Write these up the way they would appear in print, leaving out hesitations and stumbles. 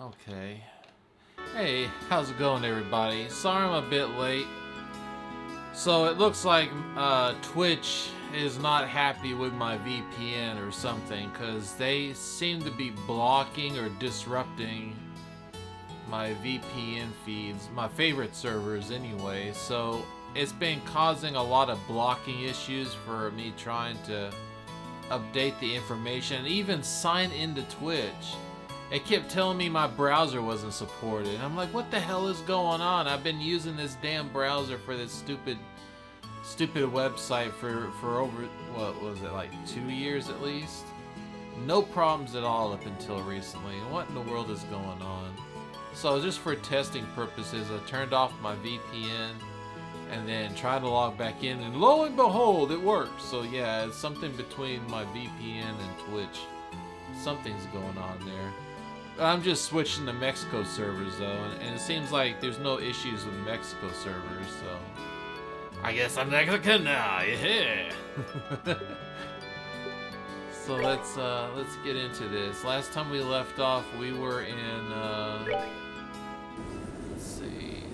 Okay. Hey, how's it going, everybody? Sorry I'm a bit late. So it looks like Twitch is not happy with my VPN or something, because they seem to be blocking or disrupting my VPN feeds, my favorite servers anyway. So it's been causing a lot of blocking issues for me trying to update the information and even sign into Twitch. It kept telling me my browser wasn't supported. I'm like, what the hell is going on? I've been using this damn browser for this stupid website for over, what was it, like 2 years at least? No problems at all up until recently. What in the world is going on? So just for testing purposes, I turned off my VPN and then tried to log back in, and lo and behold, it worked. So yeah, it's something between my VPN and Twitch. Something's going on there. I'm just switching to Mexico servers though, and it seems like there's no issues with Mexico servers, so I guess I'm Mexican now, yeah. So let's get into this. Last time we left off, we were in let's see.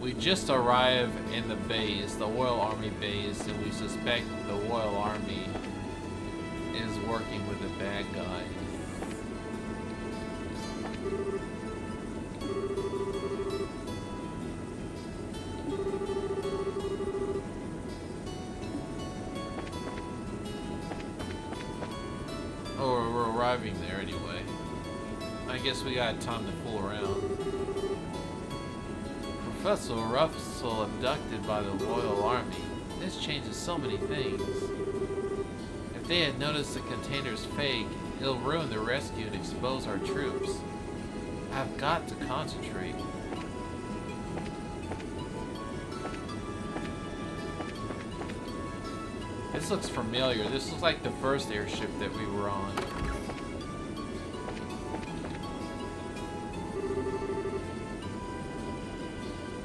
We just arrived in the base, the Royal Army base, and we suspect the Royal Army is working with the bad guy. Oh, we're arriving there anyway. I guess we got time to fool around. Professor Russell abducted by the Royal Army. This changes so many things. If they had noticed the container's fake, it'll ruin the rescue and expose our troops. I've got to concentrate. This looks familiar. This looks like the first airship that we were on.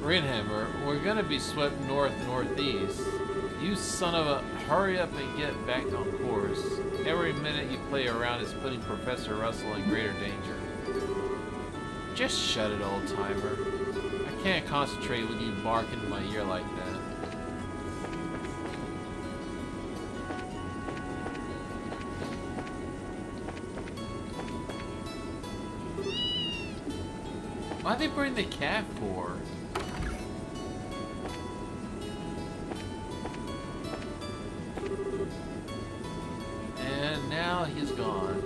Rinhammer, we're gonna be swept north-northeast. You son of a... Hurry up and get back on course. Every minute you play around is putting Professor Russell in greater danger. Just shut it, old-timer. I can't concentrate with you barking in my ear like that. Why'd they bring the cat for? And now he's gone.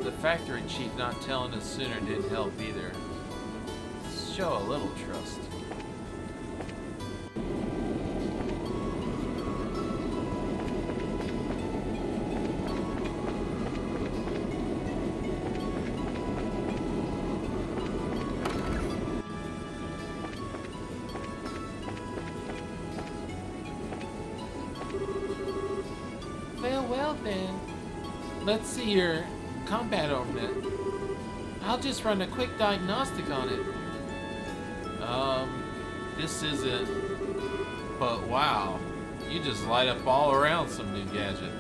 The factory chief not telling us sooner didn't help either. Show a little trust. Well then, let's see your combat ornament. I'll just run a quick diagnostic on it. This isn't, but wow, you just light up all around some new gadget.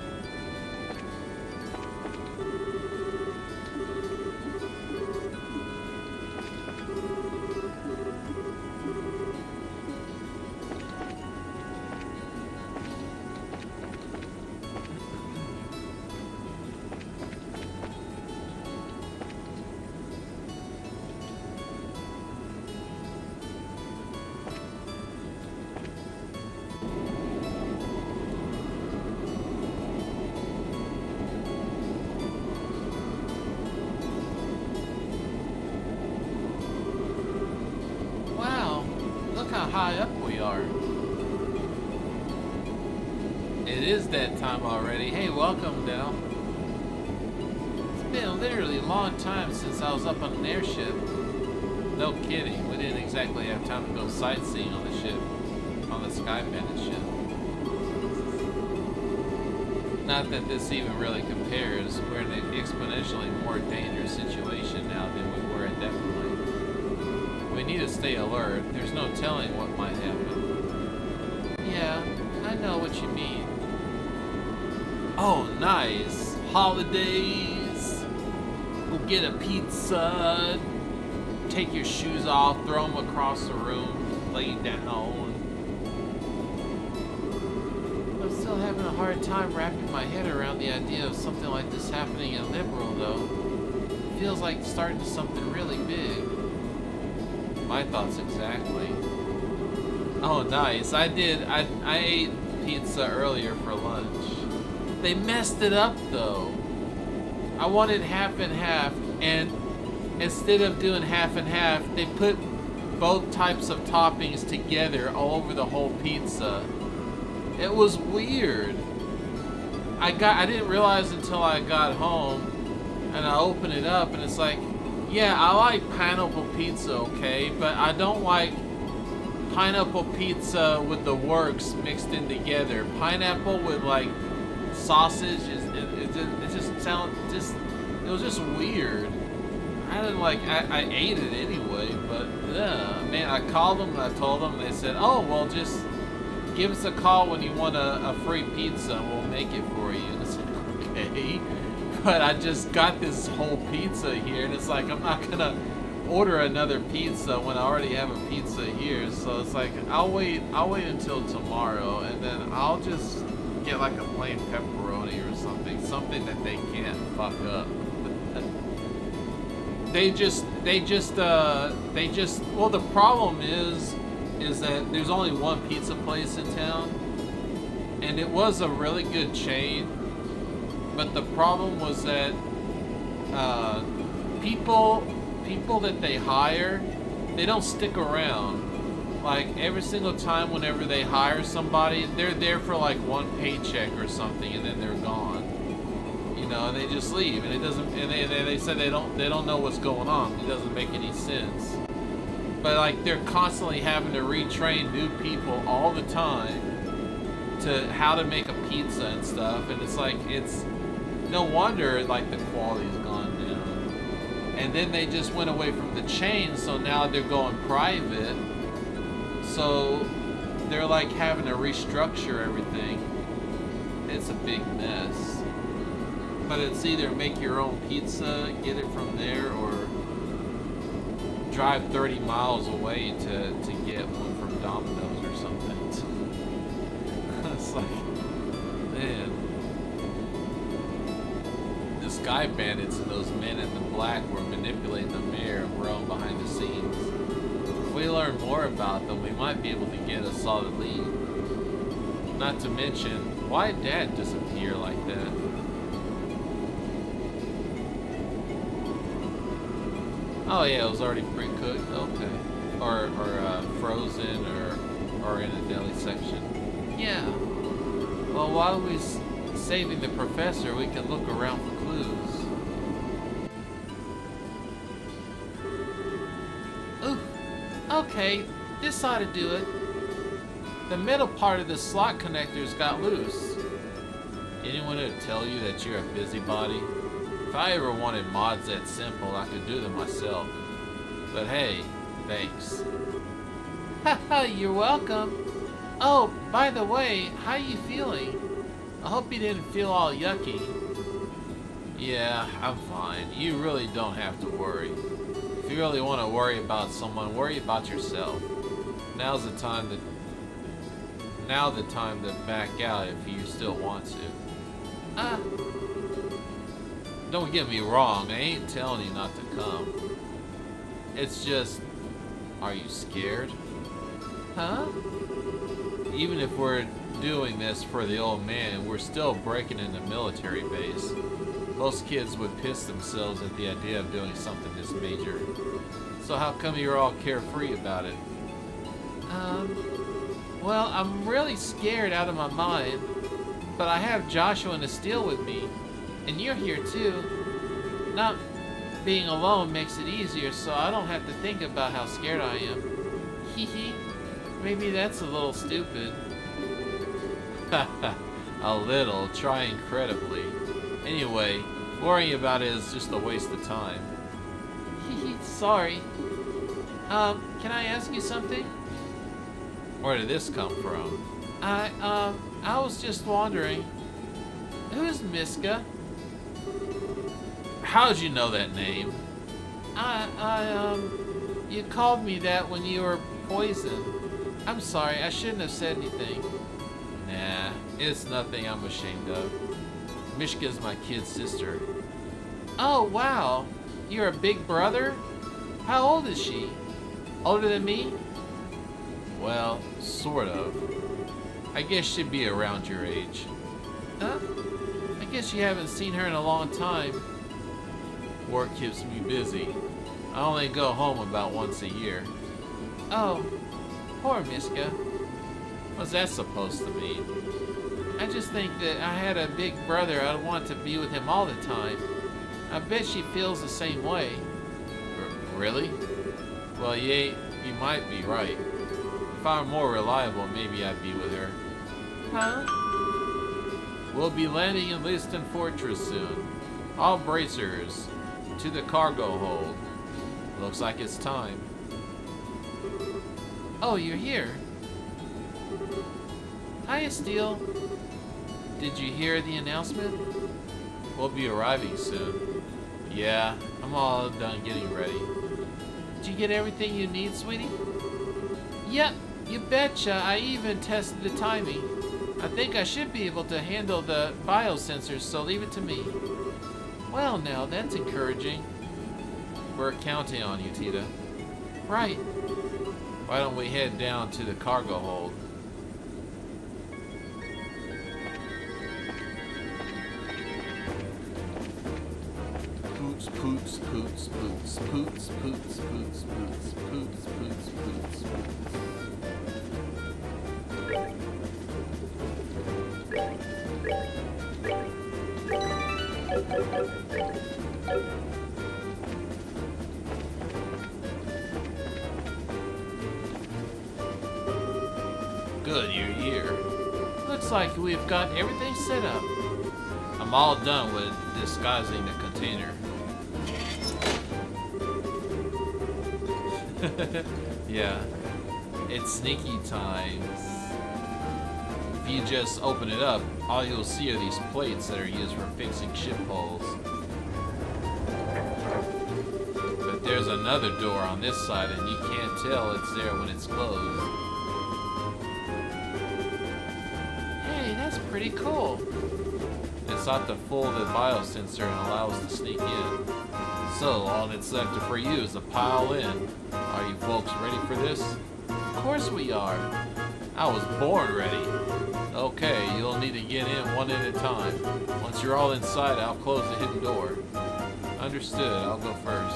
How high up we are. It is that time already. Hey, welcome, Dell. It's been literally a long time since I was up on an airship. No kidding, we didn't exactly have time to go sightseeing on the ship, on the Sky Bandit ship. Not that this even really compares. We're in an exponentially more dangerous situation now than we were indefinitely. We need to stay alert. There's no telling what might happen. Yeah, I know what you mean. Oh, nice. Holidays. We'll get a pizza. take your shoes off, throw them across the room, lay down. I'm still having a hard time wrapping my head around the idea of something like this happening in Liberal, though. It feels like starting to something really big. My thoughts exactly. Oh, nice. I ate pizza earlier for lunch. They messed it up, though. I wanted half and half, and instead of doing half and half, they put both types of toppings together all over the whole pizza. It was weird. I didn't realize until I got home, and I opened it up, and it's like, yeah, I like pineapple pizza, okay, but I don't like pineapple pizza with the works mixed in together. Pineapple with like sausage it was just weird. I didn't like. I ate it anyway, but man, I called them and I told them. And they said, "Oh, well, just give us a call when you want a free pizza, and we'll make it for you." And I said, "Okay," but I just got this whole pizza here, and it's like I'm not gonna order another pizza when I already have a pizza here. So it's like I'll wait until tomorrow, and then I'll just get like a plain pepperoni or something that they can't fuck up. Well, the problem is that there's only one pizza place in town, and it was a really good chain, but the problem was that people that they hire, they don't stick around. Like every single time whenever they hire somebody, they're there for like one paycheck or something, and then they're gone. You know, and they just leave, and it doesn't. And they said they don't know what's going on. It doesn't make any sense. But like they're constantly having to retrain new people all the time to how to make a pizza and stuff, and it's like it's no wonder like the quality's gone down. And then they just went away from the chain, so now they're going private. So they're like having to restructure everything. It's a big mess. But it's either make your own pizza, get it from there, or drive 30 miles away to get one from Domino's or something. It's like, man. The Sky Bandits and those men in the black were manipulating the mayor and growing behind the scenes. If we learn more about them, we might be able to get a solid lead. Not to mention, why did Dad disappear like that? Oh yeah, it was already pre-cooked. Okay, or frozen, or in a deli section. Yeah. Well, while we're saving the professor, we can look around for clues. Ooh. Okay, this ought to do it. The middle part of the slot connectors got loose. Anyone to tell you that you're a busybody? If I ever wanted mods that simple, I could do them myself. But hey, thanks. Haha, you're welcome. Oh, by the way, how you feeling? I hope you didn't feel all yucky. Yeah, I'm fine. You really don't have to worry. If you really want to worry about someone, worry about yourself. Now's the time to back out if you still want to. Don't get me wrong, I ain't telling you not to come. It's just, are you scared? Huh? Even if we're doing this for the old man, we're still breaking in the military base. Most kids would piss themselves at the idea of doing something this major. So how come you're all carefree about it? Well, I'm really scared out of my mind, but I have Joshua and Estelle with me. And you're here too. Not being alone makes it easier, so I don't have to think about how scared I am. Hee. Maybe that's a little stupid. A little, try incredibly. Anyway, worrying about it is just a waste of time. Hee. Sorry. Can I ask you something? Where did this come from? I was just wondering. Who's Miska? How'd you know that name? You called me that when you were poisoned. I'm sorry, I shouldn't have said anything. Nah, it's nothing I'm ashamed of. Mishka's my kid sister. Oh, wow. You're a big brother? How old is she? Older than me? Well, sort of. I guess she'd be around your age. Huh? I guess you haven't seen her in a long time. Work keeps me busy. I only go home about once a year. Oh, poor Mishka. What's that supposed to mean? I just think that I had a big brother. I'd want to be with him all the time. I bet she feels the same way. Really? Well, you might be right. If I were more reliable, maybe I'd be with her. Huh? We'll be landing in Liston Fortress soon. All bracers to the cargo hold. Looks like it's time. Oh, you're here. Hiya, Steel. Did you hear the announcement? We'll be arriving soon. Yeah, I'm all done getting ready. Did you get everything you need, sweetie? Yep, you betcha. I even tested the timing. I think I should be able to handle the biosensors, so leave it to me. Well, now, that's encouraging. We're counting on you, Tita. Right. Why don't we head down to the cargo hold? Poots, poots, poots, poots, poots, poots, poots, poots, poots, poots, poots, poots. Good, you're here. Looks like we've got everything set up. I'm all done with disguising the container. Yeah, it's sneaky times. If you just open it up, all you'll see are these plates that are used for fixing ship hulls. But there's another door on this side and you can't tell it's there when it's closed. Hey, that's pretty cool. It's not to fool the biosensor and allow us to sneak in. So, all that's left for you is to pile in. Are you folks ready for this? Of course we are. I was born ready. Okay, you'll need to get in one at a time. Once you're all inside, I'll close the hidden door. Understood, I'll go first.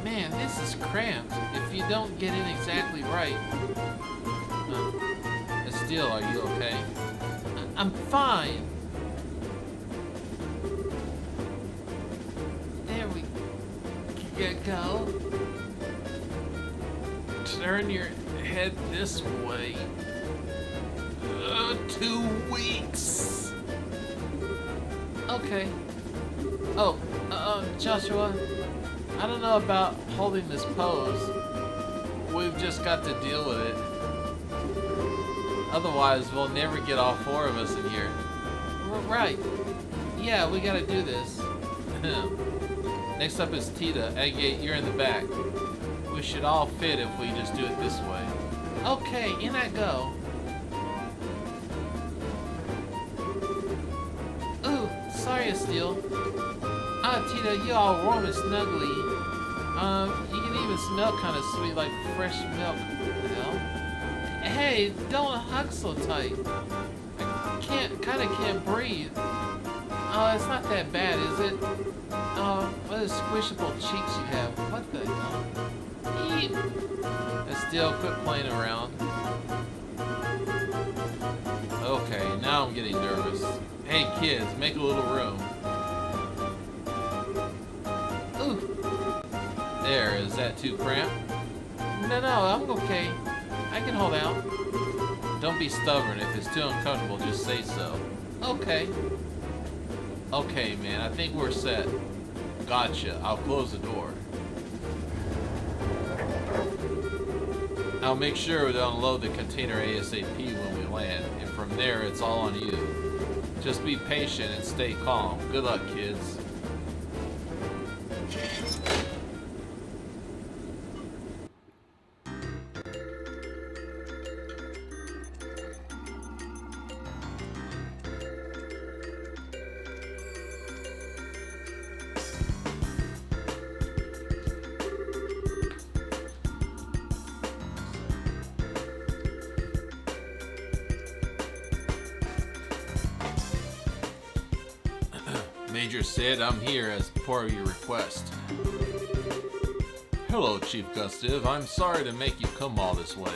Man, this is cramped. If you don't get in exactly right... Still, are you okay? I'm fine. There we go. Turn your head this way. 2 weeks. Okay. Oh, Joshua, I don't know about holding this pose. We've just got to deal with it. Otherwise, we'll never get all 4 of us in here. Right. Yeah, we gotta do this. Next up is Tita. Agate, you're in the back. We should all fit if we just do it this way. Okay, in I go. Ooh, sorry, Steel. Tita, you all warm and snuggly. You can even smell kind of sweet like fresh milk. Hey, don't hug so tight. I can't breathe. Oh, it's not that bad, is it? Oh, what a squishable cheeks you have. What the hell? Eep. Still, quit playing around. Okay, now I'm getting nervous. Hey kids, make a little room. Ooh. There, is that too cramped? No, I'm okay. I can hold out. Don't be stubborn. If it's too uncomfortable, just say so. Okay. Okay, man. I think we're set. Gotcha. I'll close the door. I'll make sure to unload the container ASAP when we land. And from there, it's all on you. Just be patient and stay calm. Good luck, kids. Major Sid, I'm here as per your request. Hello, Chief Gustive. I'm sorry to make you come all this way.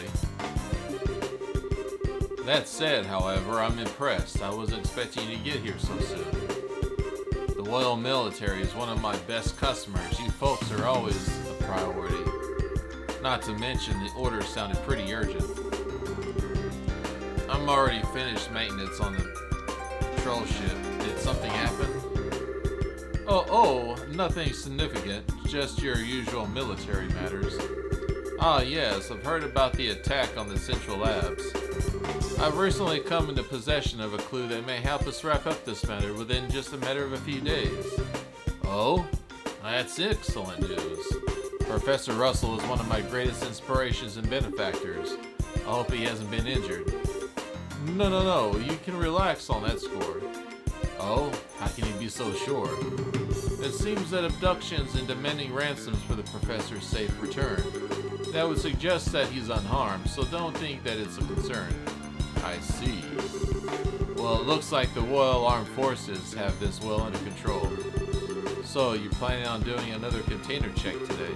That said, however, I'm impressed. I wasn't expecting you to get here so soon. The Royal Military is one of my best customers. You folks are always a priority. Not to mention, the order sounded pretty urgent. I'm already finished maintenance on the patrol ship. Did something happen? Oh, nothing significant. Just your usual military matters. Ah, yes, I've heard about the attack on the Central Labs. I've recently come into possession of a clue that may help us wrap up this matter within just a matter of a few days. Oh? That's excellent news. Professor Russell is one of my greatest inspirations and benefactors. I hope he hasn't been injured. No, you can relax on that score. Oh? How can you be so sure? It seems that abductions and demanding ransoms for the professor's safe return. That would suggest that he's unharmed, so don't think that it's a concern. I see. Well, it looks like the Royal Armed Forces have this well under control. So, you planning on doing another container check today?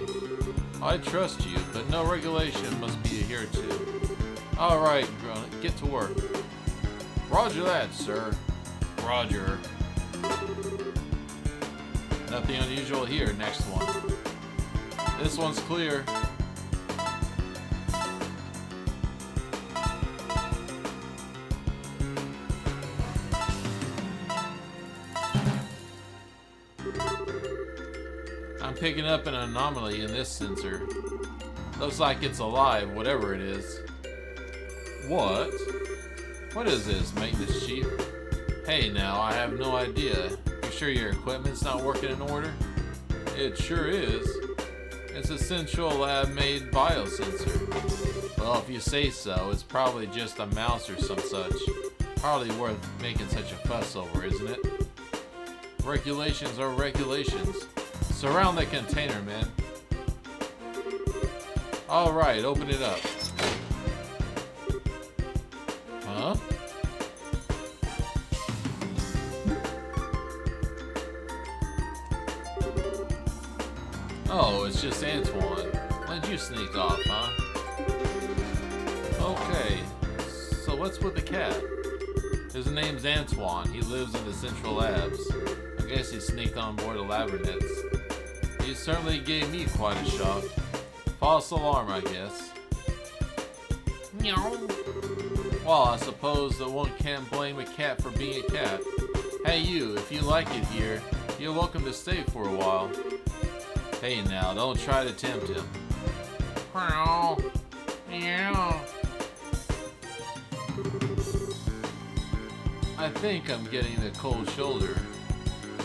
I trust you, but no regulation must be adhered to. Alright, get to work. Roger that, sir. Roger. Nothing unusual here. Next one. This one's clear. I'm picking up an anomaly in this sensor. Looks like it's alive, whatever it is. What? What is this, maintenance chief? Hey now, I have no idea. You sure your equipment's not working in order? It sure is. It's a Central Lab made biosensor. Well, if you say so, it's probably just a mouse or some such. Hardly worth making such a fuss over, isn't it? Regulations are regulations. Surround the container, man. Alright, open it up. Huh? Oh, it's just Antoine. Why'd you sneak off, huh? Okay, so what's with the cat? His name's Antoine. He lives in the Central Labs. I guess he sneaked on board the Labernets. He certainly gave me quite a shock. False alarm, I guess. Meow. Well, I suppose that one can't blame a cat for being a cat. Hey you, if you like it here, you're welcome to stay for a while. Hey now, don't try to tempt him. Meow. Meow. I think I'm getting a cold shoulder.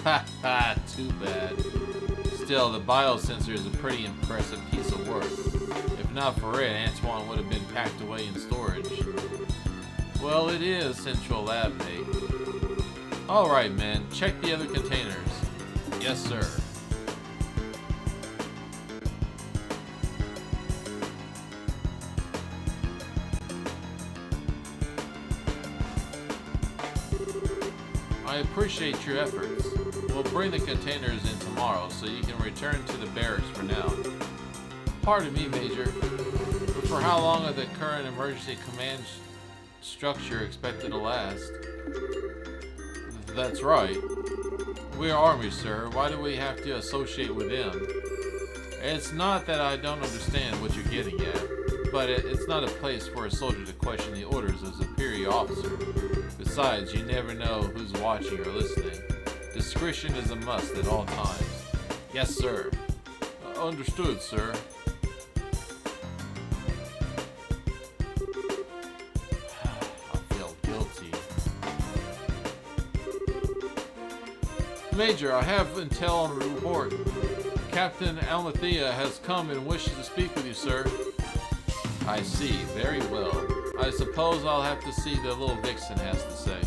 Ha ha, too bad. Still, the biosensor is a pretty impressive piece of work. If not for it, Antoine would have been packed away in storage. Well, it is Central Lab made. Alright, man, check the other containers. Yes, sir. I appreciate your efforts. We'll bring the containers in tomorrow so you can return to the barracks for now. Pardon me, Major, but for how long are the current emergency command structure expected to last? That's right. We're Army, sir. Why do we have to associate with them? It's not that I don't understand what you're getting at, but it's not a place for a soldier to question the orders of a superior officer. Besides, you never know who's watching or listening. Discretion is a must at all times. Yes, sir. Understood, sir. I feel guilty. Major, I have intel on the report. Captain Almathea has come and wishes to speak with you, sir. I see. Very well. I suppose I'll have to see the little vixen has to say.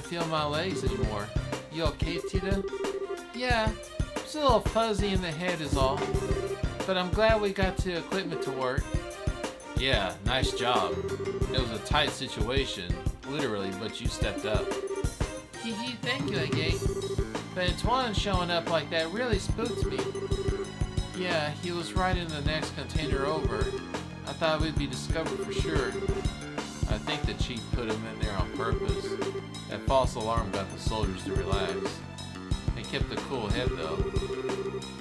feel my legs anymore. You okay, Tita? Yeah, it's a little fuzzy in the head is all. But I'm glad we got the equipment to work. Yeah, nice job. It was a tight situation, literally, but you stepped up. Hee hee, thank you, Agate. But Antoine showing up like that really spooked me. Yeah, he was right in the next container over. I thought we'd be discovered for sure. I think the chief put him in there on purpose. That false alarm got the soldiers to relax. They kept a cool head though.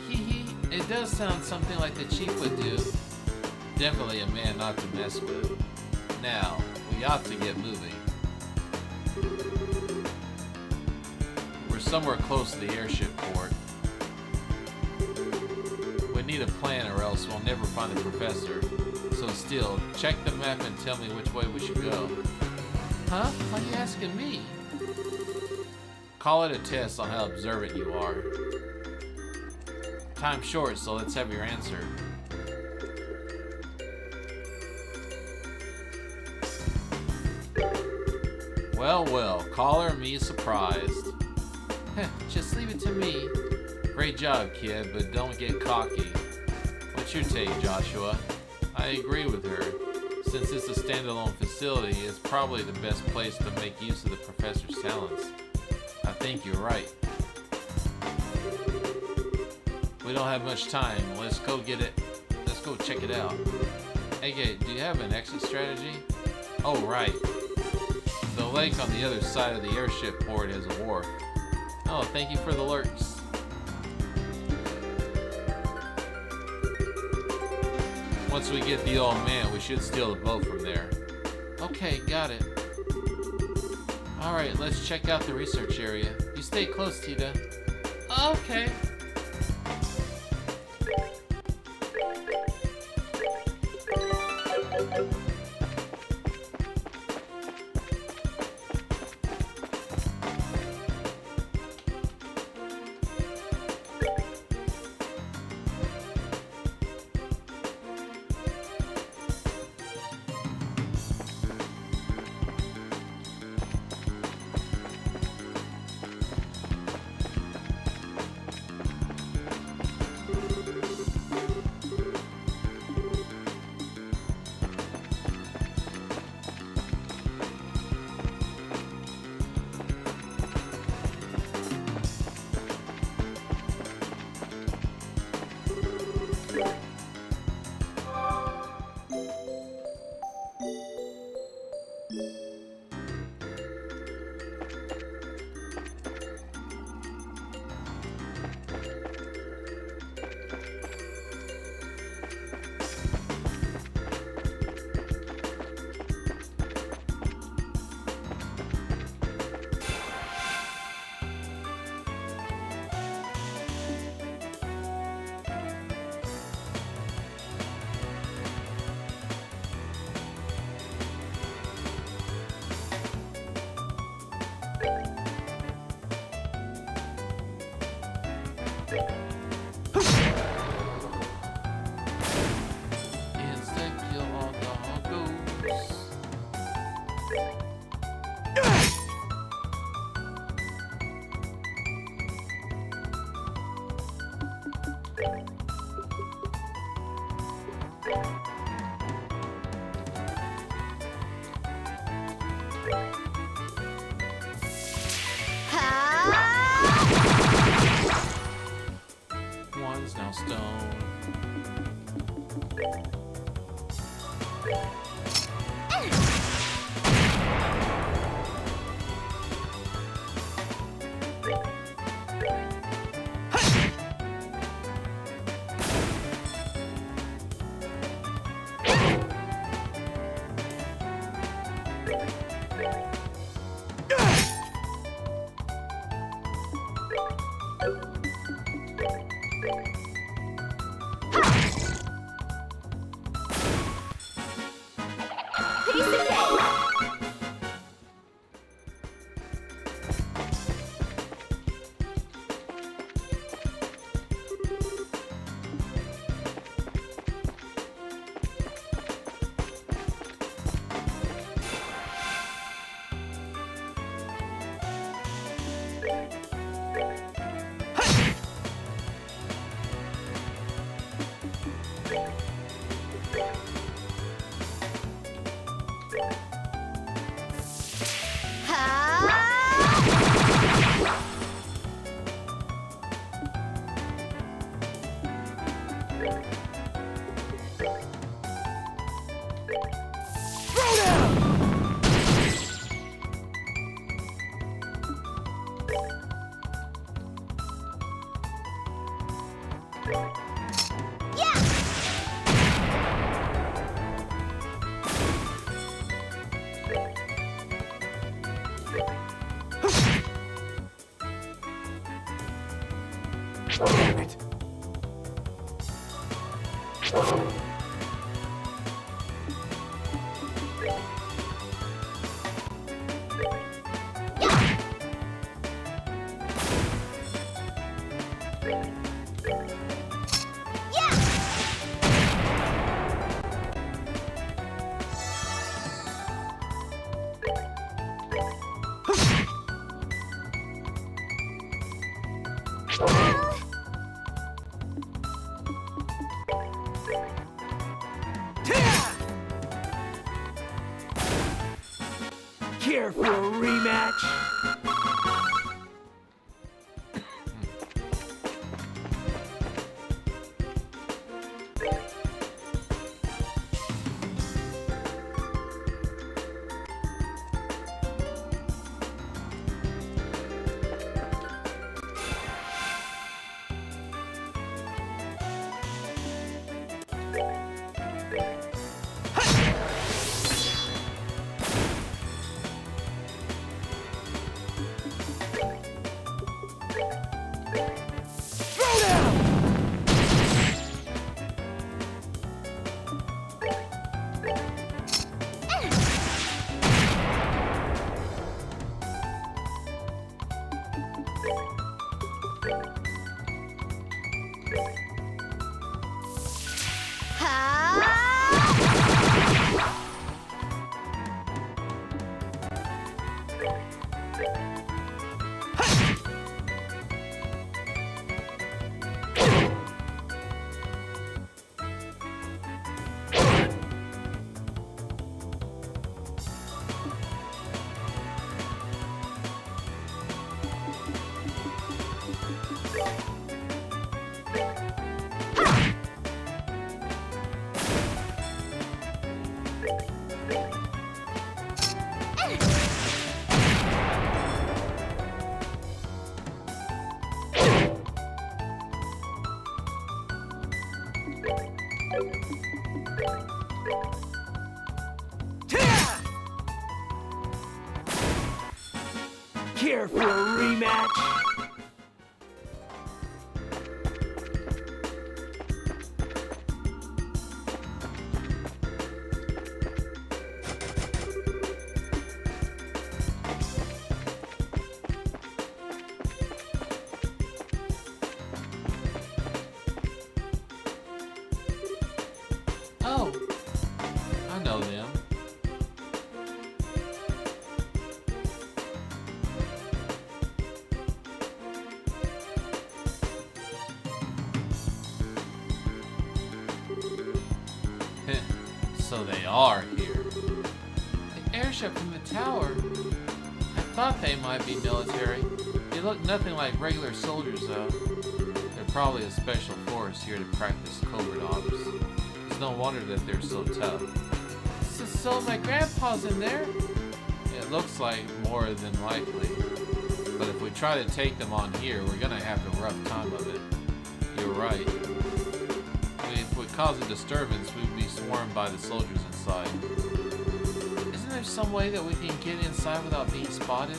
Hee hee, it does sound something like the chief would do. Definitely a man not to mess with. Now, we ought to get moving. We're somewhere close to the airship port. We need a plan or else we'll never find the professor. So still, check the map and tell me which way we should go. Huh? Why are you asking me? Call it a test on how observant you are. Time's short, so let's have your answer. Well, well, caller me surprised. Just leave it to me. Great job, kid, but don't get cocky. What's your take, Joshua? I agree with her. Since it's a standalone facility, it's probably the best place to make use of the professor's talents. I think you're right. We don't have much time. Let's go get it. Let's go check it out. Hey, do you have an exit strategy? Oh, right. The lake on the other side of the airship port has a wharf. Oh, thank you for the alerts. Once we get the old man, we should steal the boat from there. Okay, got it. Alright, let's check out the research area. You stay close, Tita. Okay. One's now stone. Damn it. Care for a rematch? Care for a rematch? Oh, I know them. So they are here. The airship from the tower. I thought they might be military. They look nothing like regular soldiers though. They're probably a special force here to practice covert ops. It's no wonder that they're so tough. So my grandpa's in there? It looks like more than likely. But if we try to take them on here, we're gonna have a rough time of it. You're right. If we cause a disturbance, we'd be swarmed by the soldiers inside. Isn't there some way that we can get inside without being spotted?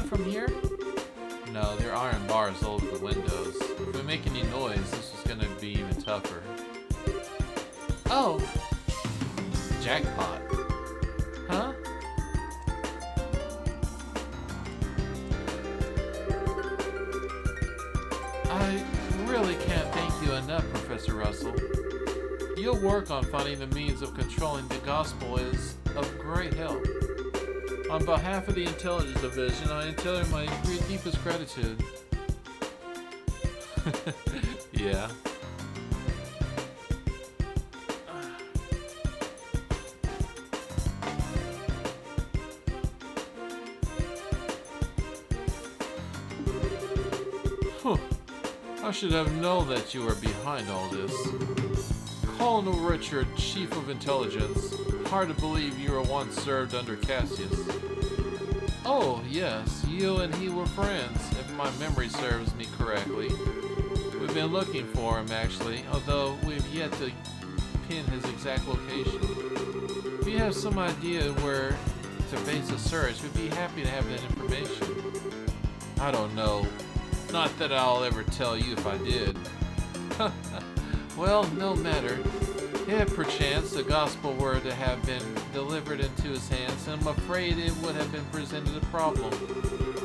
From here? No, there are iron bars over the windows. If we make any noise, this is gonna be even tougher. Oh! Jackpot. Huh? really can't thank you enough, Professor Russell. Your work on finding the means of controlling the gospel is of great help. On behalf of the Intelligence Division, I tell you my deepest gratitude. Yeah. I should have known that you were behind all this. Colonel Richard, Chief of Intelligence. Hard to believe you were once served under Cassius. Oh, yes, you and he were friends, if my memory serves me correctly. We've been looking for him, actually, although we've yet to pin his exact location. If you have some idea where to base a search, we'd be happy to have that information. I don't know. Not that I'll ever tell you if I did. Well, no matter. If perchance the gospel were to have been delivered into his hands, I'm afraid it would have been presented a problem.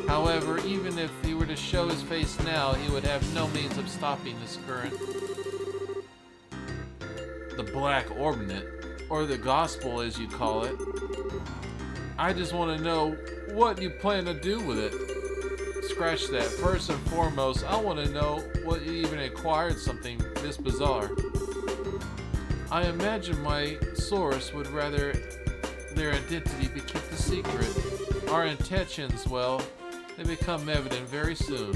However, even if he were to show his face now, he would have no means of stopping this current. The Black Ornament, or the gospel as you call it. I just want to know what you plan to do with it. Scratch that. First and foremost, I want to know what you even acquired something this bizarre. I imagine my source would rather their identity be kept a secret. Our intentions, well, they become evident very soon.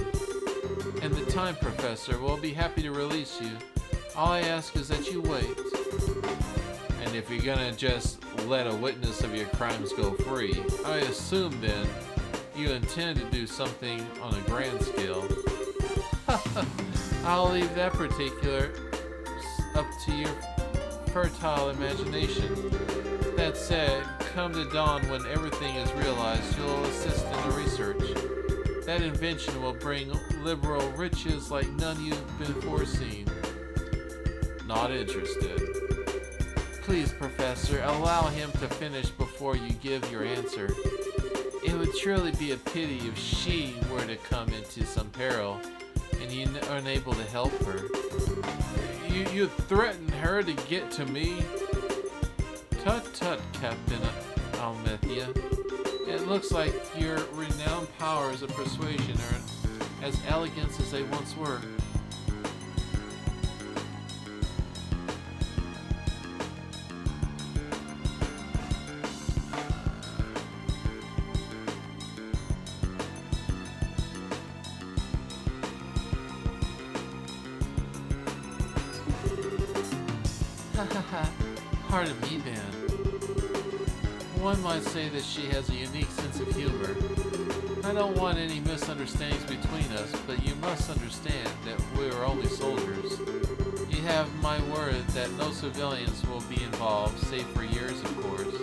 In the time, Professor, we'll be happy to release you. All I ask is that you wait. And if you're gonna just let a witness of your crimes go free, I assume then you intend to do something on a grand scale. I'll leave that particular up to your fertile imagination. That said, come the dawn when everything is realized, you'll assist in the research. That invention will bring liberal riches like none you've been foreseen. Not interested. Please, Professor, allow him to finish before you give your answer. It would surely be a pity if she were to come into some peril and you are unable to help her. You threaten her to get to me? Tut tut, Captain Almethea. It looks like your renowned powers of persuasion are as elegant as they once were. Pardon me, then. One might say that she has a unique sense of humor. I don't want any misunderstandings between us, but you must understand that we are only soldiers. You have my word that no civilians will be involved, save for years, of course.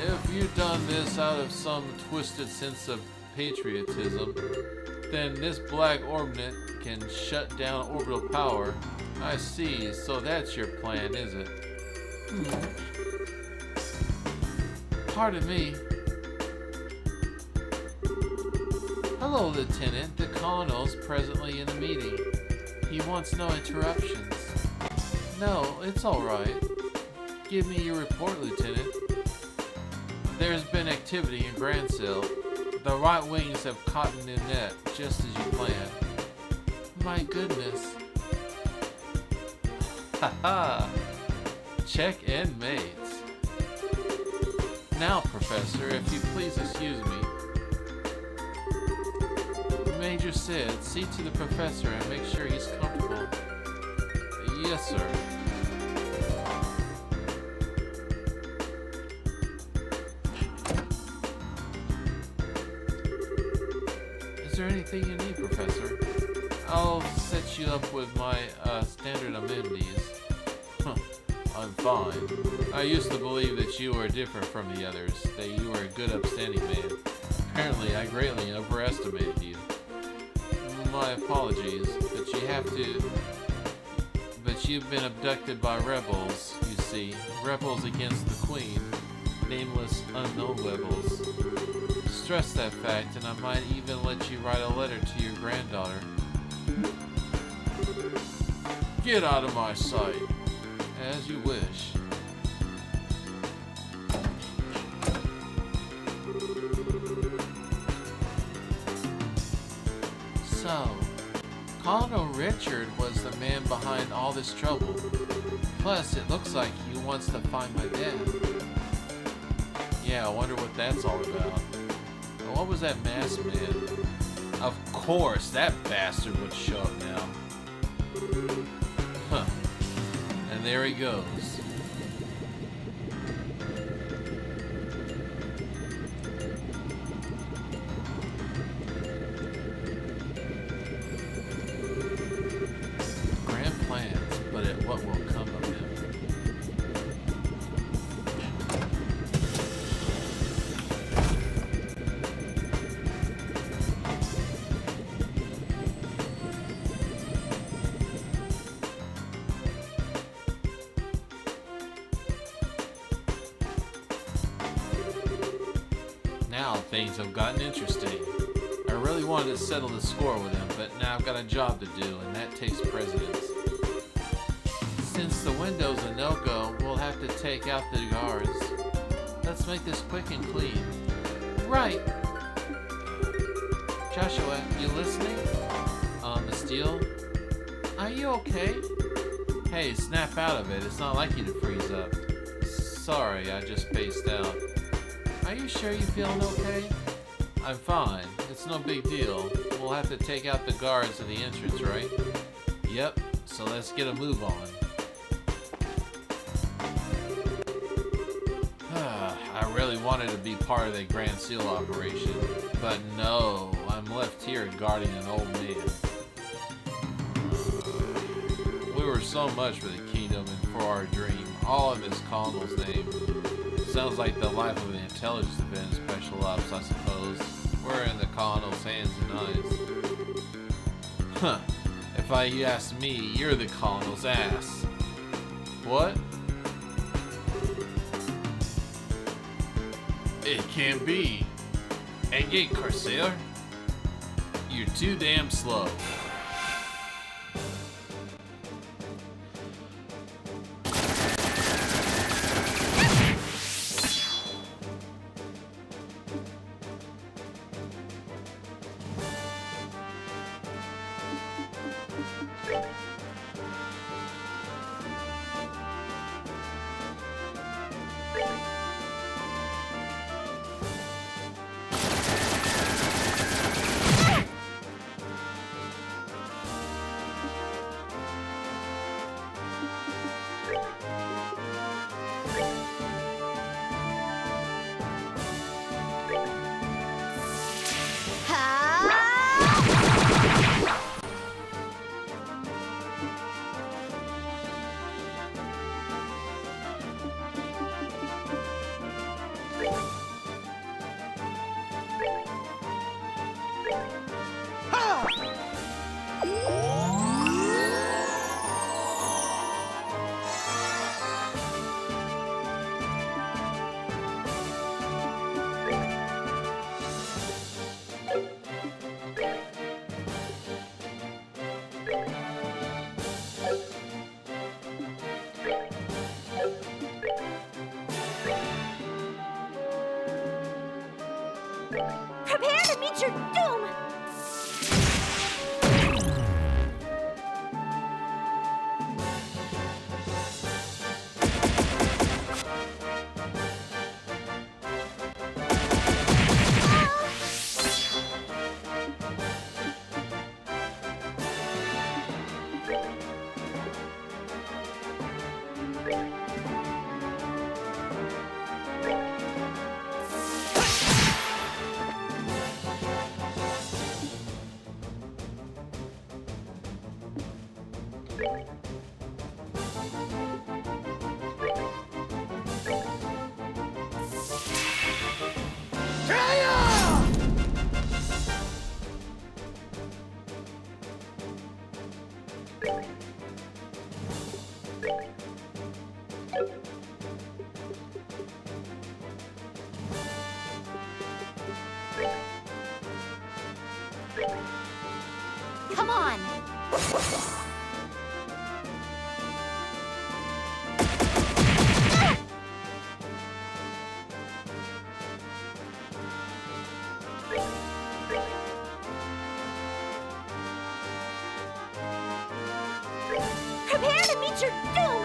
If you've done this out of some twisted sense of patriotism, then this Black Ornament can shut down orbital power. I see, so that's your plan, is it? Pardon me. Hello, Lieutenant. The Colonel's presently in a meeting. He wants no interruptions. No, it's all right. Give me your report, Lieutenant. There's been activity in Grandsale. The right wings have caught in the net, just as you planned. My goodness. Haha. Check and mates. Now, Professor, if you please excuse me. Major said, see to the Professor and make sure he's comfortable. Yes, sir. Is there anything you need, Professor? I'll set you up with my standard amenities. I'm fine. I used to believe that you were different from the others, that you were a good, upstanding man. Apparently, I greatly overestimated you. My apologies, but you've been abducted by rebels, you see. Rebels against the Queen. Nameless, unknown rebels. Stress that fact, and I might even let you write a letter to your granddaughter. Get out of my sight. As you wish. So, Colonel Richard was the man behind all this trouble. Plus, it looks like he wants to find my dad. Yeah, I wonder what that's all about. And what was that masked man? Of course, that bastard would show up now. Huh. And there he goes. Grand plans, but at what will come of them? Now things have gotten interesting. I really wanted to settle the score with him, but now I've got a job to do, and that takes precedence. Since the window's a no-go, we'll have to take out the guards. Let's make this quick and clean. Right. Joshua, you listening? Steele? Are you okay? Hey, snap out of it. It's not like you to freeze up. Sorry, I just spaced out. Are you sure you're feeling okay? I'm fine. It's no big deal. We'll have to take out the guards at the entrance, right? Yep, so let's get a move on. I really wanted to be part of the Grand Seal operation, but no, I'm left here guarding an old man. We were so much for the kingdom and for our dream, all in this colonel's name. Sounds like the life of an intelligence event special ops, I suppose. We're in the colonel's hands and eyes. Huh. If you ask me, you're the colonel's ass. What? It can't be. Engage, Corsair. You're too damn slow. Prepare to meet your doom! meet your doom!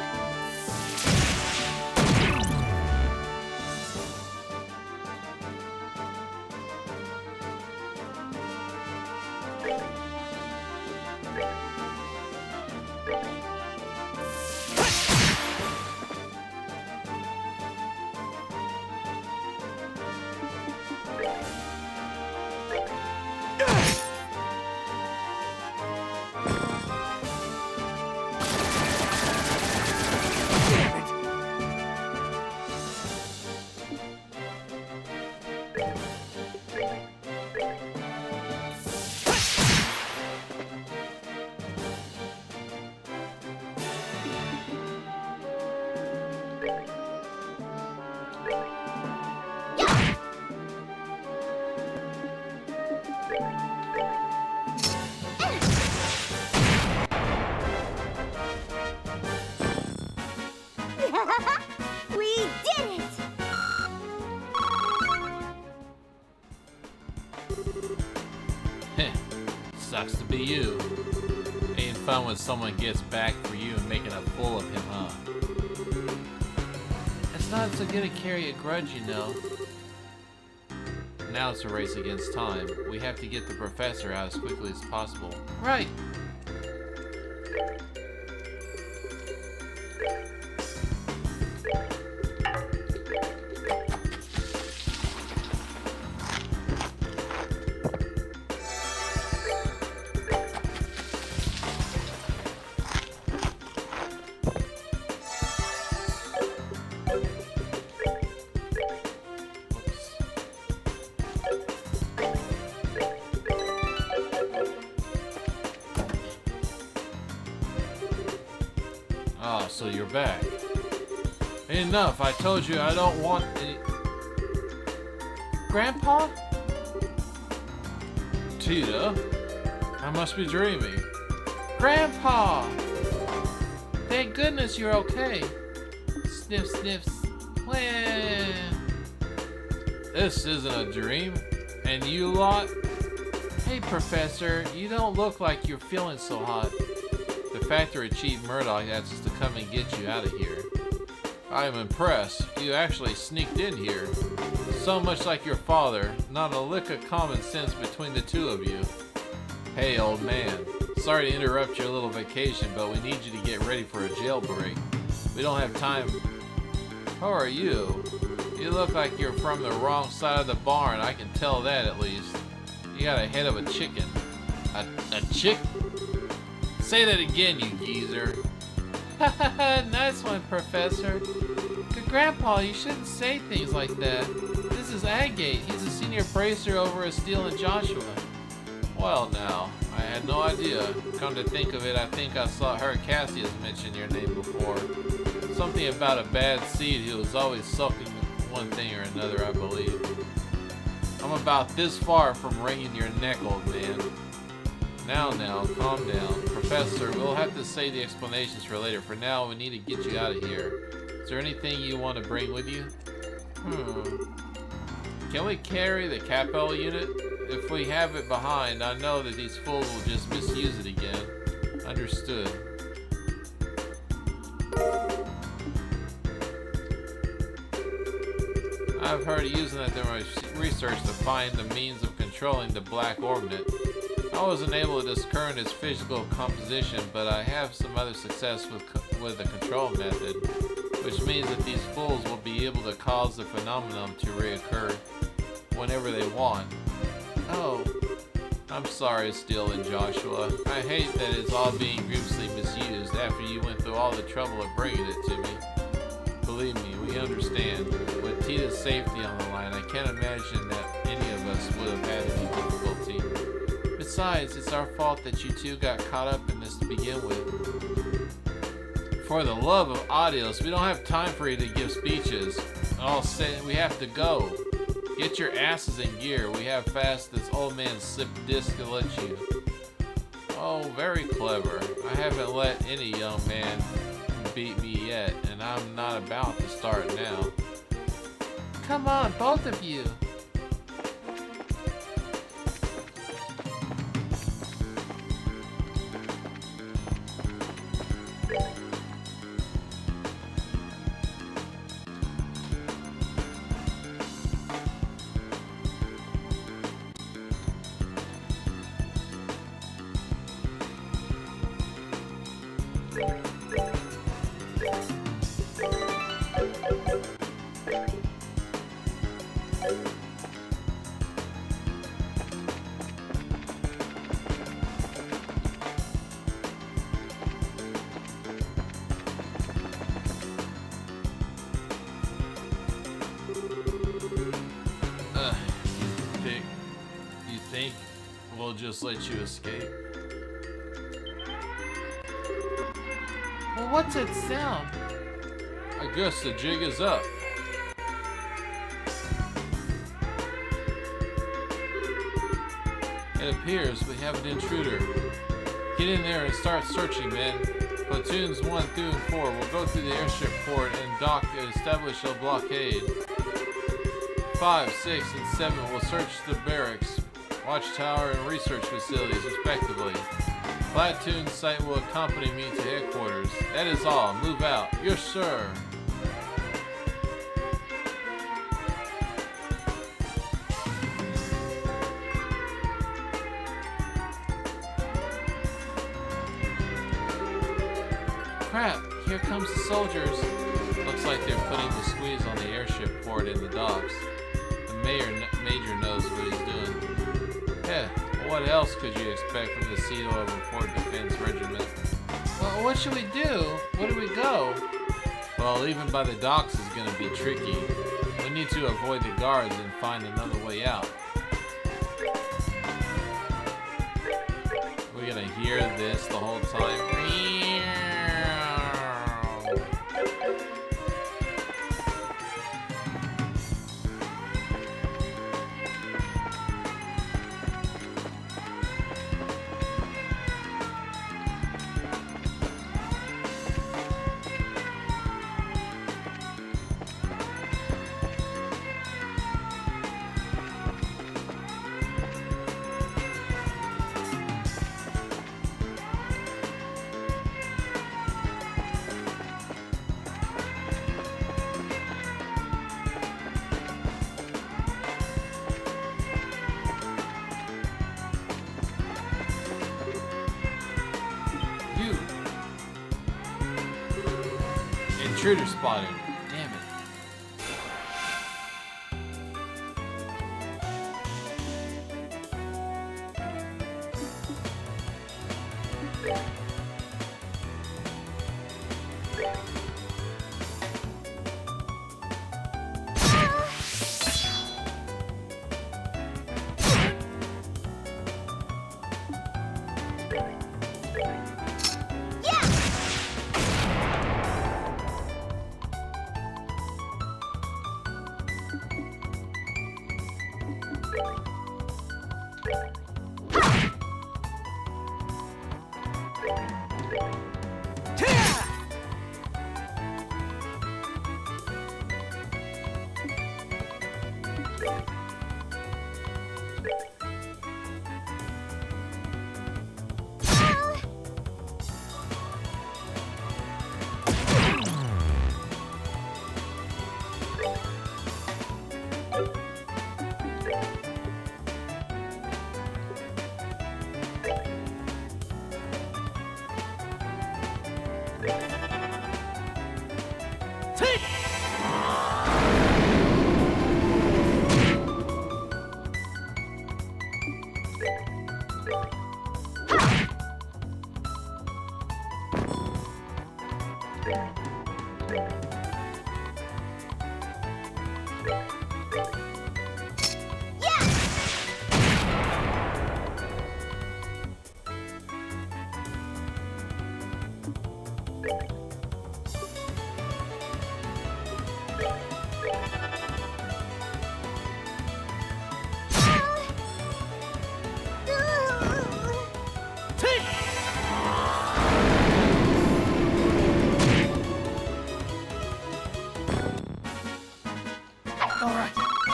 We did it! Heh, sucks to be you. Ain't fun when someone gets back for you and making a fool of him, huh? It's not so good to carry a grudge, you know. Now it's a race against time. We have to get the professor out as quickly as possible. Right! Ah, so you're back. Enough, I told you I don't want any... Grandpa? Tita? I must be dreaming. Grandpa! Thank goodness you're okay. Sniff, sniffs. When? This isn't a dream. And you lot? Hey, Professor, you don't look like you're feeling so hot. The Factory Chief Murdoch asked us to come and get you out of here. I am impressed. You actually sneaked in here. So much like your father, not a lick of common sense between the two of you. Hey, old man. Sorry to interrupt your little vacation, but we need you to get ready for a jailbreak. We don't have time. Who are you? You look like you're from the wrong side of the barn, I can tell that at least. You got a head of a chicken. A chick? Say that again, you geezer. Nice one, Professor. Good Grandpa, you shouldn't say things like that. This is Agate. He's a senior bracer over at Steele and Joshua. Well, now, I had no idea. Come to think of it, I think I saw her Cassius mention your name before. Something about a bad seed who was always sulking one thing or another, I believe. I'm about this far from wringing your neck, old man. Now, calm down. Professor, we'll have to save the explanations for later. For now, we need to get you out of here. Is there anything you want to bring with you? Can we carry the Capel unit? If we have it behind, I know that these fools will just misuse it again. Understood. I've heard using that in research to find the means of controlling the Black Orbinet. I wasn't able to discern its physical composition, but I have some other success with the control method, which means that these fools will be able to cause the phenomenon to reoccur whenever they want. Oh, I'm sorry, Steele and Joshua. I hate that it's all being grievously misused after you went through all the trouble of bringing it to me. Believe me, we understand. With Tita's safety on the line, I can't imagine that any of us would have had any difficulty. Besides, it's our fault that you two got caught up in this to begin with. For the love of Adios, we don't have time for you to give speeches. I'll say we have to go. Get your asses in gear. We have fast this old man slip disc to let you. Oh, very clever. I haven't let any young man beat me yet, and I'm not about to start now. Come on, both of you. think we'll just let you escape? Well, what's that sound? I guess the jig is up. It appears we have an intruder. Get in there and start searching, men. Platoons 1 through and 4 will go through the airship port and dock and establish a blockade. 5, 6, and 7 will search the barracks, watchtower, and research facilities, respectively. Platoon site will accompany me to headquarters. That is all. Move out. Yes, sir. Crap, here comes the soldiers. Looks like they're putting the squeeze on the airship port in the docks. The major knows what he's doing. Yeah, what else could you expect from the CEO of a port defense regiment? Well, what should we do? Where do we go? Well, even by the docks is gonna be tricky. We need to avoid the guards and find another way out. We're gonna hear this the whole time. Intruder spotted. Damn it.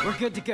We're good to go.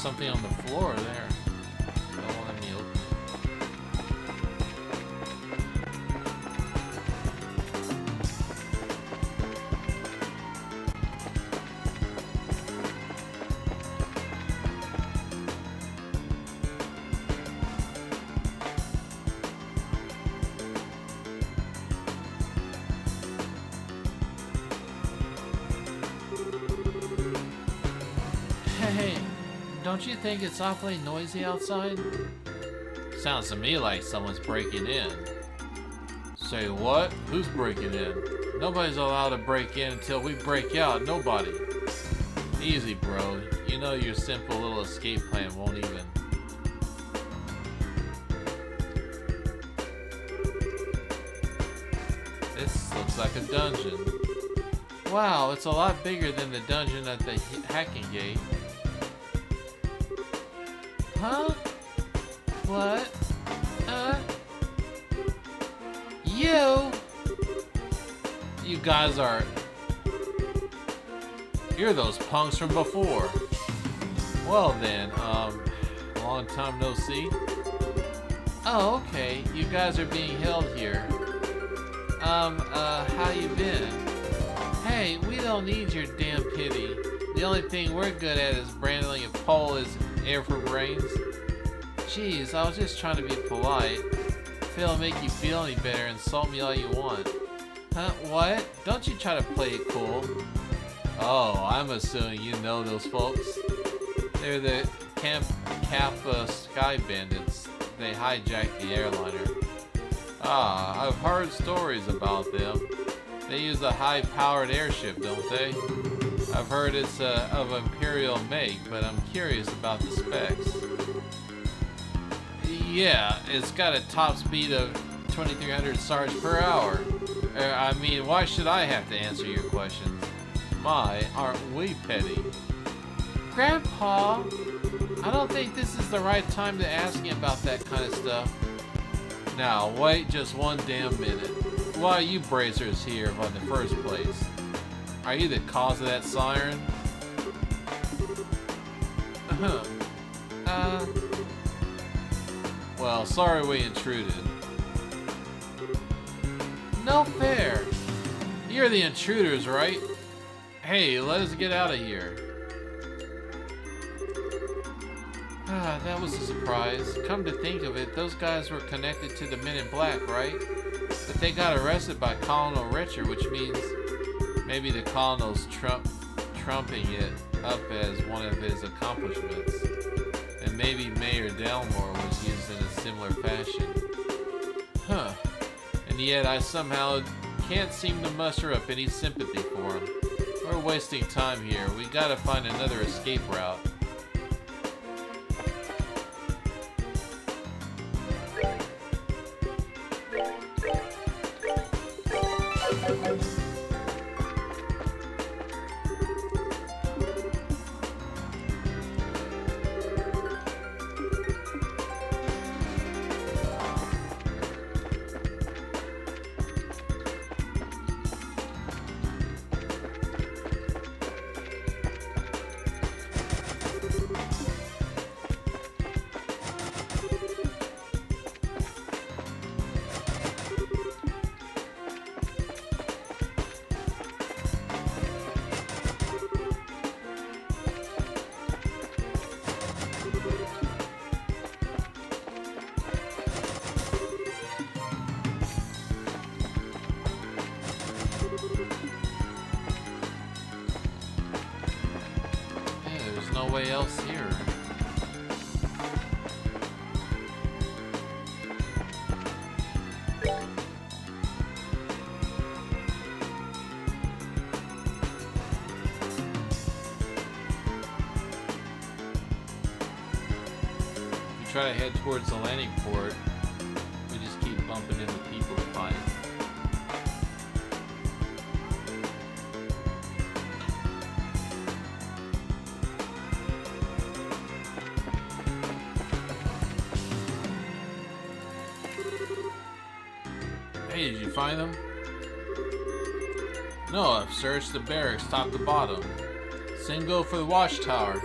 something on the floor there. Don't let me open it. Hey, don't you think it's awfully noisy outside? Sounds to me like someone's breaking in. Say what? Who's breaking in? Nobody's allowed to break in until we break out. Nobody. Easy, bro. You know your simple little escape plan won't even. This looks like a dungeon. Wow, it's a lot bigger than the dungeon at the Hacking Gate. Huh? What? You guys are... You're those punks from before. Well then, long time no see. Oh, okay. You guys are being held here. How you been? Hey, we don't need your damn pity. The only thing we're good at is branding a pole as air for brains. Jeez, I was just trying to be polite. If it'll make you feel any better, insult me all you want. Huh? What? Don't you try to play it cool. Oh, I'm assuming you know those folks. They're the Kappa Sky Bandits. They hijacked the airliner. Ah, I've heard stories about them. They use a high-powered airship, don't they? I've heard it's of Imperial make, but I'm curious about the specs. Yeah, it's got a top speed of 2,300 SARS per hour. I mean, why should I have to answer your questions? My, aren't we petty? Grandpa, I don't think this is the right time to ask me about that kind of stuff. Now, wait just one damn minute. Why are you bracers here in the first place? Are you the cause of that siren? Well, sorry we intruded. No fair. You're the intruders, right? Hey, let us get out of here. Ah, that was a surprise. Come to think of it, those guys were connected to the Men in Black, right? But they got arrested by Colonel Richer, which means maybe the Colonel's trumping it up as one of his accomplishments. And maybe Mayor Delmore was used in a similar fashion. Huh. And yet I somehow can't seem to muster up any sympathy for him. We're wasting time here. We gotta find another escape route. No way else here. If we try to head towards the landing port, we just keep bumping into people to fight. Hey, did you find them? No, I've searched the barracks top to bottom. Same go for the watchtower.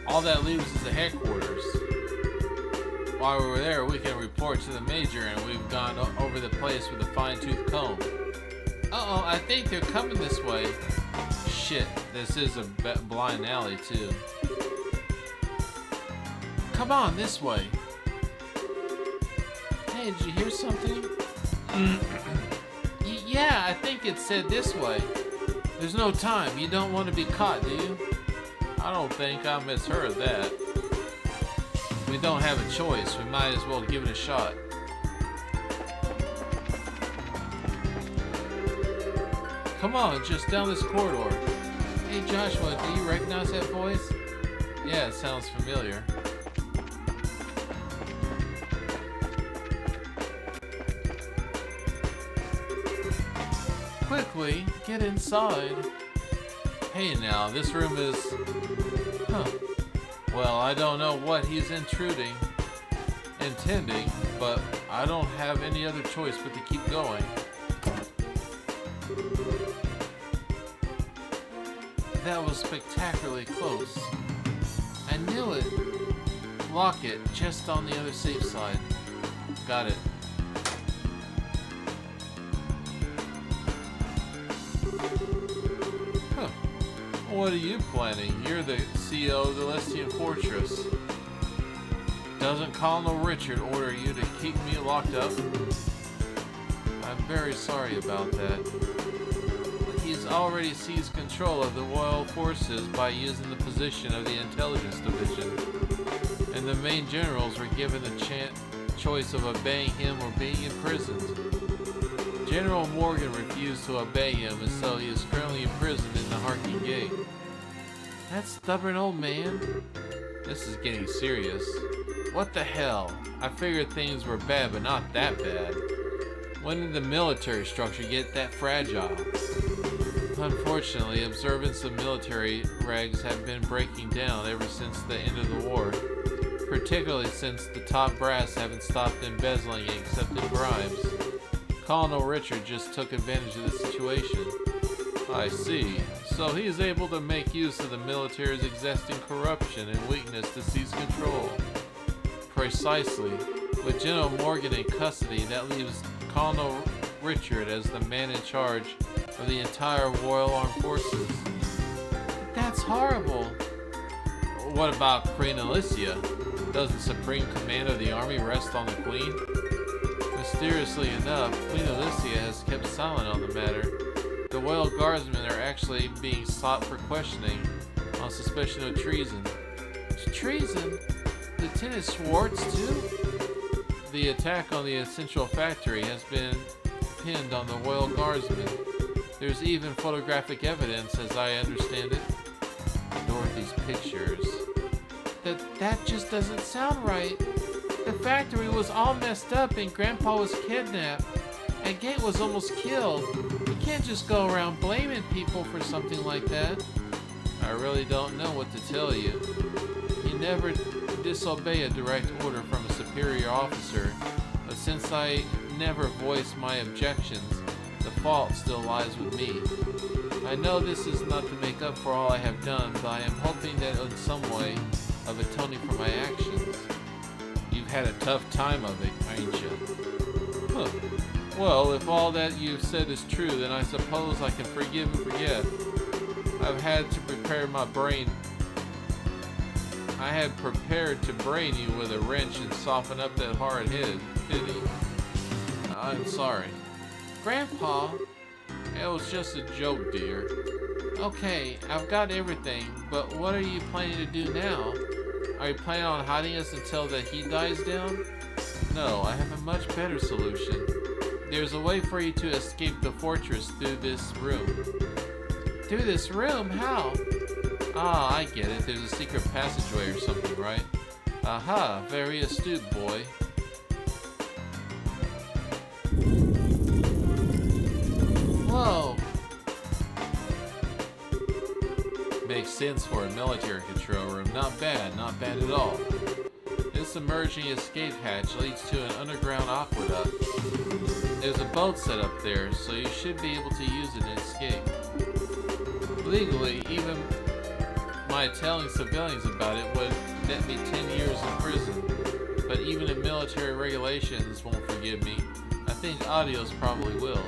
All that leaves is the headquarters. While we're there, we can report to the major, and we've gone over the place with a fine-tooth comb. Uh-oh, I think they're coming this way. Shit, this is a blind alley, too. Come on, this way. Hey, did you hear something? Yeah, I think it said this way. There's no time. You don't want to be caught, do you? I don't think I misheard that. We don't have a choice. We might as well give it a shot. Come on, just down this corridor. Hey Joshua, do you recognize that voice? Yeah, it sounds familiar. Quickly, get inside. Hey now, this room is... Huh. Well, I don't know what he's intending, but I don't have any other choice but to keep going. That was spectacularly close. I knew it. Lock it, just on the other safe side. Got it. Huh. What are you planning? You're the CEO of the Celestian Fortress. Doesn't Colonel Richard order you to keep me locked up? I'm very sorry about that. He's already seized control of the royal forces by using the position of the intelligence division, and the main generals were given the choice of obeying him or being imprisoned. General Morgan refused to obey him, and so he is currently imprisoned in the Harking Gate. That stubborn old man? This is getting serious. What the hell? I figured things were bad, but not that bad. When did the military structure get that fragile? Unfortunately, observance of military regs have been breaking down ever since the end of the war, particularly since the top brass haven't stopped embezzling and accepted bribes. Colonel Richard just took advantage of the situation. I see. So he is able to make use of the military's existing corruption and weakness to seize control. Precisely. With General Morgan in custody, that leaves Colonel Richard as the man in charge of the entire Royal Armed Forces. That's horrible. What about Queen Alicia? Doesn't supreme command of the army rest on the Queen? Mysteriously enough, Queen Alicia has kept silent on the matter. The Royal Guardsmen are actually being sought for questioning on suspicion of treason. Treason? Lieutenant Schwartz, too? The attack on the Essential Factory has been pinned on the Royal Guardsmen. There's even photographic evidence, as I understand it. Dorothy's pictures. That just doesn't sound right. The factory was all messed up and Grandpa was kidnapped. And Gate was almost killed. You can't just go around blaming people for something like that. I really don't know what to tell you. You never disobey a direct order from a superior officer, but since I never voiced my objections, the fault still lies with me. I know this is not to make up for all I have done, but I am hoping that in some way of atoning for my actions. You've had a tough time of it, ain't you? Huh. Well, if all that you've said is true, then I suppose I can forgive and forget. I've had to prepare my brain. I had prepared to brain you with a wrench and soften up that hard head, pity. I'm sorry. Grandpa, it was just a joke, dear. Okay, I've got everything, but what are you planning to do now? Are you planning on hiding us until the heat dies down? No, I have a much better solution. There's a way for you to escape the fortress through this room. Through this room? How? Ah, I get it. There's a secret passageway or something, right? Aha, very astute, boy. Whoa! Makes sense for a military control room. Not bad at all. This emerging escape hatch leads to an underground aqueduct. There's a boat set up there, so you should be able to use it and escape. Legally, even my telling civilians about it would net me 10 years in prison. But even if military regulations won't forgive me, I think Adios probably will.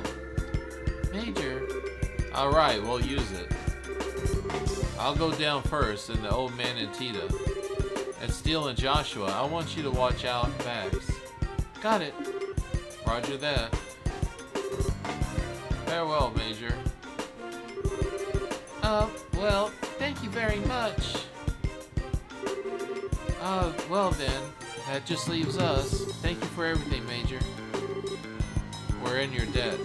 Major. Alright, we'll use it. I'll go down first, and the old man and Tita. And Steele and Joshua, I want you to watch out backs. Got it. Roger that. Farewell, Major. Well, thank you very much. Well then, that just leaves us. Thank you for everything, Major. We're in your debt.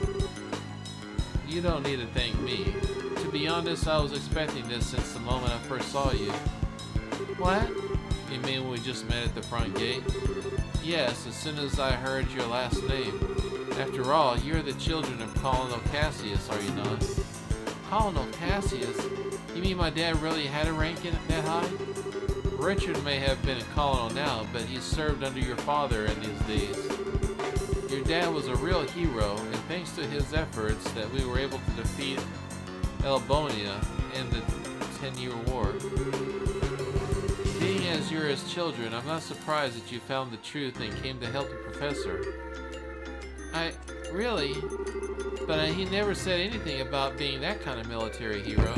You don't need to thank me. To be honest, I was expecting this since the moment I first saw you. What? You mean when we just met at the front gate? Yes, as soon as I heard your last name. After all, you're the children of Colonel Cassius, are you not? Colonel Cassius? You mean my dad really had a rank in that high? Richard may have been a colonel now, but he served under your father in these days. Your dad was a real hero, and thanks to his efforts that we were able to defeat Elbonia in the 10-Year War. Being as you're his children, I'm not surprised that you found the truth and came to help the professor. Really? But he never said anything about being that kind of military hero.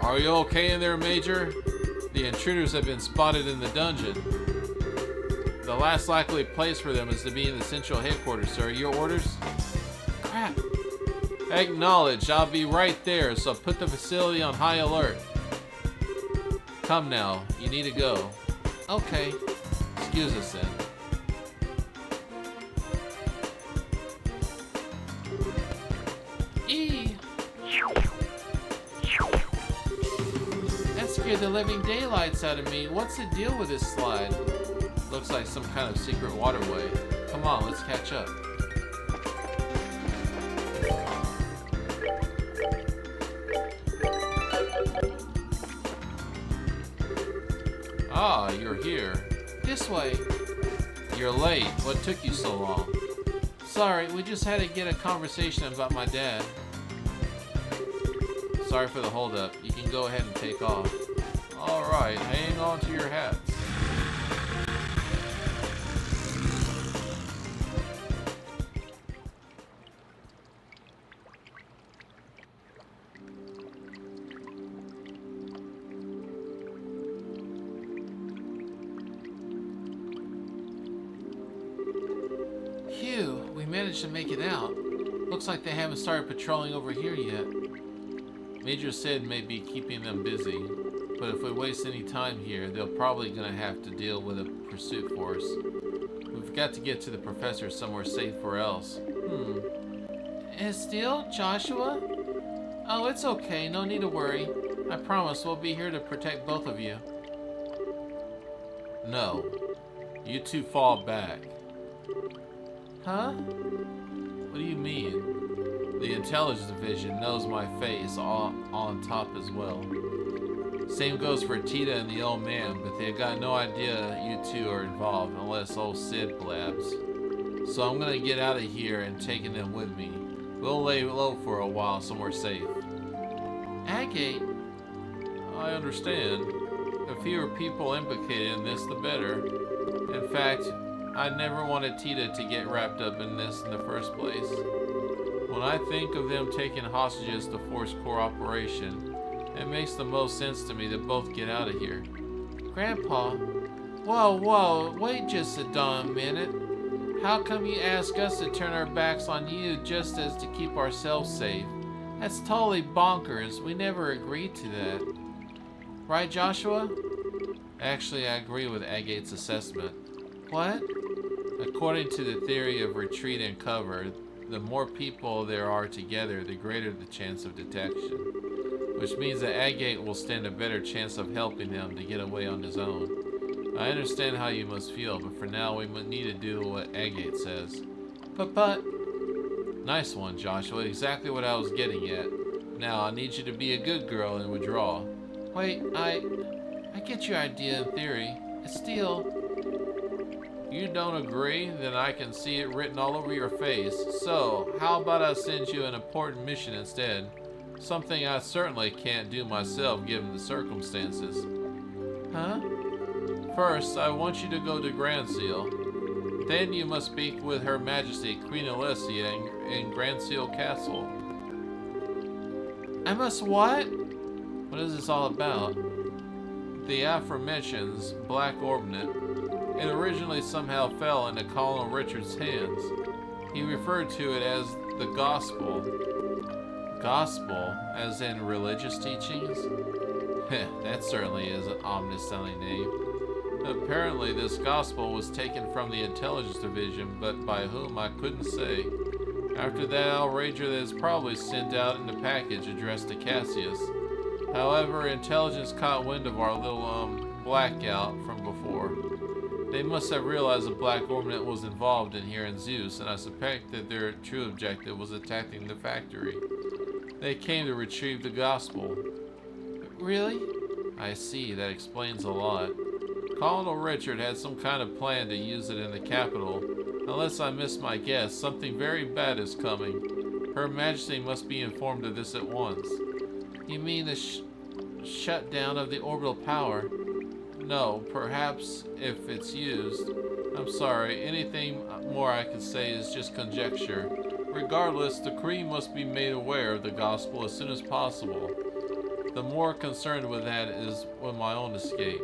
Are you okay in there, Major? The intruders have been spotted in the dungeon. The last likely place for them is to be in the central headquarters, sir. Your orders? Crap. Acknowledged. I'll be right there, so put the facility on high alert. Come now. You need to go. Okay. Excuse us then. That scared the living daylights out of me. What's the deal with this slide? Looks like some kind of secret waterway. Come on, let's catch up. Ah, you're here. This way. You're late. What took you so long? Sorry, we just had to get a conversation about my dad. Sorry for the holdup. You can go ahead and take off. Alright, hang on to your hats. Phew, we managed to make it out. Looks like they haven't started patrolling over here yet. Major said may be keeping them busy, but if we waste any time here, they're probably gonna have to deal with a pursuit force. We've got to get to the professor somewhere safe or else. And still, Joshua? Oh, it's okay, no need to worry. I promise we'll be here to protect both of you. No. You two fall back. Huh? What do you mean? The intelligence division knows my face on top as well. Same goes for Tita and the old man, but they've got no idea you two are involved unless old Sid blabs. So I'm gonna get out of here and taking them with me. We'll lay low for a while somewhere safe. Agate? I understand. The fewer people implicated in this, the better. In fact, I never wanted Tita to get wrapped up in this in the first place. When I think of them taking hostages to force cooperation, it makes the most sense to me to both get out of here. Grandpa? Whoa, wait just a darn minute. How come you ask us to turn our backs on you just as to keep ourselves safe? That's totally bonkers. We never agreed to that. Right, Joshua? Actually, I agree with Agate's assessment. What? According to the theory of retreat and cover, the more people there are together, the greater the chance of detection. Which means that Agate will stand a better chance of helping them to get away on his own. I understand how you must feel, but for now we need to do what Agate says. But... Nice one, Joshua. Exactly what I was getting at. Now, I need you to be a good girl and withdraw. Wait, I get your idea in theory. It's still... You don't agree? Then I can see it written all over your face. So, how about I send you an important mission instead? Something I certainly can't do myself given the circumstances. Huh? First, I want you to go to Grand Seal. Then you must speak with Her Majesty Queen Alessia in Grand Seal Castle. I must what? What is this all about? The aforementioned Black Ornament. It originally somehow fell into Colonel Richard's hands. He referred to it as the Gospel. Gospel, as in religious teachings? That certainly is an ominous sounding name. Apparently this gospel was taken from the intelligence division, but by whom I couldn't say. After that, I'll wager that it's probably sent out in a package addressed to Cassius. However, intelligence caught wind of our little blackout from before. They must have realized the Black Ornament was involved in here in Zeus, and I suspect that their true objective was attacking the factory. They came to retrieve the gospel. Really? I see, that explains a lot. Colonel Richard had some kind of plan to use it in the capital. Unless I miss my guess, something very bad is coming. Her Majesty must be informed of this at once. You mean the shutdown of the orbital power? No, perhaps if it's used. I'm sorry, anything more I could say is just conjecture. Regardless, the Queen must be made aware of the gospel as soon as possible. The more concerned with that is with my own escape.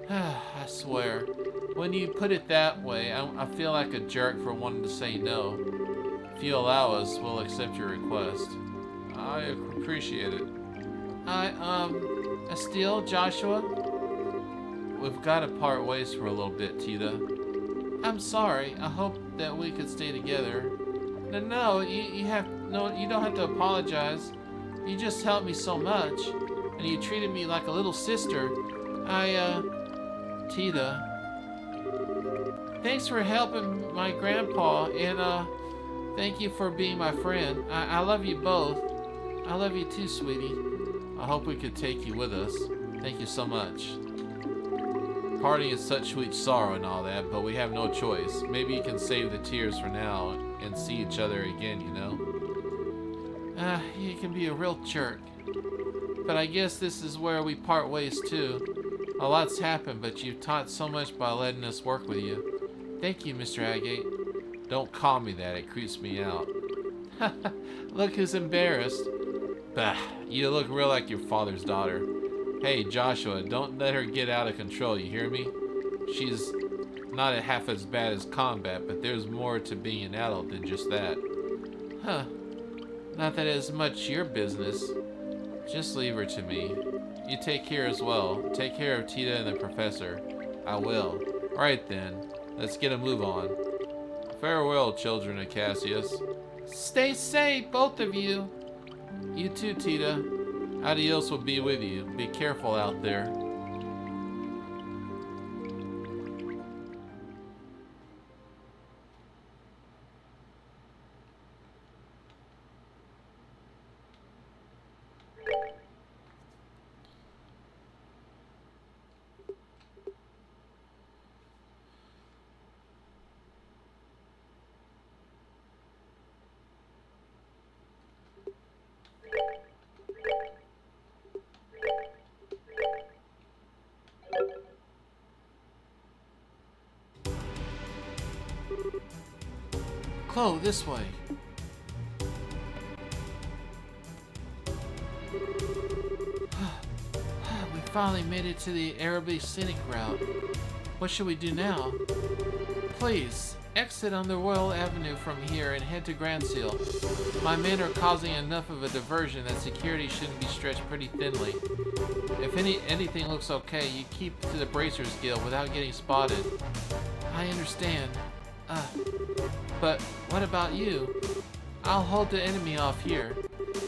I swear, when you put it that way, I feel like a jerk for wanting to say no. If you allow us, we'll accept your request. I appreciate it. Estelle, Joshua? We've got to part ways for a little bit, Tita. I'm sorry. I hope that we could stay together. No, you don't have to apologize. You just helped me so much, and you treated me like a little sister. Tita, thanks for helping my grandpa, and thank you for being my friend. I love you both. I love you too, sweetie. I hope we could take you with us. Thank you so much. Parting is such sweet sorrow and all that, but we have no choice. Maybe you can save the tears for now and see each other again, you know? You can be a real jerk. But I guess this is where we part ways too. A lot's happened, but you've taught so much by letting us work with you. Thank you, Mr. Agate. Don't call me that, it creeps me out. Look who's embarrassed. Bah, you look real like your father's daughter. Hey, Joshua, don't let her get out of control, you hear me? She's not half as bad as combat, but there's more to being an adult than just that. Huh. Not that it's much your business. Just leave her to me. You take care as well. Take care of Tita and the professor. I will. Alright then, let's get a move on. Farewell, children of Cassius. Stay safe, both of you. You too, Tita. Adios will be with you. Be careful out there. Chloe, this way. We finally made it to the Arabic scenic route. What should we do now? Please, exit on the Royal Avenue from here and head to Grand Seal. My men are causing enough of a diversion that security shouldn't be stretched pretty thinly. If anything looks okay, you keep to the Bracers Guild without getting spotted. I understand. But what about you? I'll hold the enemy off here.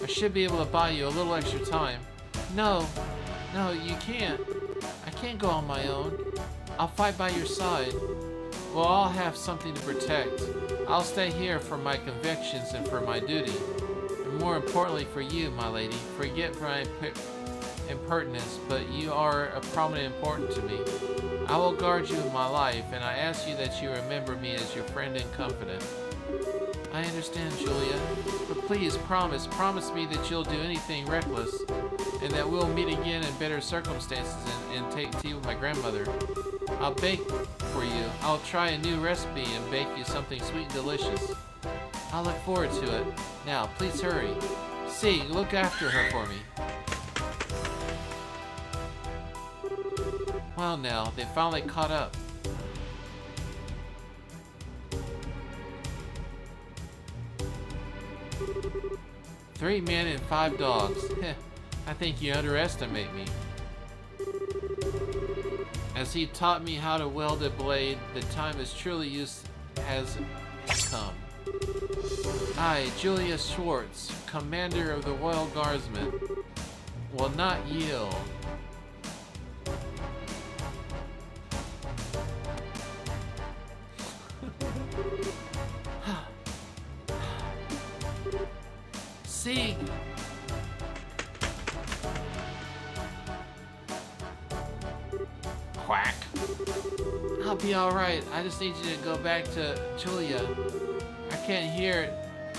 I should be able to buy you a little extra time. No, you can't. I can't go on my own. I'll fight by your side. We'll all have something to protect. I'll stay here for my convictions and for my duty. And more importantly for you, my lady. Forget my impertinence, but you are a prominent important to me. I will guard you in my life, and I ask you that you remember me as your friend and confidant. I understand, Julia, but please promise me that you'll do anything reckless, and that we'll meet again in better circumstances and take tea with my grandmother. I'll bake for you. I'll try a new recipe and bake you something sweet and delicious. I'll look forward to it. Now, please hurry. See, look after her for me. Well now, they finally caught up. Three men and 5 dogs. I think you underestimate me. As he taught me how to weld a blade, the time is truly has come. I, Julius Schwartz, commander of the Royal Guardsmen, will not yield. See? Quack. I'll be alright. I just need you to go back to Julia. I can't hear it.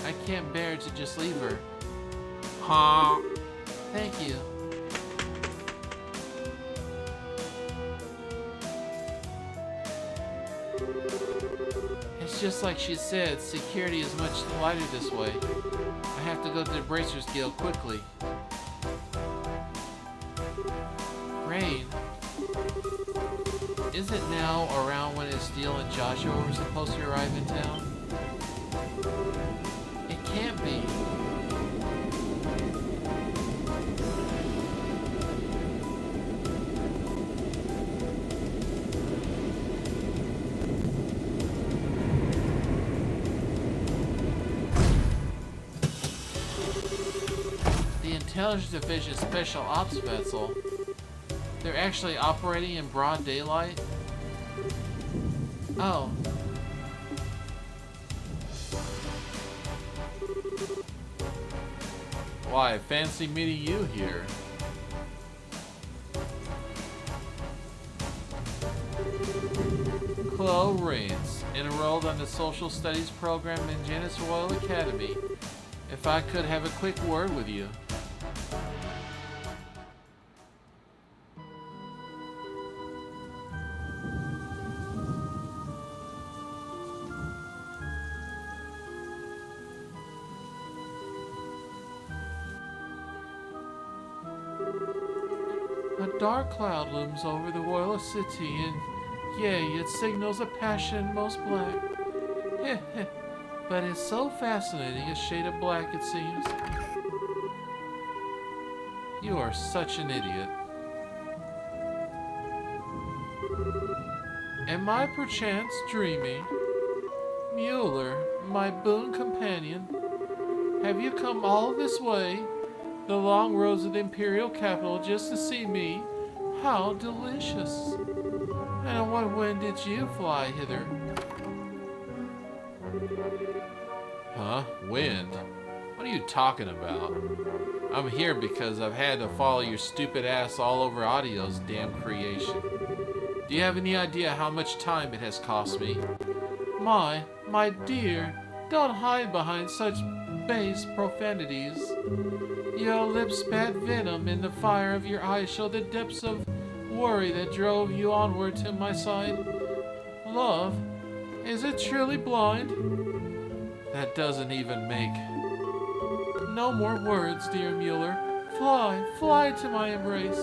I can't bear to just leave her. Huh? Thank you. It's just like she said, security is much lighter this way. I have to go to the Bracers Guild quickly. Rain. Is it now around when Steele and Joshua were supposed to arrive in town? It can't be. The Intelligence Division Special Ops vessel. They're actually operating in broad daylight? Oh. Why, fancy meeting you here. Chloe Rains, enrolled on the Social Studies program in Janus Royal Academy. If I could have a quick word with you. A dark cloud looms over the royal city, and yea, it signals a passion most black. But it's so fascinating, a shade of black it seems. You are such an idiot. Am I perchance dreaming? Mueller, my boon companion, have you come all this way? The long roads of the imperial capital just to see me? How delicious! And on what wind did you fly hither? Huh? Wind? What are you talking about? I'm here because I've had to follow your stupid ass all over Audio's damn creation. Do you have any idea how much time it has cost me? My dear, don't hide behind such base profanities. Your lips spat venom, and the fire of your eyes show the depths of worry that drove you onward to my side. Love, is it truly blind? That doesn't even make. No more words, dear Mueller. Fly to my embrace.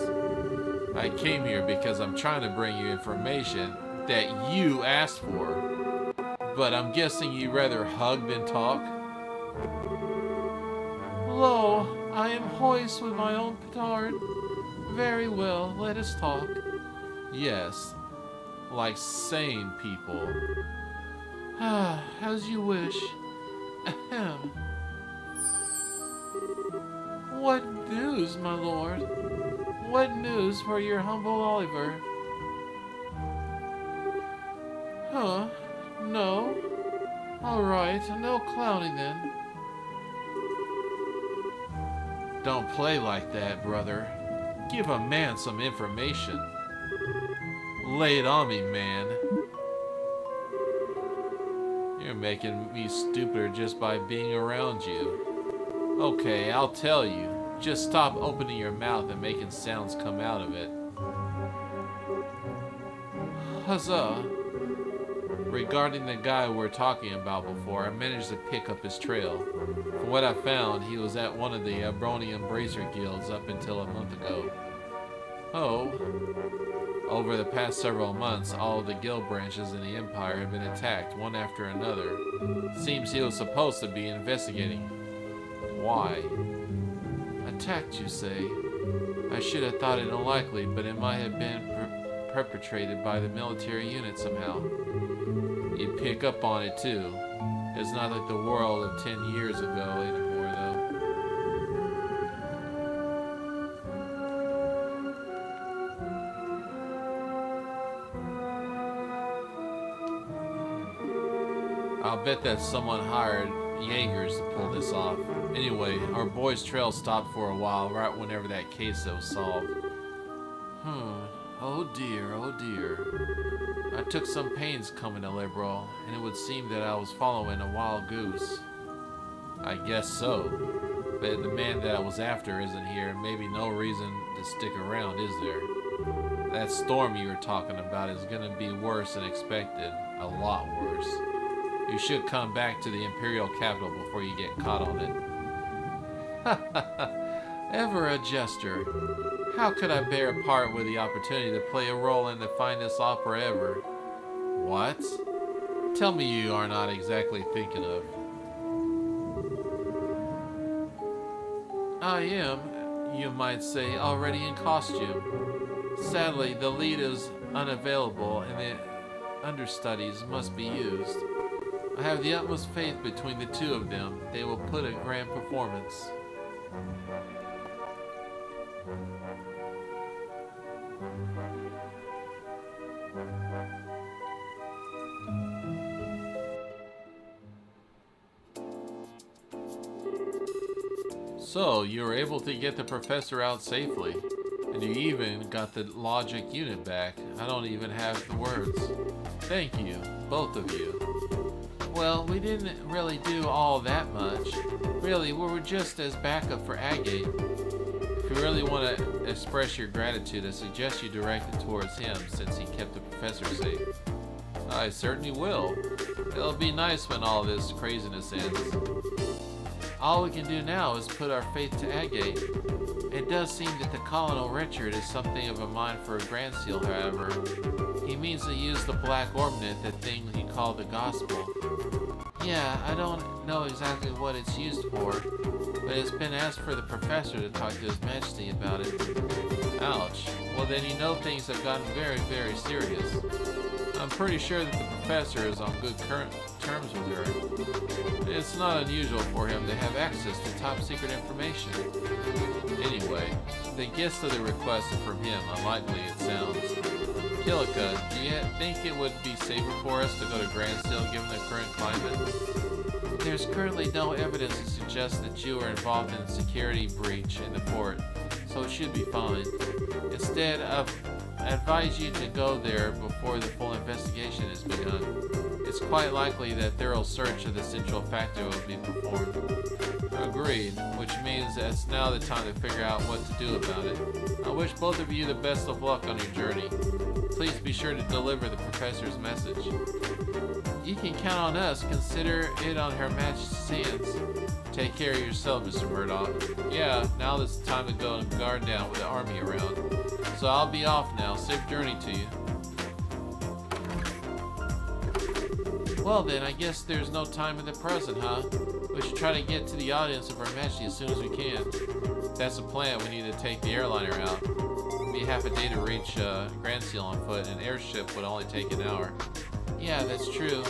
I came here because I'm trying to bring you information that you asked for. But I'm guessing you'd rather hug than talk? Lo, I am hoist with my own petard. Very well, let us talk. Yes, like sane people. As you wish. Ahem. What news, my lord? What news for your humble Oliver? Huh? No? Alright, no clowning then. Don't play like that, brother. Give a man some information. Lay it on me, man. You're making me stupider just by being around you. Okay, I'll tell you. Just stop opening your mouth and making sounds come out of it. Huzzah! Regarding the guy we were talking about before, I managed to pick up his trail. From what I found, he was at one of the Brony Embracer guilds up until a month ago. Oh. Over the past several months, all of the guild branches in the Empire have been attacked, one after another. Seems he was supposed to be investigating. Why? Attacked, you say? I should have thought it unlikely, but it might have been perpetrated by the military unit somehow. You pick up on it too. It's not like the world of 10 years ago anymore, though. I'll bet that someone hired Jaegers to pull this off. Anyway, our boy's trail stopped for a while, right whenever that case was solved. Oh dear, oh dear. I took some pains coming to Liberal, and it would seem that I was following a wild goose. I guess so. But the man that I was after isn't here, and maybe no reason to stick around, is there? That storm you were talking about is gonna be worse than expected. A lot worse. You should come back to the Imperial capital before you get caught on it. Ever a jester. How could I bear part with the opportunity to play a role in the finest opera ever? What? Tell me you are not exactly thinking of. I am, you might say, already in costume. Sadly, the lead is unavailable and the understudies must be used. I have the utmost faith between the two of them. They will put a grand performance. So, you were able to get the professor out safely, and you even got the logic unit back. I don't even have the words. Thank you, both of you. Well, we didn't really do all that much. Really, we were just as backup for Agate. If you really want to express your gratitude, I suggest you direct it towards him, since he kept the professor safe. I certainly will. It'll be nice when all this craziness ends. All we can do now is put our faith to Agate. It does seem that the Colonel Richard is something of a mind for a Grand Seal, however. He means to use the Black Ornament, the thing he called the Gospel. Yeah, I don't know exactly what it's used for, but it's been asked for the professor to talk to His Majesty about it. Ouch. Well then you know things have gotten very, very serious. I'm pretty sure that the professor is on good terms with her. It's not unusual for him to have access to top secret information. Anyway, the gist of the request is from him, unlikely it sounds. Kilika, do you think it would be safer for us to go to Grand Seal given the current climate? There's currently no evidence to suggest that you are involved in a security breach in the fort, so it should be fine. Instead, I advise you to go there before the full investigation is begun. It's quite likely that thorough search of the central factor will be performed. Agreed, which means that it's now the time to figure out what to do about it. I wish both of you the best of luck on your journey. Please be sure to deliver the professor's message. You can count on us. Consider it on Her Majesty's hands. Take care of yourself, Mr. Murdoch. Yeah, now it's time to go and guard down with the army around. So I'll be off now. Safe journey to you. Well then, I guess there's no time in the present, huh? We should try to get to the audience of Her Majesty as soon as we can. If that's the plan, we need to take the airliner out. It'll be half a day to reach Grand Seal on foot, and an airship would only take an hour. Yeah, that's true.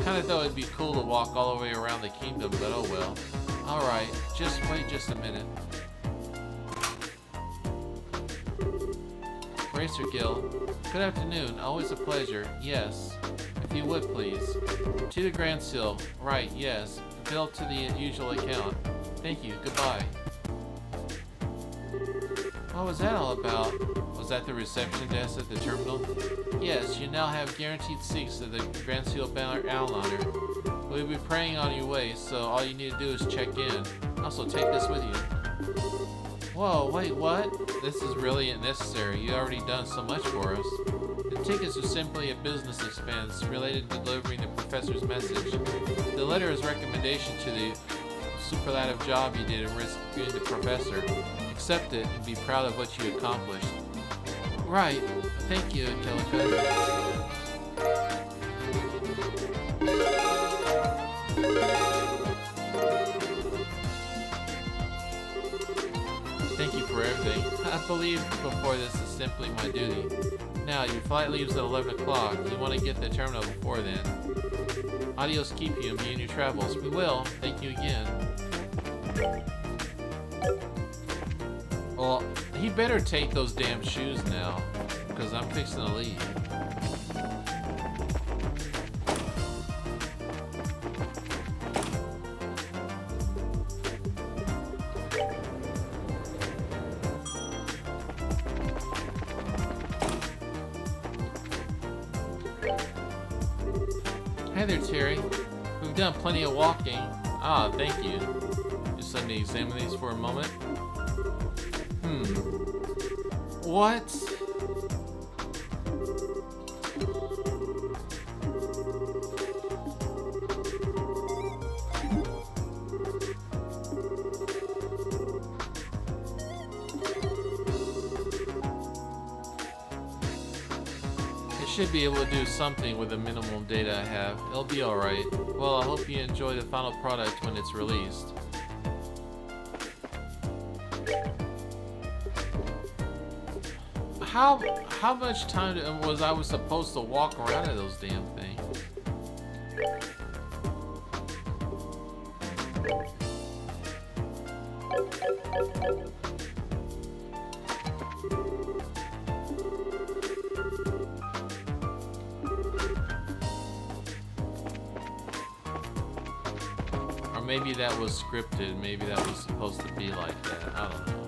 Kinda thought it'd be cool to walk all the way around the kingdom, but oh well. Alright, just wait just a minute. Racer Guild. Good afternoon, always a pleasure. Yes. If you would please. To the Grand Seal. Right, yes. Bill to the usual account. Thank you, goodbye. What was that all about? Was that the reception desk at the terminal? Yes, you now have guaranteed seats at the Grand Seal Airliner. We'll be praying on your way, so all you need to do is check in. Also, take this with you. Whoa, wait, what? This is really unnecessary. You've already done so much for us. The tickets are simply a business expense related to delivering the professor's message. The letter is a recommendation to the superlative job you did in rescuing the professor. Accept it and be proud of what you accomplished. Right. Thank you, Angelica. Thank you for everything. I believe before this is simply my duty. Now, your flight leaves at 11 o'clock. You want to get to the terminal before then. Adios, keep you and be in your travels. We will. Thank you again. Well, he better take those damn shoes now, because I'm fixing to leave. Hey there, Terry. We've done plenty of walking. Ah, thank you. Just let me examine these for a moment. What? I should be able to do something with the minimal data I have. It'll be alright. Well, I hope you enjoy the final product when it's released. How much time was I supposed to walk around in those damn things? Or maybe that was scripted. Maybe that was supposed to be like that. I don't know.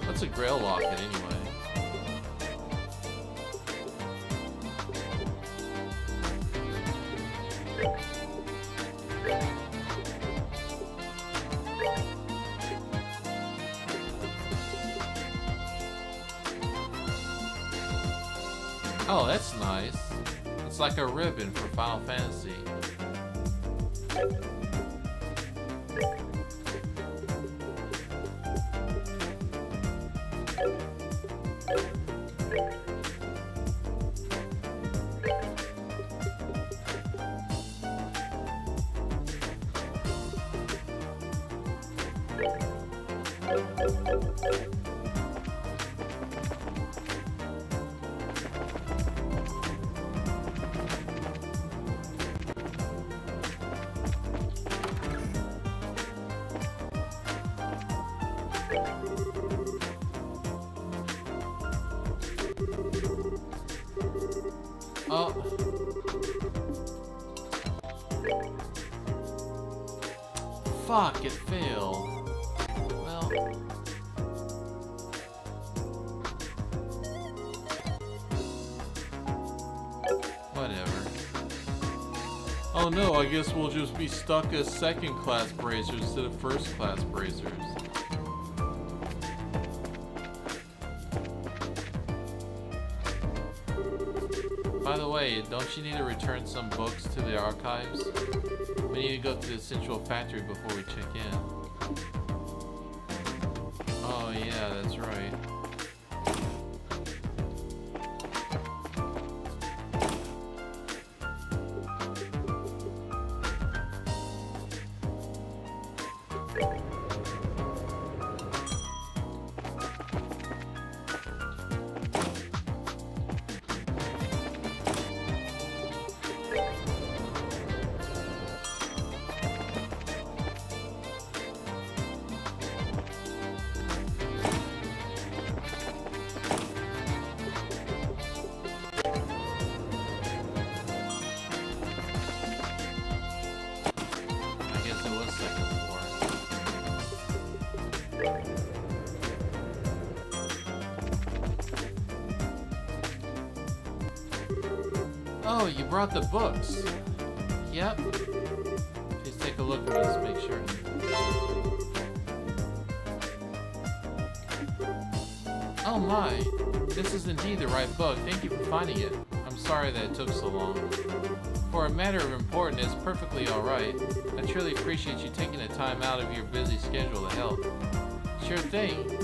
What's a grail locket anyway? Oh, that's nice. It's like a ribbon for Final Fantasy. Oh. Fuck, it failed. Well. Whatever. Oh no, I guess we'll just be stuck as second class bracers instead of first class bracers. By the way, don't you need to return some books to the archives? We need to go to the Central Factory before we check in. Oh yeah, that's right. Oh, you brought the books. Yep. Please take a look at this, make sure. Oh my, this is indeed the right book. Thank you for finding it. I'm sorry that it took so long. For a matter of importance, it's perfectly alright. I truly appreciate you taking the time out of your busy schedule to help. Sure thing.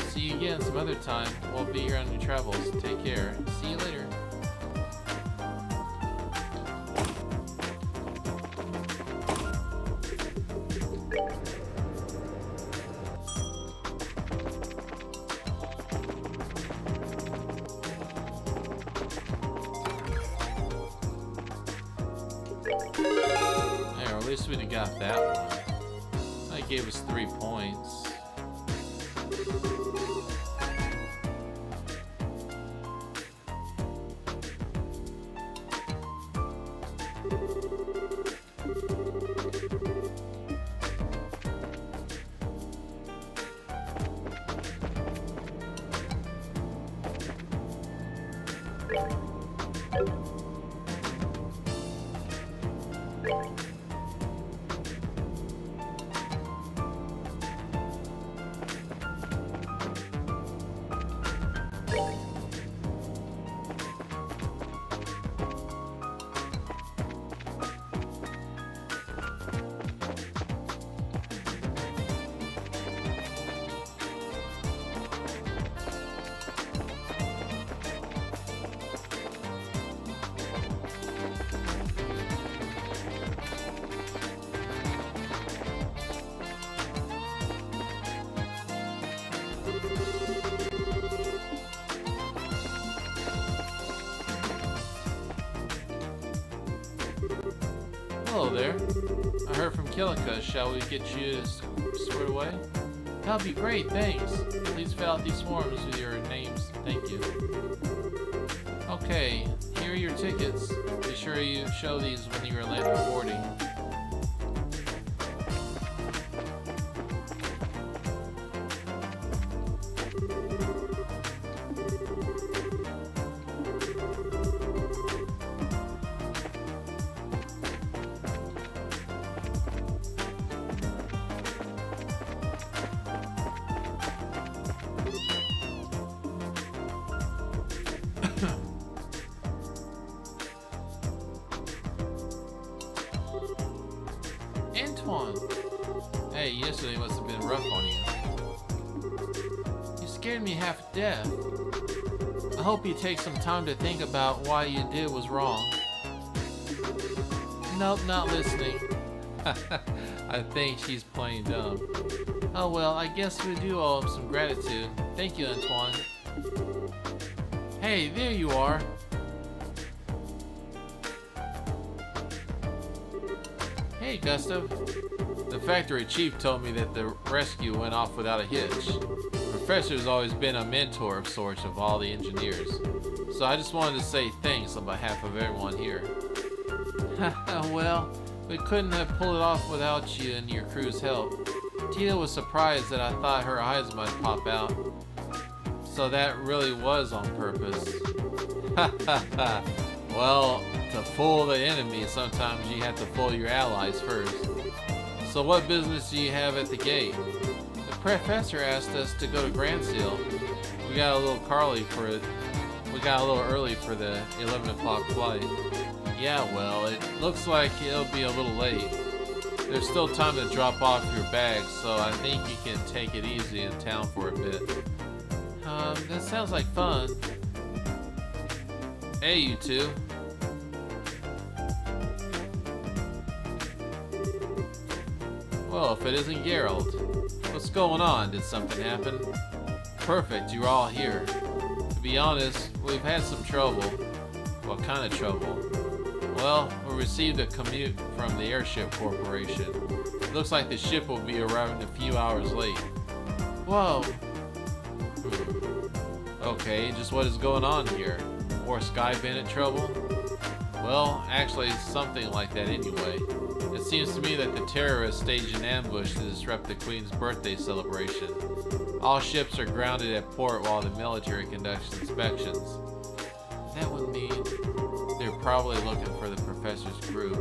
See you again some other time. We'll be here on your travels. Take care. See you later. There, at least we got that one. That gave us 3 points. Hello there. I heard from Kilika. Shall we get you squared away? That'll be great, thanks. Please fill out these forms with your names. Thank you. Okay, here are your tickets. Be sure you show these when you are late for boarding. Antoine! Hey, yesterday must have been rough on you. You scared me half to death. I hope you take some time to think about why you did was wrong. Nope, not listening. I think she's playing dumb. Oh well, I guess we do owe him some gratitude. Thank you, Antoine. Hey, there you are. Hey, Gustav. The factory chief told me that the rescue went off without a hitch. The professor's always been a mentor of sorts of all the engineers. So I just wanted to say thanks on behalf of everyone here. Well, we couldn't have pulled it off without you and your crew's help. Tia was surprised that I thought her eyes might pop out. So that really was on purpose. Well, to fool the enemy, sometimes you have to fool your allies first. So what business do you have at the gate? The professor asked us to go to Grand Seal. We got a little early for the 11 o'clock flight. Yeah, well, it looks like it'll be a little late. There's still time to drop off your bags, so I think you can take it easy in town for a bit. That sounds like fun. Hey, you two. Well, if it isn't Geralt. What's going on? Did something happen? Perfect, you're all here. To be honest, we've had some trouble. What kind of trouble? Well, we received a commute from the Airship Corporation. Looks like the ship will be arriving a few hours late. Whoa. Okay, just what is going on here? More Sky Bandit trouble? Well, actually, something like that anyway. It seems to me that the terrorists staged an ambush to disrupt the Queen's birthday celebration. All ships are grounded at port while the military conducts inspections. That would mean they're probably looking for the professor's group,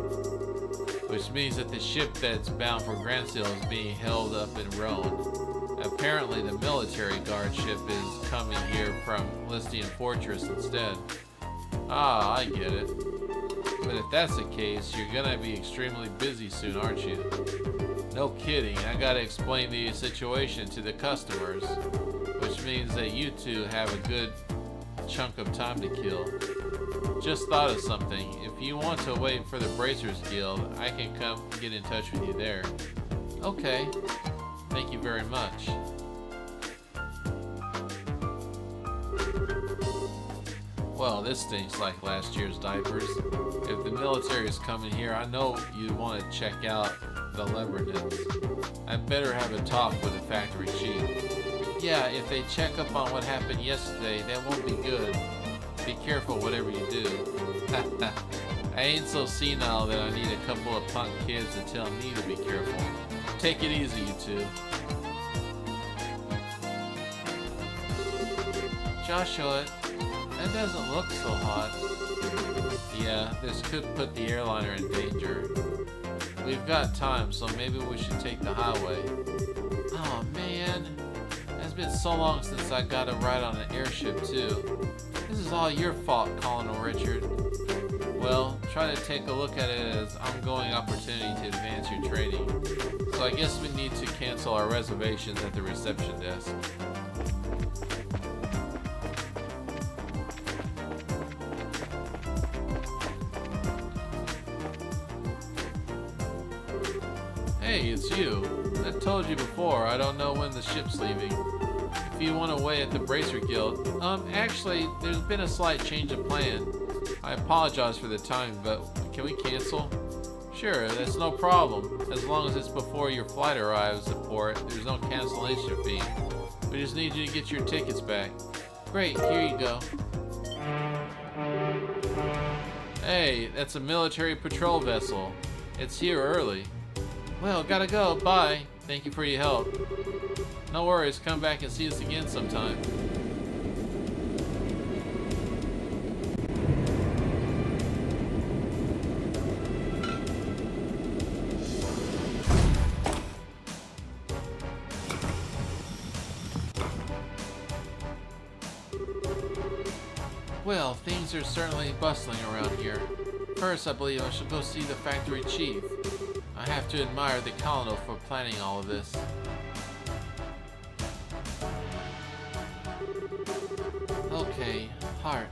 which means that the ship that's bound for Grand Seal is being held up in Rome. Apparently the military guard ship is coming here from Listian Fortress instead. Ah, I get it. But if that's the case, you're gonna be extremely busy soon, aren't you? No kidding, I gotta explain the situation to the customers, which means that you two have a good chunk of time to kill. Just thought of something. If you want to wait for the Bracers Guild, I can come get in touch with you there. Okay. Thank you very much. Well, this stinks like last year's diapers. If the military is coming here, I know you want to check out the Lebanons. I better have a talk with the factory chief. Yeah, if they check up on what happened yesterday, that won't be good. Be careful whatever you do. I ain't so senile that I need a couple of punk kids to tell me to be careful. Take it easy, you two. Joshua, that doesn't look so hot. Yeah, this could put the airliner in danger. We've got time, so maybe we should take the highway. Oh man, it's been so long since I got a ride on an airship too. This is all your fault, Colonel Richard. Well, try to take a look at it as ongoing opportunity to advance your training. So I guess we need to cancel our reservations at the reception desk. Hey, it's you. I told you before, I don't know when the ship's leaving. If you want to wait at the Bracer Guild, actually, there's been a slight change of plan. I apologize for the time, but can we cancel? Sure, that's no problem. As long as it's before your flight arrives at port, there's no cancellation fee. We just need you to get your tickets back. Great, here you go. Hey, that's a military patrol vessel. It's here early. Well, gotta go. Bye. Thank you for your help. No worries. Come back and see us again sometime. Well, things are certainly bustling around here. First, I believe I should go see the factory chief. I have to admire the colonel for planning all of this. Okay, Hart.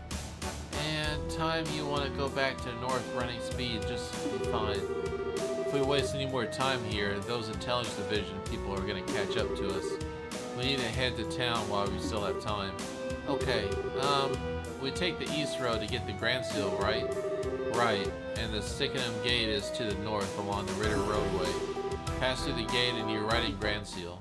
And time you want to go back to north running speed just fine. If we waste any more time here, those intelligence division people are going to catch up to us. We need to head to town while we still have time. Okay, we take the east road to get the Grand Seal, right? Right, and the Sydenham Gate is to the north along the Ritter Roadway. Pass through the gate and you're right in Grand Seal.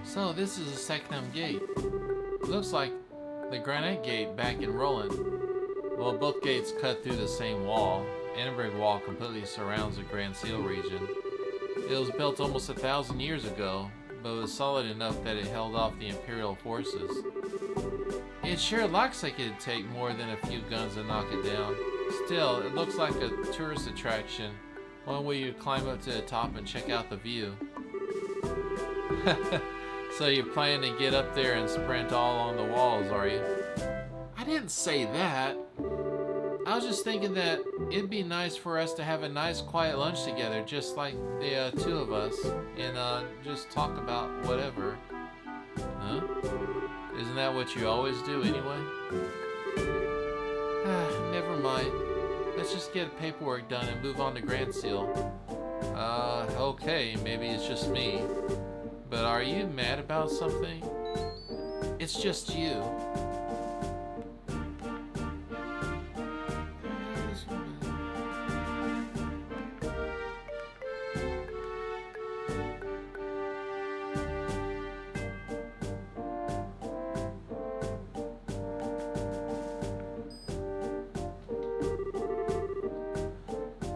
So this is the Sydenham Gate. Looks like the Granite Gate back in Roland. Well, both gates cut through the same wall. Edinburgh Wall completely surrounds the Grand Seal region. It was built almost 1,000 years ago, but it was solid enough that it held off the Imperial forces. It sure looks like it'd take more than a few guns to knock it down. Still, it looks like a tourist attraction, one where you climb up to the top and check out the view. So you plan to get up there and sprint all on the walls, are you? I didn't say that. I was just thinking that it'd be nice for us to have a nice quiet lunch together, just like the two of us, and just talk about whatever. Huh? Isn't that what you always do anyway? Never mind. Let's just get paperwork done and move on to Grand Seal. Okay, maybe it's just me. But are you mad about something? It's just you.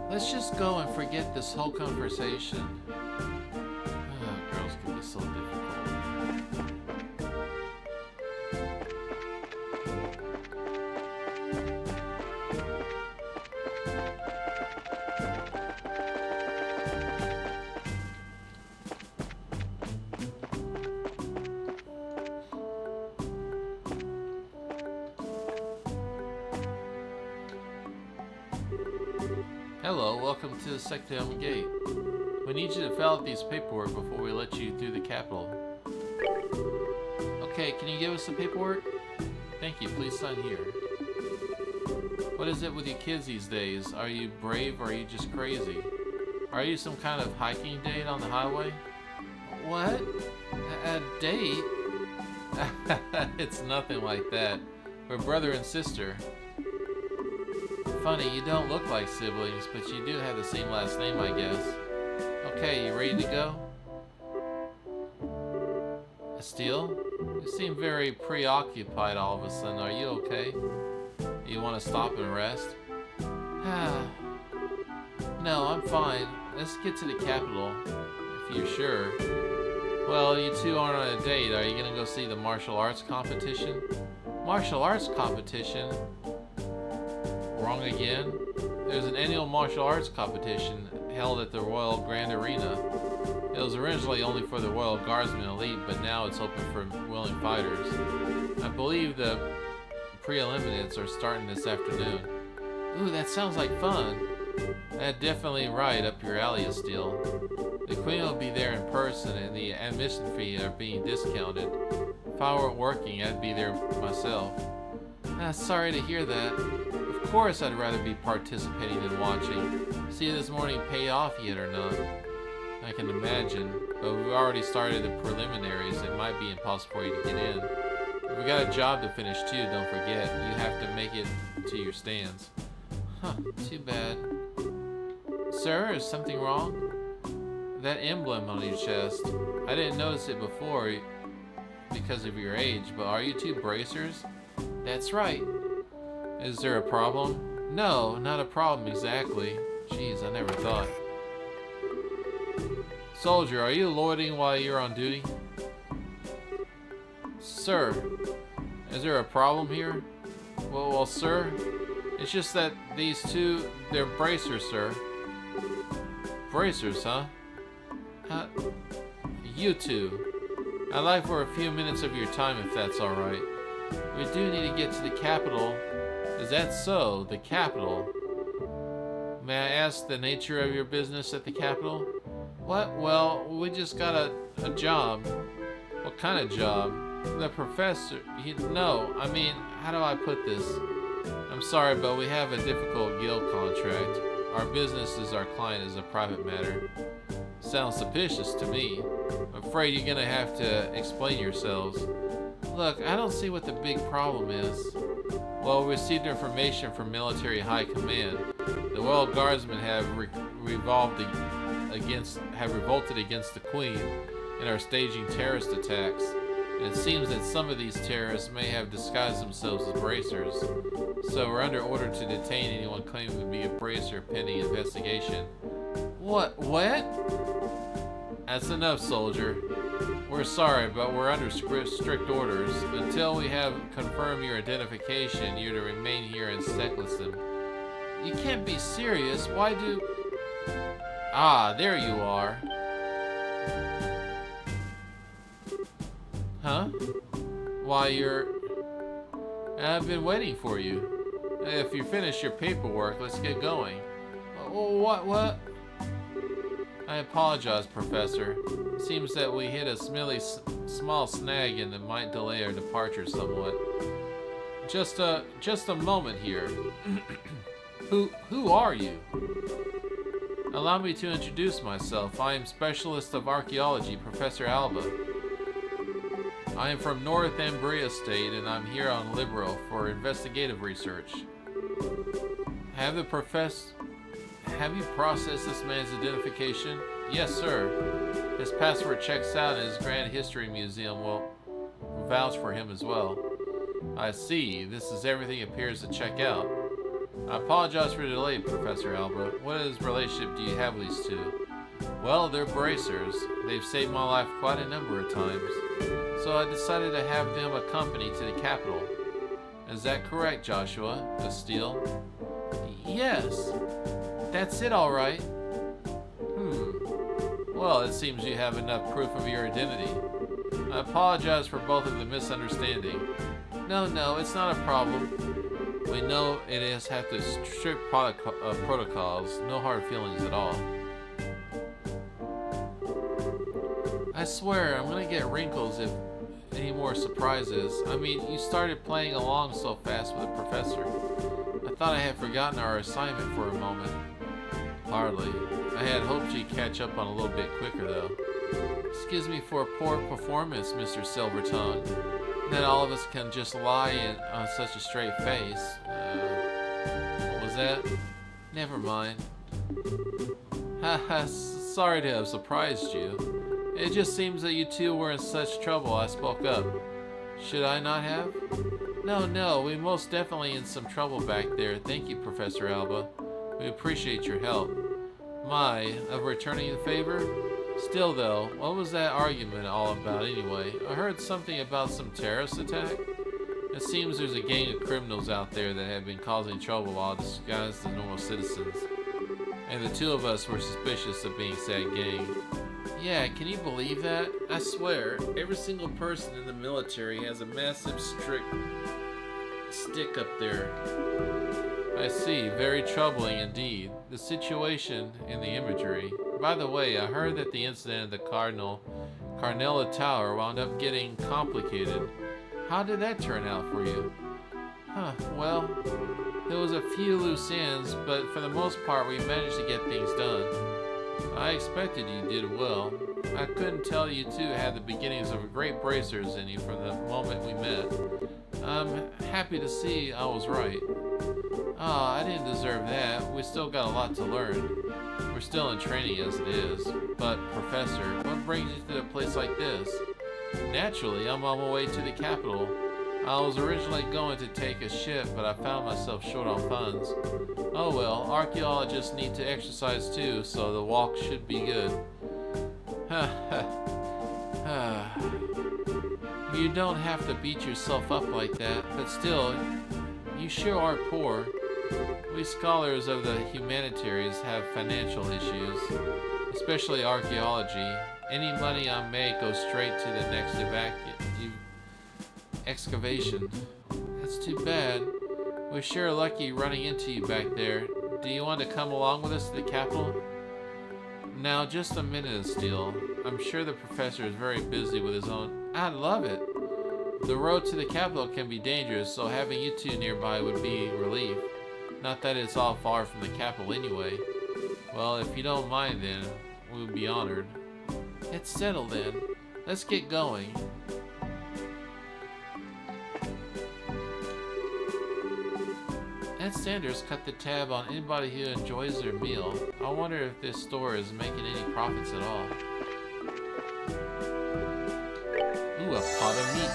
Let's just go and forget this whole conversation. Girls can be so difficult. Hello, welcome to the Sectum Gate. We need you to fill out these paperwork before we let you through the capital. Okay, can you give us the paperwork? Thank you, please sign here. What is it with you kids these days? Are you brave or are you just crazy? Are you some kind of hiking date on the highway? What? A date? It's nothing like that. We're brother and sister. Funny, you don't look like siblings, but you do have the same last name, I guess. Okay, you ready to go? Estelle? You seem very preoccupied all of a sudden. Are you okay? You want to stop and rest? No, I'm fine. Let's get to the capital, if you're sure. Well, you two aren't on a date. Are you gonna go see the martial arts competition? Martial arts competition? Wrong again? There's an annual martial arts competition held at the Royal Grand Arena. It was originally only for the Royal Guardsmen Elite, but now it's open for willing fighters. I believe the preliminaries are starting this afternoon. Ooh, that sounds like fun. That's definitely right up your alley, Estelle. The Queen will be there in person and the admission fee are being discounted. If I weren't working, I'd be there myself. Sorry to hear that. Of course I'd rather be participating than watching. See if this morning paid off yet or not. I can imagine, but we've already started the preliminaries. It might be impossible for you to get in. We got a job to finish too, don't forget. You have to make it to your stands. Huh, too bad. Sir, is something wrong? That emblem on your chest. I didn't notice it before because of your age, but are you two bracers? That's right. Is there a problem? No, not a problem exactly. Jeez, I never thought. Soldier, are you loitering while you're on duty? Sir, is there a problem here? Well, sir, it's just that these two, they're bracers, sir. Bracers, huh? You two. I'd like for a few minutes of your time if that's alright. We do need to get to the capital. Is that so? The capital? May I ask the nature of your business at the capital? What? Well, we just got a job. What kind of job? The professor... No, I mean, how do I put this? I'm sorry, but we have a difficult guild contract. Our business is our client is a private matter. Sounds suspicious to me. I'm afraid you're gonna have to explain yourselves. Look, I don't see what the big problem is. Well, we received information from military high command. The Royal Guardsmen have revolted against the Queen and are staging terrorist attacks. And it seems that some of these terrorists may have disguised themselves as bracers. So we're under order to detain anyone claiming to be a bracer pending investigation. What? That's enough, soldier. We're sorry, but we're under strict orders. Until we have confirmed your identification, you're to remain here in Steckliston. You can't be serious. Why do... Ah, there you are. Huh? Why, you're... I've been waiting for you. If you finish your paperwork, let's get going. What? I apologize, Professor. Seems that we hit a small snag and it might delay our departure somewhat. Just a moment here. Who are you? Allow me to introduce myself. I am Specialist of Archaeology, Professor Alba. I am from North Ambria State, and I'm here on Libero for investigative research. Have you processed this man's identification? Yes, sir. His passport checks out, and his Grand History Museum will vouch for him as well. I see. This is everything appears to check out. I apologize for the delay, Professor Alba. What relationship do you have with these two? Well, they're bracers. They've saved my life quite a number of times. So I decided to have them accompany to the capital. Is that correct, Joshua? Steele? Yes. That's it, all right. Well, it seems you have enough proof of your identity. I apologize for both of the misunderstanding. No, it's not a problem. We know it is have to strict protocols. No hard feelings at all. I swear, I'm gonna get wrinkles if any more surprises. I mean, you started playing along so fast with the professor. I thought I had forgotten our assignment for a moment. Hardly. I had hoped you'd catch up on a little bit quicker, though. Excuse me for a poor performance, Mr. Silvertongue. That all of us can just lie on such a straight face. What was that? Never mind. Haha, sorry to have surprised you. It just seems that you two were in such trouble I spoke up. Should I not have? No, we most definitely in some trouble back there. Thank you, Professor Alba. We appreciate your help. Of returning the favor? Still though, what was that argument all about anyway? I heard something about some terrorist attack. It seems there's a gang of criminals out there that have been causing trouble while disguised as normal citizens. And the two of us were suspicious of being said gang. Yeah, can you believe that? I swear, every single person in the military has a massive stick up there. I see, very troubling indeed. The situation in the imagery. By the way, I heard that the incident at the Carnella Tower wound up getting complicated. How did that turn out for you? Well, there was a few loose ends, but for the most part we managed to get things done. I expected you did well. I couldn't tell you two had the beginnings of great bracers in you from the moment we met. I'm happy to see I was right. I didn't deserve that. We still got a lot to learn. We're still in training as it is. But, Professor, what brings you to a place like this? Naturally, I'm on my way to the capital. I was originally going to take a ship, but I found myself short on funds. Oh well, archaeologists need to exercise too, so the walk should be good. You don't have to beat yourself up like that, but still, you sure are poor. We scholars of the humanities have financial issues, especially archaeology. Any money I make goes straight to the next excavation. That's too bad. We're sure lucky running into you back there. Do you want to come along with us to the capital? Now, just a minute, Steele. I'm sure the professor is very busy with his own... I'd love it. The road to the capital can be dangerous, so having you two nearby would be a relief. Not that it's all far from the capital anyway. Well, if you don't mind then, we'll be honored. It's settled then. Let's get going. Ed Sanders cut the tab on anybody who enjoys their meal. I wonder if this store is making any profits at all. Ooh, a pot of meat.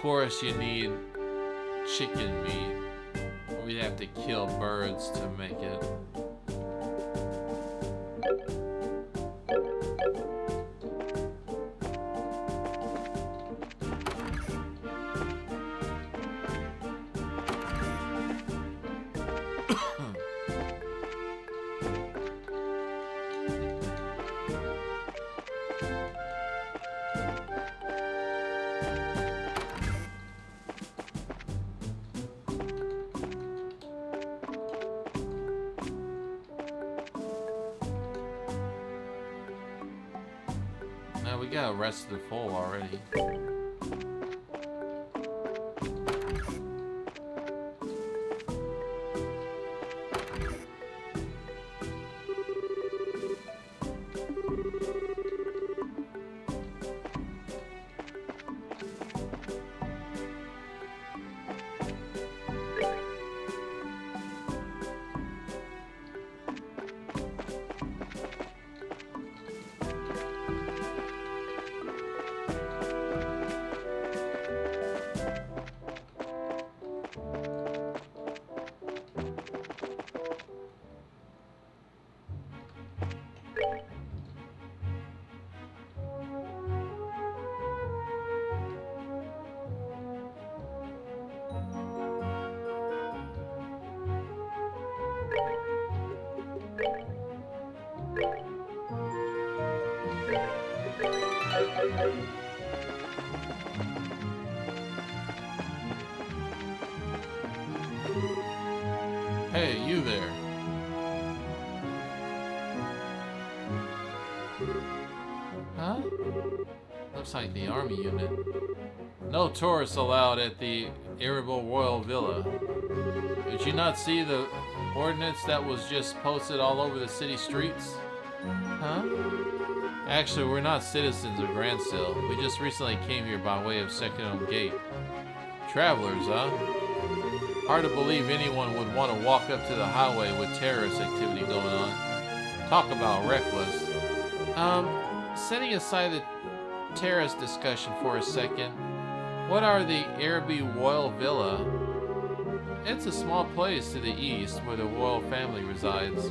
course you need chicken meat. We have to kill birds to make it. Now we got arrested full already. Hey, you there. Huh? Looks like the army unit. No tourists allowed at the Irritable Royal Villa. Did you not see the ordinance that was just posted all over the city streets? Huh? Actually, we're not citizens of Grandsill. We just recently came here by way of Second Home Gate. Travelers, huh? Hard to believe anyone would want to walk up to the highway with terrorist activity going on. Talk about reckless. Setting aside the terrorist discussion for a second, what are the Irby Royal Villa? It's a small place to the east where the royal family resides.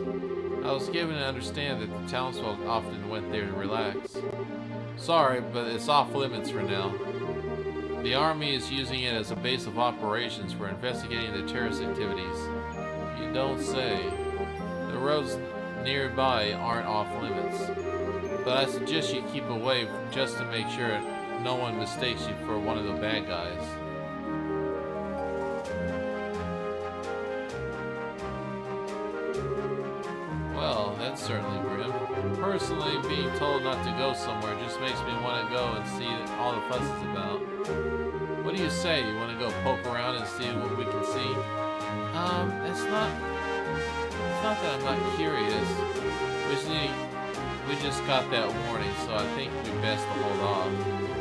I was given to understand that the townsfolk often went there to relax. Sorry, but it's off limits for now. The army is using it as a base of operations for investigating the terrorist activities. You don't say. The roads nearby aren't off limits, but I suggest you keep away just to make sure no one mistakes you for one of the bad guys. Well, that's certainly grim. Personally, being told not to go somewhere just makes me want to go and see all the fuss is about. What do you say? You want to go poke around and see what we can see? It's not that I'm not curious. We just got that warning, so I think we best to hold off.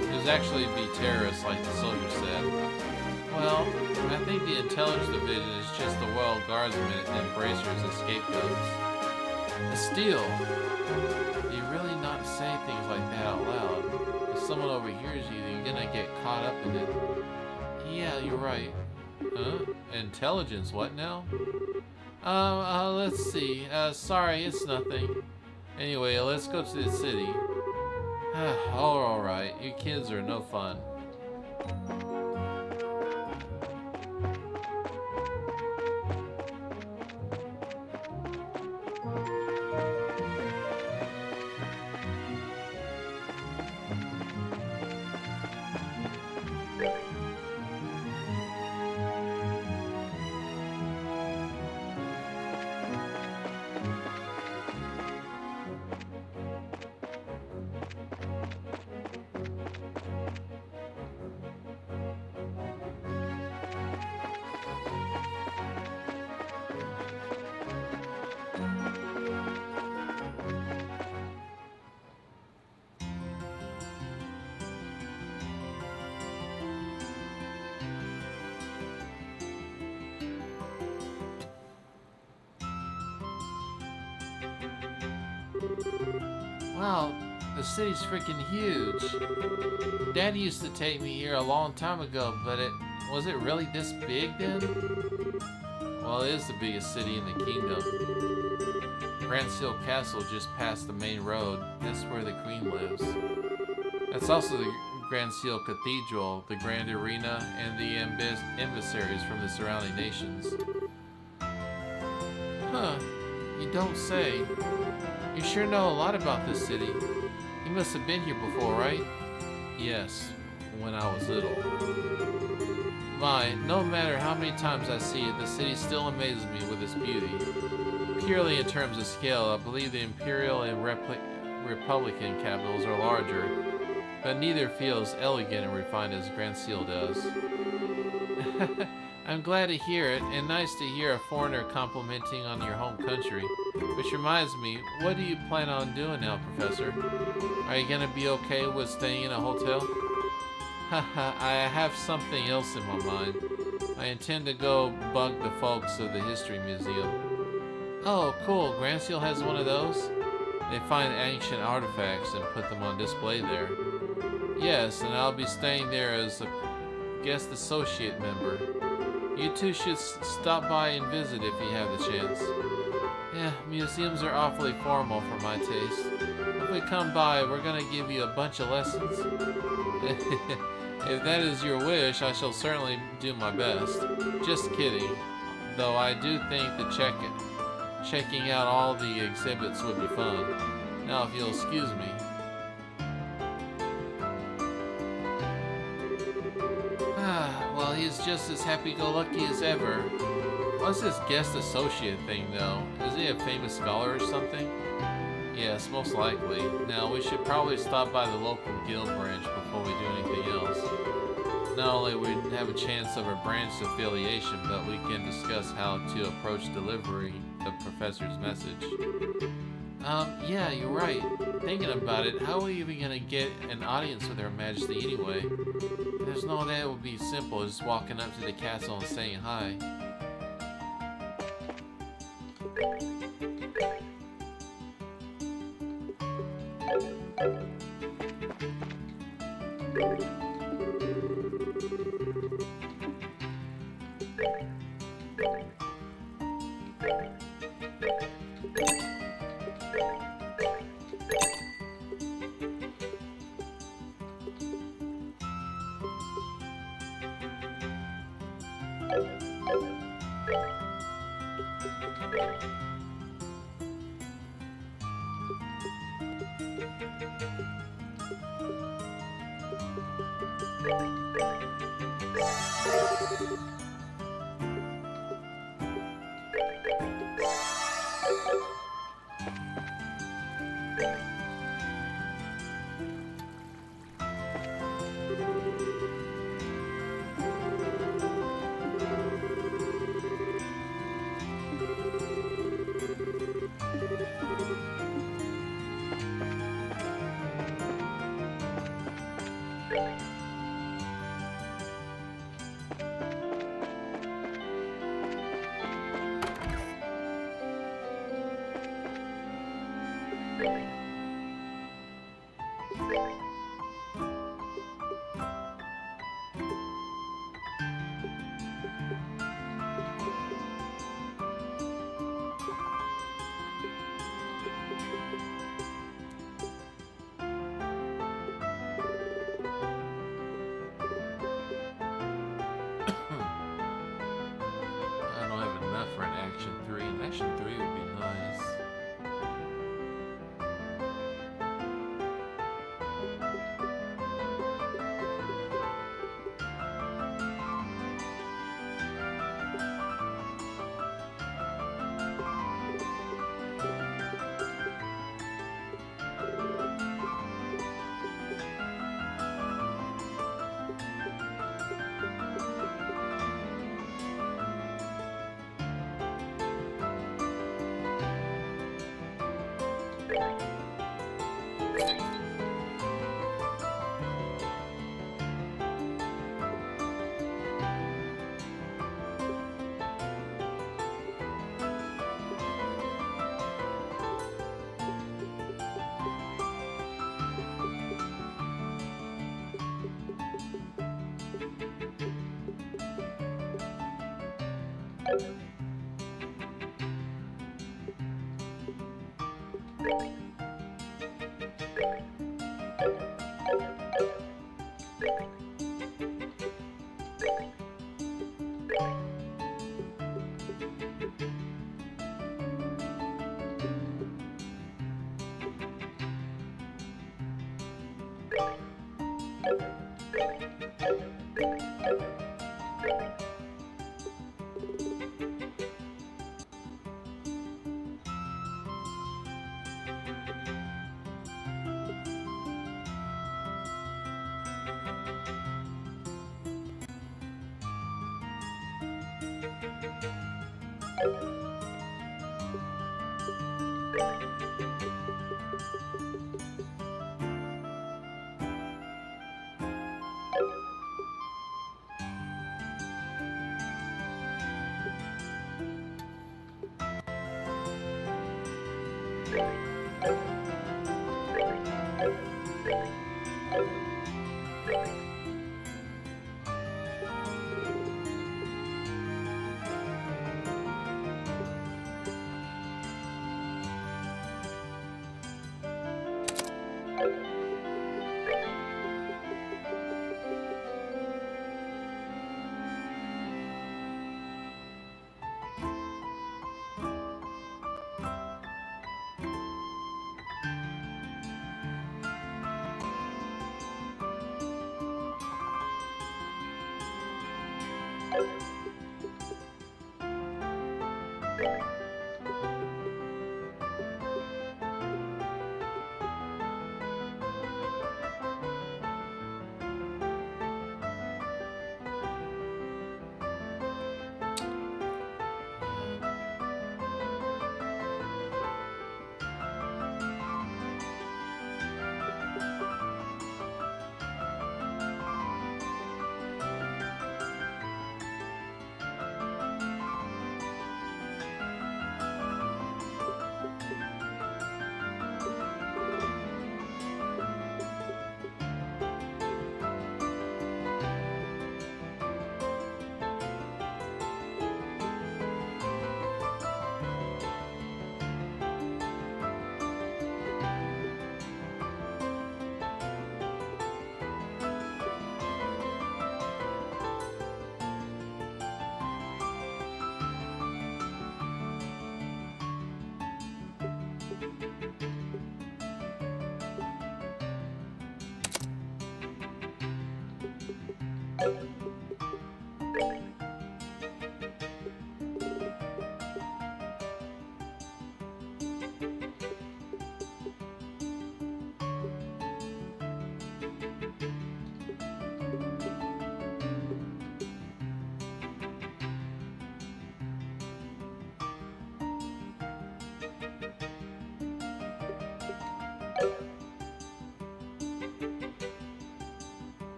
There's actually be terrorists, like the soldier said. Well, I think the intelligence division is just the Royal Guardsmen and bracers and scapegoats. A steal. You really not say things like that out loud. If someone overhears you, you're gonna get caught up in it. Yeah, you're right. Huh? Intelligence, what now? Let's see. Sorry, it's nothing. Anyway, let's go to the city. Alright, you kids are no fun. Wow, the city's freaking huge. Dad used to take me here a long time ago, but was it really this big then? Well, it is the biggest city in the kingdom. Grand Seal Castle just past the main road. That's where the queen lives. That's also the Grand Seal Cathedral, the Grand Arena, and the emissaries from the surrounding nations. Huh, you don't say. You sure know a lot about this city. You must have been here before, right? Yes, when I was little. My, no matter how many times I see it, the city still amazes me with its beauty. Purely in terms of scale, I believe the Imperial and Republican capitals are larger, but neither feels elegant and refined as Grand Seal does. I'm glad to hear it, and nice to hear a foreigner complimenting on your home country. Which reminds me, what do you plan on doing now, Professor? Are you gonna be okay with staying in a hotel? Haha, I have something else in my mind. I intend to go bug the folks of the History Museum. Oh, cool. Grand Seal has one of those? They find ancient artifacts and put them on display there. Yes, and I'll be staying there as a guest associate member. You two should stop by and visit if you have the chance. Yeah, museums are awfully formal for my taste. If we come by, we're gonna give you a bunch of lessons. If that is your wish, I shall certainly do my best. Just kidding. Though I do think that checking out all the exhibits would be fun. Now, if you'll excuse me. Well, he's just as happy-go-lucky as ever. What's this guest associate thing, though? Is he a famous scholar or something? Yes, most likely. Now, we should probably stop by the local guild branch before we do anything else. Not only would we have a chance of a branch affiliation, but we can discuss how to approach delivery the professor's message. Yeah, you're right. Thinking about it, how are we even gonna get an audience with Her Majesty anyway? There's no way it would be simple as walking up to the castle and saying hi. I don't have enough for an Action 3, and Action 3 would be nice.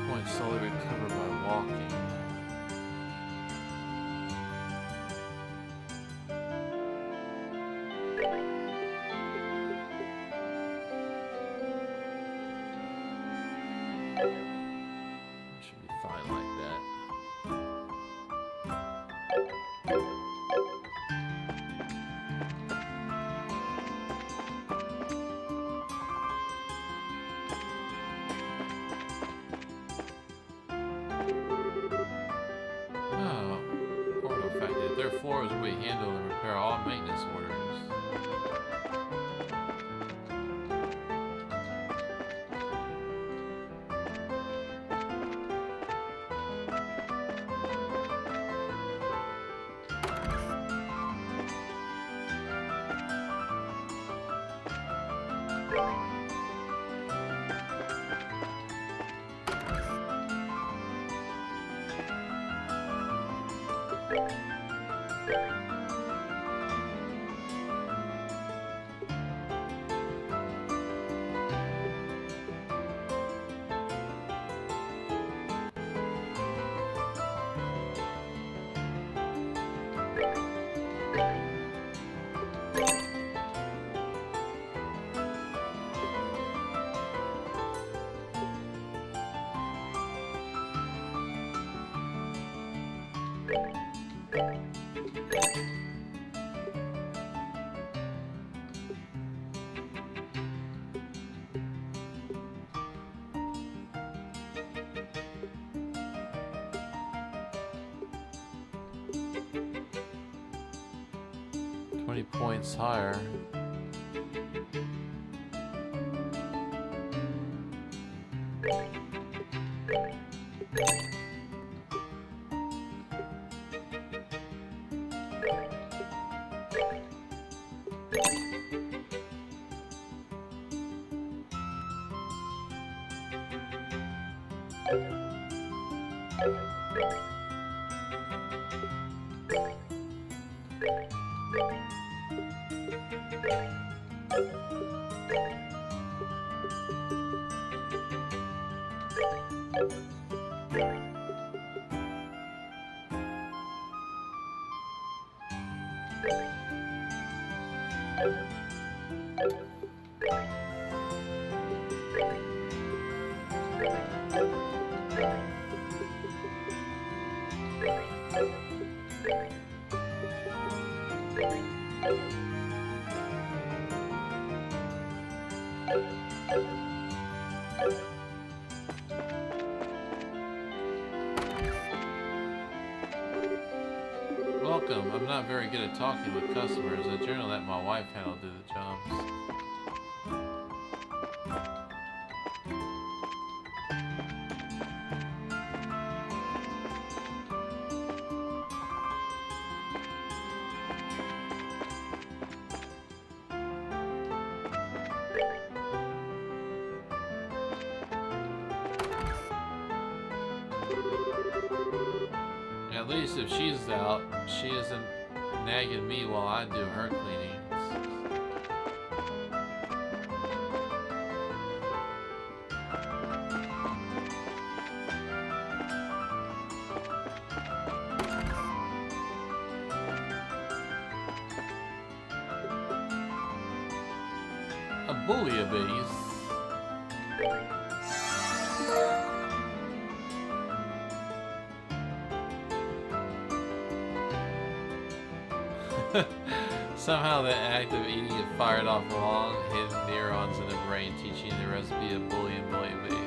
Points slowly recover by walking. Should be fine like that. Oh, order affected. Their floors will be handled and repair all maintenance orders. 20 points higher. Welcome. I'm not very good at talking with customers. I generally let my wife handle the jobs. At least if she's out, she isn't nagging me while I do her cleanings. A bouillabaisse. Somehow the act of eating it fired off long hidden neurons in the brain, teaching the recipe of bouillabaisse.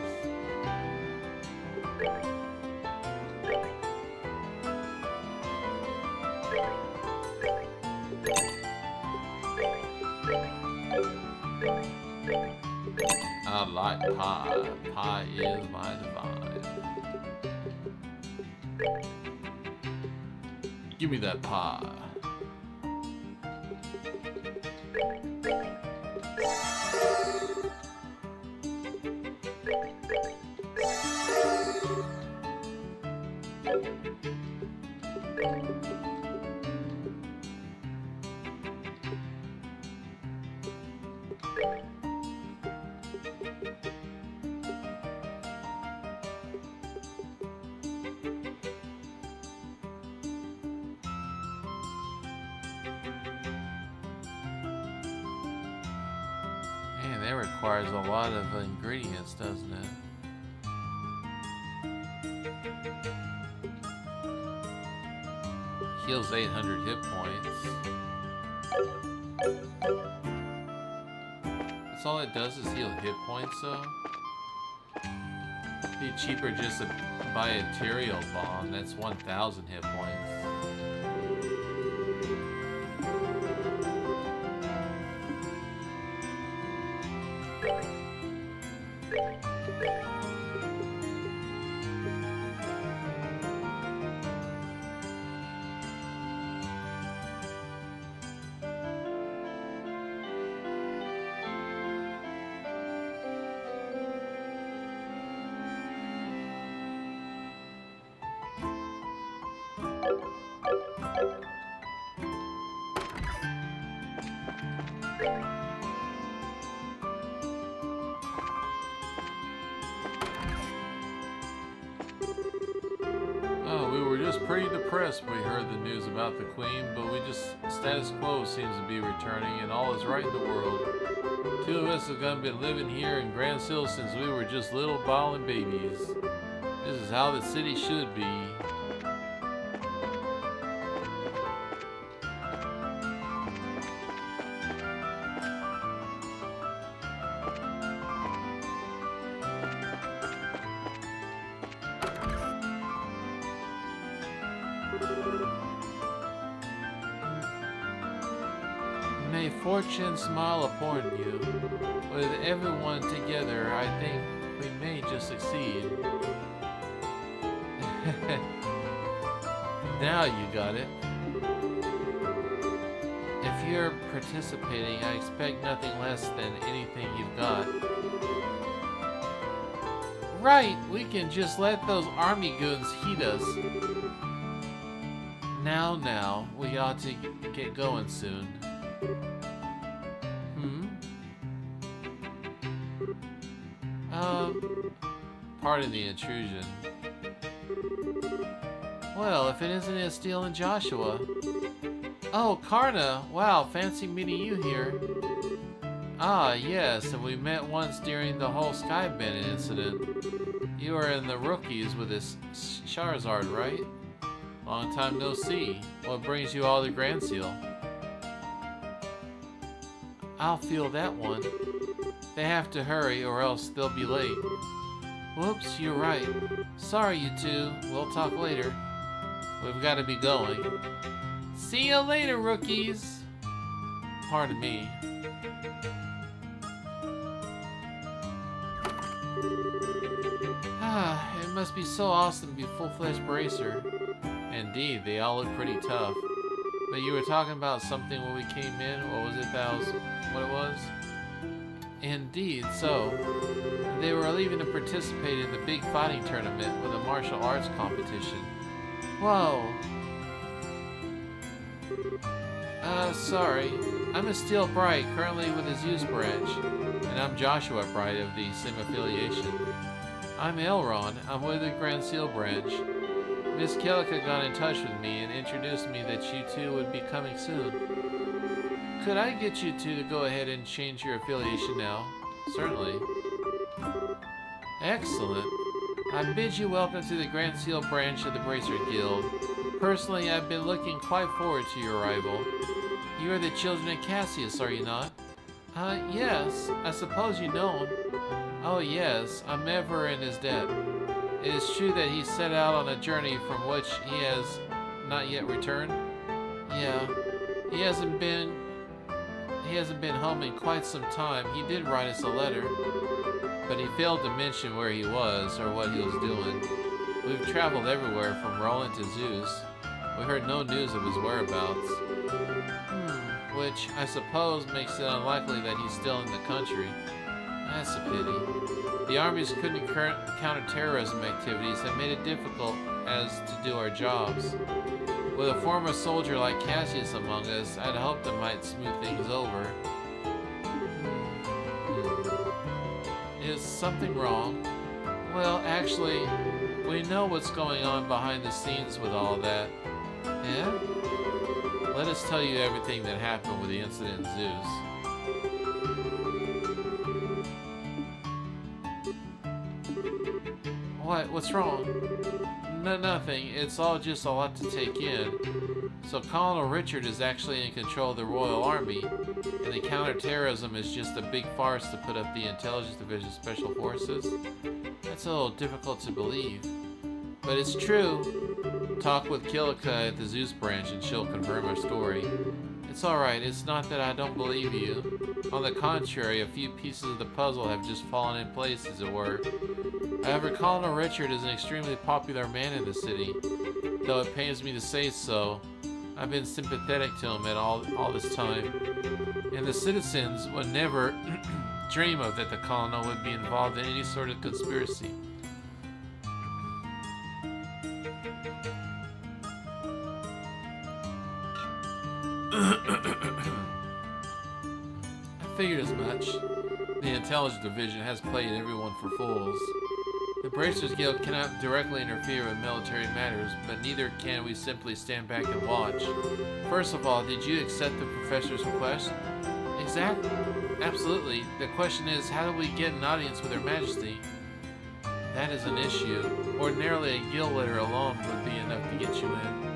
I like pie. Pie is my divine. Give me that pie. Man, that requires a lot of ingredients, doesn't it? Heals 800 hit points. That's all it does is heal hit points, though? It'd be cheaper just to buy a Tyrael bomb. That's 1,000 hit points. We were just pretty depressed when we heard the news about the Queen, but status quo seems to be returning and all is right in the world. Two of us have been living here in Grand Sill since we were just little bawling babies. This is how the city should be. May fortune smile upon you. With everyone together, I think we may just succeed. Now you got it. If you're participating, I expect nothing less than anything you've got. Right, we can just let those army goons heat us. Now, we ought to get going soon. Pardon the intrusion. Well, if it isn't Estiel and Joshua. Oh, Karna! Wow, fancy meeting you here. Ah, yes, and we met once during the whole Skybend incident. You are in the rookies with this Charizard, right? Long time no see. What brings you all to Grand Seal? I'll feel that one. They have to hurry or else they'll be late. Whoops, you're right. Sorry, you two. We'll talk later. We've got to be going. See you later, rookies. Pardon me. It must be so awesome to be full-fledged bracer. Indeed, they all look pretty tough. But you were talking about something when we came in. What was it? That was what it was? Indeed, so. They were leaving to participate in the big fighting tournament with a martial arts competition. Whoa. Sorry. I'm Estiel Bright, currently with the Zeus branch. And I'm Joshua Bright of the same affiliation. I'm Elron. I'm with the Grand Seal branch. Miss Killica got in touch with me and introduced me that you two would be coming soon. Could I get you two to go ahead and change your affiliation now? Certainly. Excellent. I bid you welcome to the Grand Seal branch of the Bracer Guild. Personally, I've been looking quite forward to your arrival. You are the children of Cassius, are you not? Yes. I suppose you know him. Oh yes, I'm ever in his debt. It is true that he set out on a journey from which he has not yet returned. Yeah, he hasn't been home in quite some time. He did write us a letter, but he failed to mention where he was or what he was doing. We've traveled everywhere from Roland to Zeus. We heard no news of his whereabouts. Which I suppose makes it unlikely that he's still in the country. That's a pity. The army's counter-terrorism activities have made it difficult as to do our jobs. With a former soldier like Cassius among us, I'd hoped it might smooth things over. Is something wrong? Well, actually, we know what's going on behind the scenes with all that. Yeah? Let us tell you everything that happened with the incident in Zeus. What? What's wrong? No, nothing. It's all just a lot to take in. So Colonel Richard is actually in control of the Royal Army, and the counterterrorism is just a big farce to put up the Intelligence Division Special Forces? That's a little difficult to believe. But it's true. Talk with Killica at the Zeus branch and she'll confirm our story. It's alright, it's not that I don't believe you. On the contrary, a few pieces of the puzzle have just fallen in place, as it were. However, Colonel Richard is an extremely popular man in the city. Though it pains me to say so, I've been sympathetic to him at all this time. And the citizens would never dream of that the colonel would be involved in any sort of conspiracy. I figured as much. The Intelligence Division has played everyone for fools. The Bracers Guild cannot directly interfere with military matters, but neither can we simply stand back and watch. First of all, did you accept the professor's request? Exactly. Absolutely. The question is, how do we get an audience with Her Majesty? That is an issue. Ordinarily, a guild letter alone would be enough to get you in.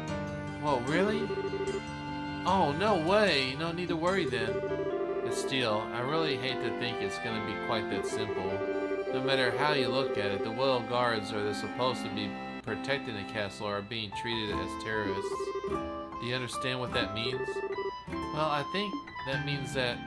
Whoa, really? Oh, no way! No need to worry then. But still, I really hate to think it's going to be quite that simple. No matter how you look at it, the Royal Guards are supposed to be protecting the castle are being treated as terrorists. Do you understand what that means? Well, I think That means that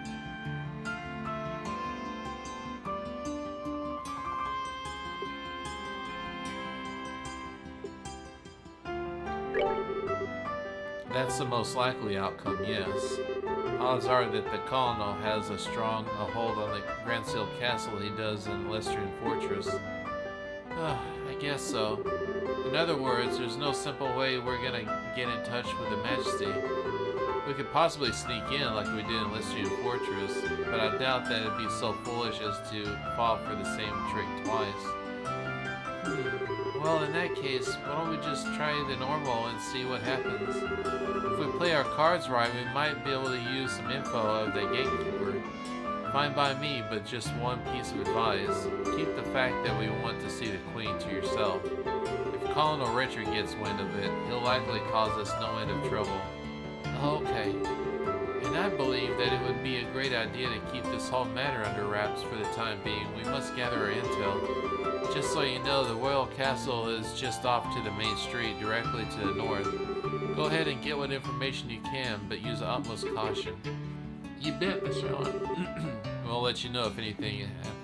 that's the most likely outcome, yes. Odds are that the colonel has as strong a hold on the Grand Seal Castle he does in Lestrian Fortress. I guess so. In other words, there's no simple way we're gonna get in touch with the Majesty. We could possibly sneak in like we did in Lestrian Fortress, but I doubt that it'd be so foolish as to fall for the same trick twice. Well, in that case, why don't we just try the normal and see what happens? If we play our cards right, we might be able to use some info of the gatekeeper. Fine by me, but just one piece of advice. Keep the fact that we want to see the Queen to yourself. If Colonel Richard gets wind of it, he'll likely cause us no end of trouble. Okay. And I believe that it would be a great idea to keep this whole matter under wraps for the time being. We must gather our intel. Just so you know, the Royal Castle is just off to the main street, directly to the north. Go ahead and get what information you can, but use the utmost caution. You bet, Mr. Allen. We'll let you know if anything happens.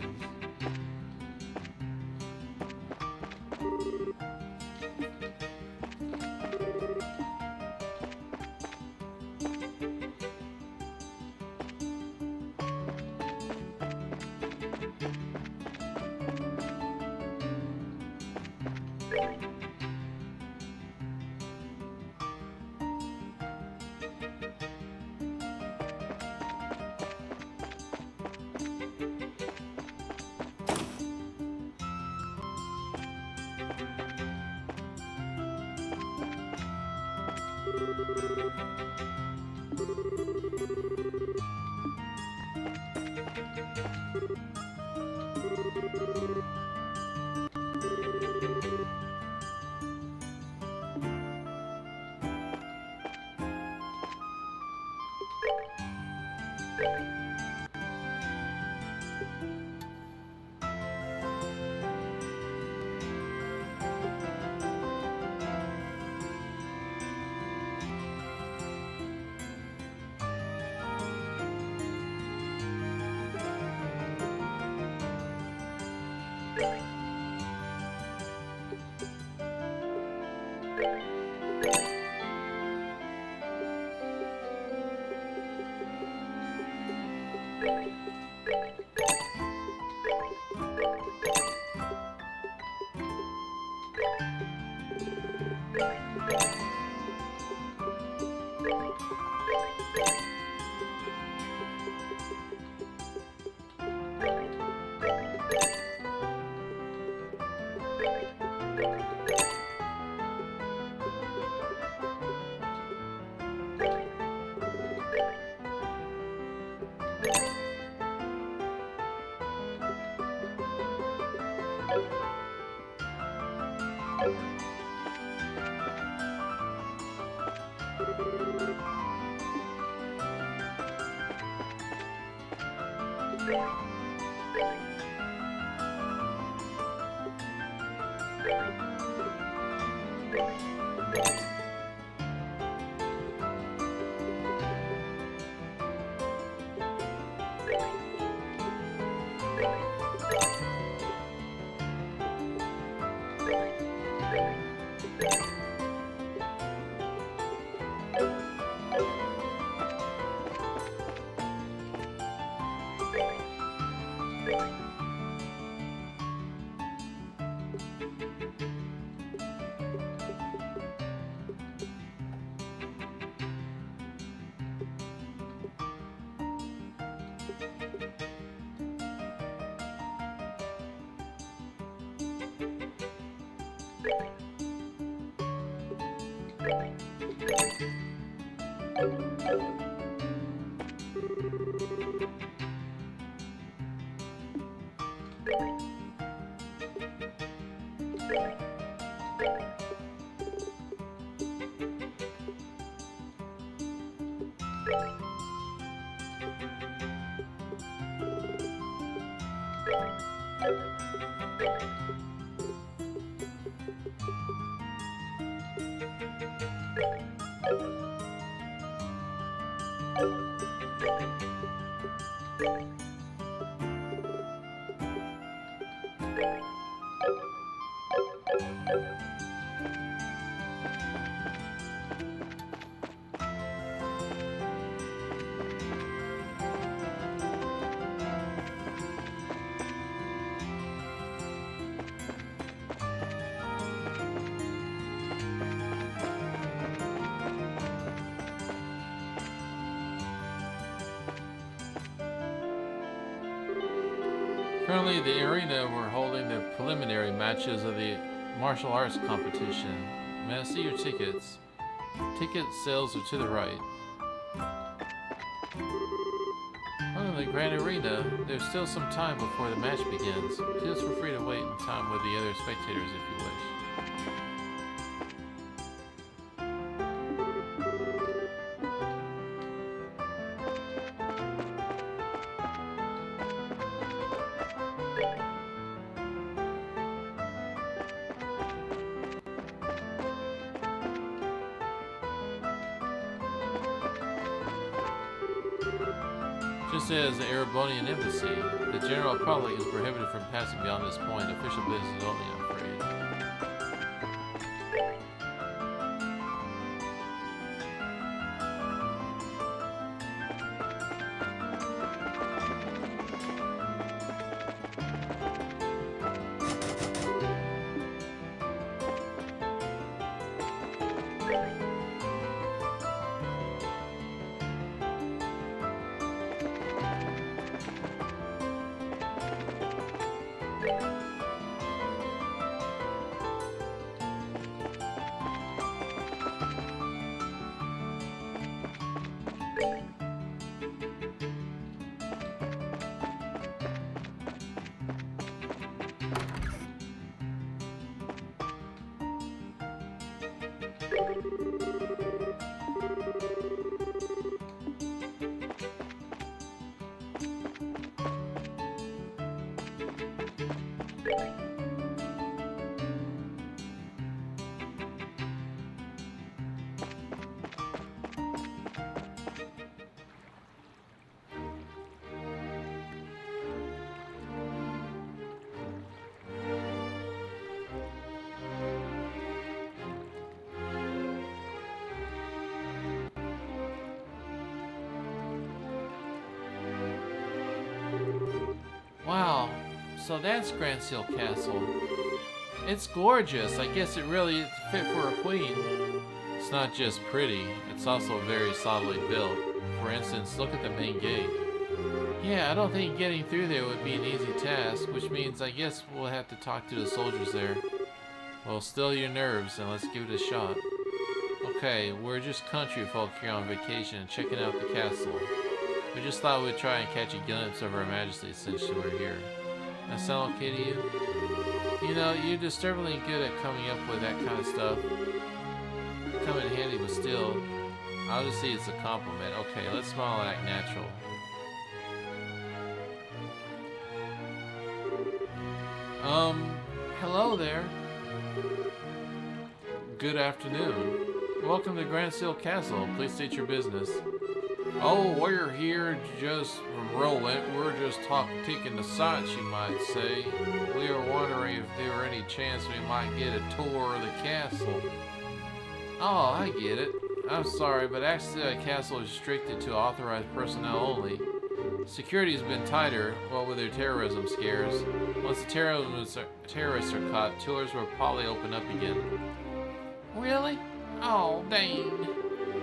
Currently, the arena we're holding the preliminary matches of the martial arts competition. May I see your tickets? Ticket sales are to the right. Oh, the grand arena. There's still some time before the match begins. Please feel free to wait in time with the other spectators if you wish. Just as the Erebonian embassy, the general public is prohibited from passing beyond this point. Official business only, I'm afraid. Wow, so that's Grand Seal Castle. It's gorgeous. I guess it really is fit for a queen. It's not just pretty, it's also very solidly built. For instance, look at the main gate. Yeah, I don't think getting through there would be an easy task, which means I guess we'll have to talk to the soldiers there. Well, still your nerves and let's give it a shot. Okay, we're just country folk here on vacation and checking out the castle. We just thought we'd try and catch a glimpse of Her Majesty since we're here. That sound okay to you? You know, you're disturbingly good at coming up with that kind of stuff. Come in handy, but still, I'll just see it's a compliment. Okay, let's smile and act natural. Hello there. Good afternoon. Welcome to Grand Seal Castle. Please state your business. Oh, we're here just rolling. We're just taking the sights, you might say. We were wondering if there were any chance we might get a tour of the castle. Oh, I get it. I'm sorry, but actually the castle is restricted to authorized personnel only. Security's been tighter, well, with their terrorism scares. Once the terrorists are caught, tours will probably open up again. Really? Oh, dang.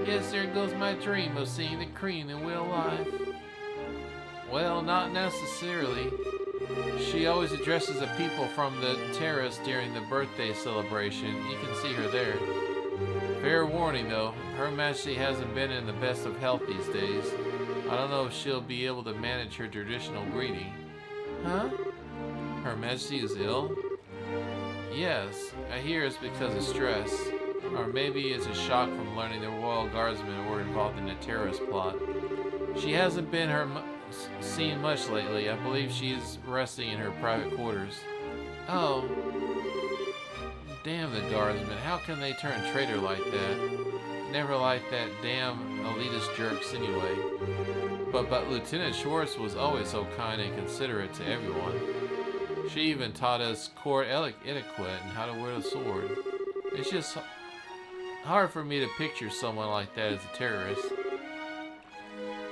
Guess there goes my dream of seeing the queen in real life. Well, not necessarily. She always addresses the people from the terrace during the birthday celebration. You can see her there. Fair warning though, Her Majesty hasn't been in the best of health these days. I don't know if she'll be able to manage her traditional greeting. Huh? Her Majesty is ill? Yes, I hear it's because of stress. Or maybe it's a shock from learning the Royal Guardsmen were involved in a terrorist plot. She hasn't been seen much lately. I believe she's resting in her private quarters. Oh. Damn the Guardsmen. How can they turn traitor like that? Never liked that damn elitist jerks anyway. But Lieutenant Schwartz was always so kind and considerate to everyone. She even taught us court etiquette and how to wear the sword. It's just hard for me to picture someone like that as a terrorist.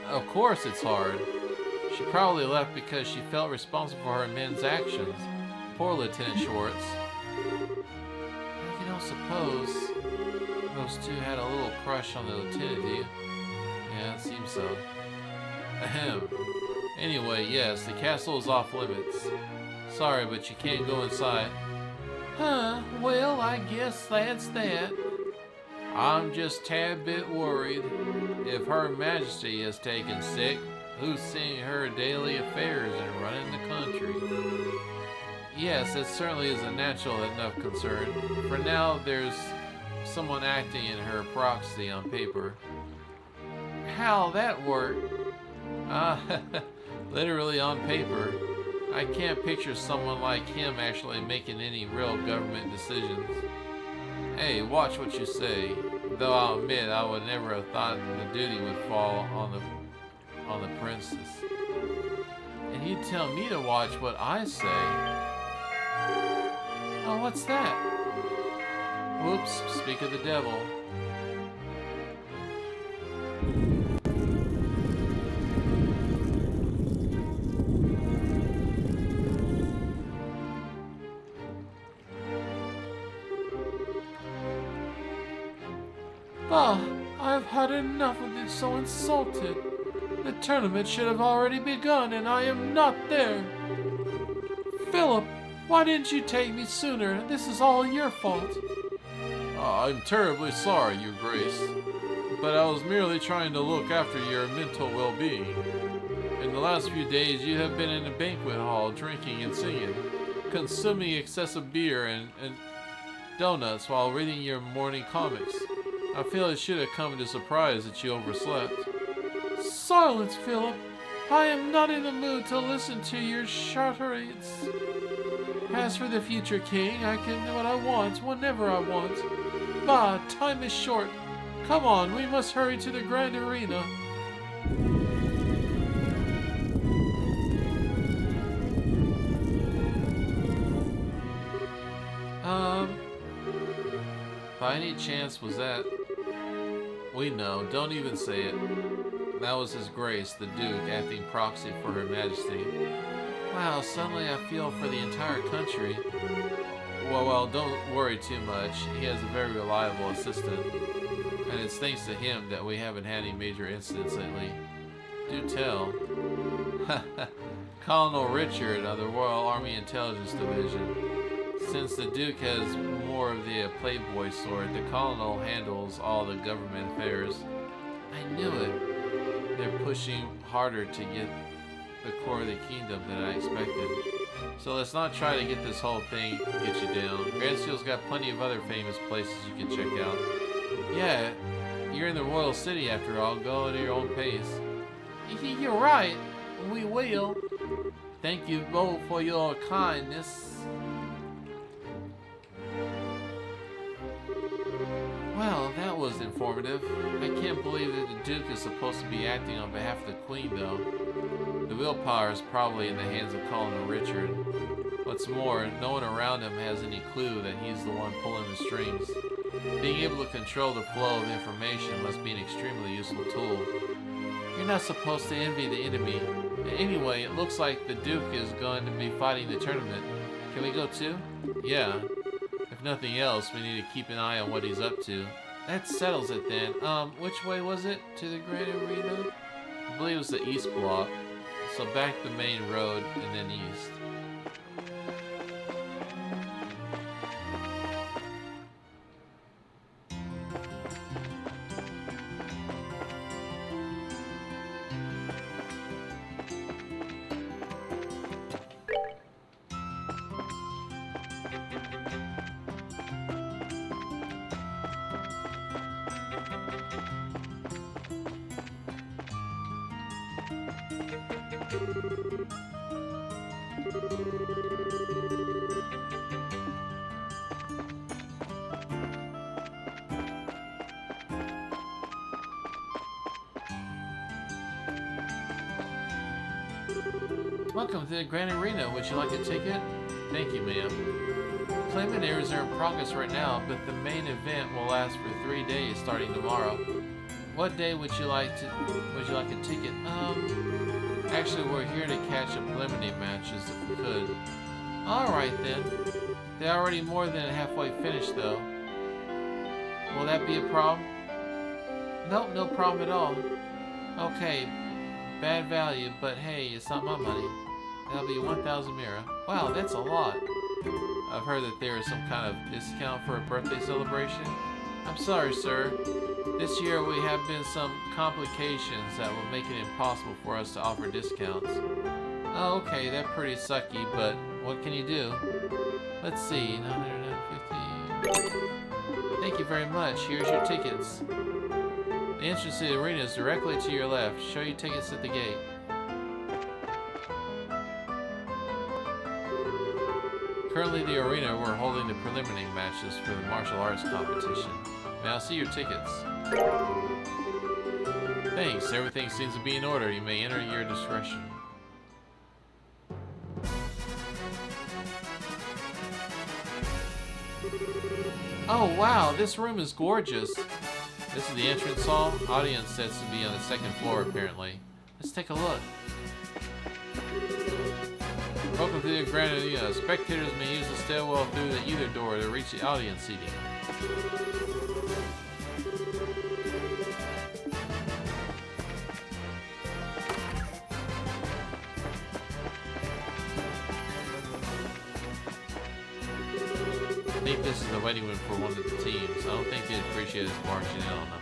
Of course it's hard. She probably left because she felt responsible for her men's actions. Poor Lieutenant Schwartz. You don't suppose those two had a little crush on the lieutenant, do you? Yeah, it seems so. Ahem. Anyway, yes, the castle is off limits. Sorry, but you can't go inside. Huh, well, I guess that's that. I'm just a tad bit worried. If Her Majesty has taken sick, who's seeing her daily affairs and running the country? Yes, it certainly is a natural enough concern. For now, there's someone acting in her proxy on paper. How'll that work? Literally on paper. I can't picture someone like him actually making any real government decisions. Hey, watch what you say. Though I'll admit I would never have thought the duty would fall on the princess. And he'd tell me to watch what I say. Oh, what's that? Whoops, speak of the devil. Bah, I've had enough of this, so insulted. The tournament should have already begun, and I am not there. Philip, why didn't you take me sooner? This is all your fault. I'm terribly sorry, Your Grace, but I was merely trying to look after your mental well-being. In the last few days, you have been in a banquet hall, drinking and singing, consuming excessive beer and donuts while reading your morning comics. I feel it should have come as a surprise that you overslept. Silence, Philip. I am not in the mood to listen to your charades. As for the future king, I can do what I want, whenever I want. Bah, time is short. Come on, we must hurry to the grand arena. By any chance was that... We know, don't even say it. That was His Grace, the Duke, acting proxy for Her Majesty. Wow, suddenly I feel for the entire country. Well, don't worry too much. He has a very reliable assistant. And it's thanks to him that we haven't had any major incidents lately. Do tell. Colonel Richard of the Royal Army Intelligence Division. Since the Duke has more of the playboy sort, the Colonel handles all the government affairs. I knew it. They're pushing harder to get the core of the kingdom than I expected. So let's not try to get this whole thing get you down. Granseal's got plenty of other famous places you can check out. Yeah, you're in the royal city after all. Go at your own pace. You're right. We will. Thank you both for your kindness. Well, that was informative. I can't believe that the Duke is supposed to be acting on behalf of the Queen, though. The willpower is probably in the hands of Colonel Richard. What's more, no one around him has any clue that he's the one pulling the strings. Being able to control the flow of information must be an extremely useful tool. You're not supposed to envy the enemy. Anyway, it looks like the Duke is going to be fighting the tournament. Can we go too? Yeah. If nothing else, we need to keep an eye on what he's up to. That settles it then. Which way was it? To the Grand Arena? I believe it was the east block. So back the main road and then east. Welcome to the Grand Arena. Would you like a ticket? Thank you, ma'am. Preliminaries are in progress right now, but the main event will last for 3 days starting tomorrow. What day would you like a ticket? Actually, we're here to catch the preliminary matches if we could. Alright then. They're already more than halfway finished though. Will that be a problem? Nope, no problem at all. Okay, bad value, but hey, it's not my money. That'll be 1,000 mira. Wow, that's a lot. I've heard that there is some kind of discount for a birthday celebration. I'm sorry, sir. This year we have been some complications that will make it impossible for us to offer discounts. Oh, okay, that's pretty sucky, but what can you do? Let's see, 950. Thank you very much. Here's your tickets. The entrance to the arena is directly to your left. Show your tickets at the gate. Currently, the arena, we're holding the preliminary matches for the martial arts competition. May I see your tickets? Thanks. Everything seems to be in order. You may enter your discretion. Oh wow, this room is gorgeous. This is the entrance hall. Audience sets to be on the second floor apparently. Let's take a look. Welcome to the Grand Arena. Spectators may use the stairwell through either door to reach the audience seating. I think this is the waiting room for one of the teams. I don't think they'd appreciate us marching in on them.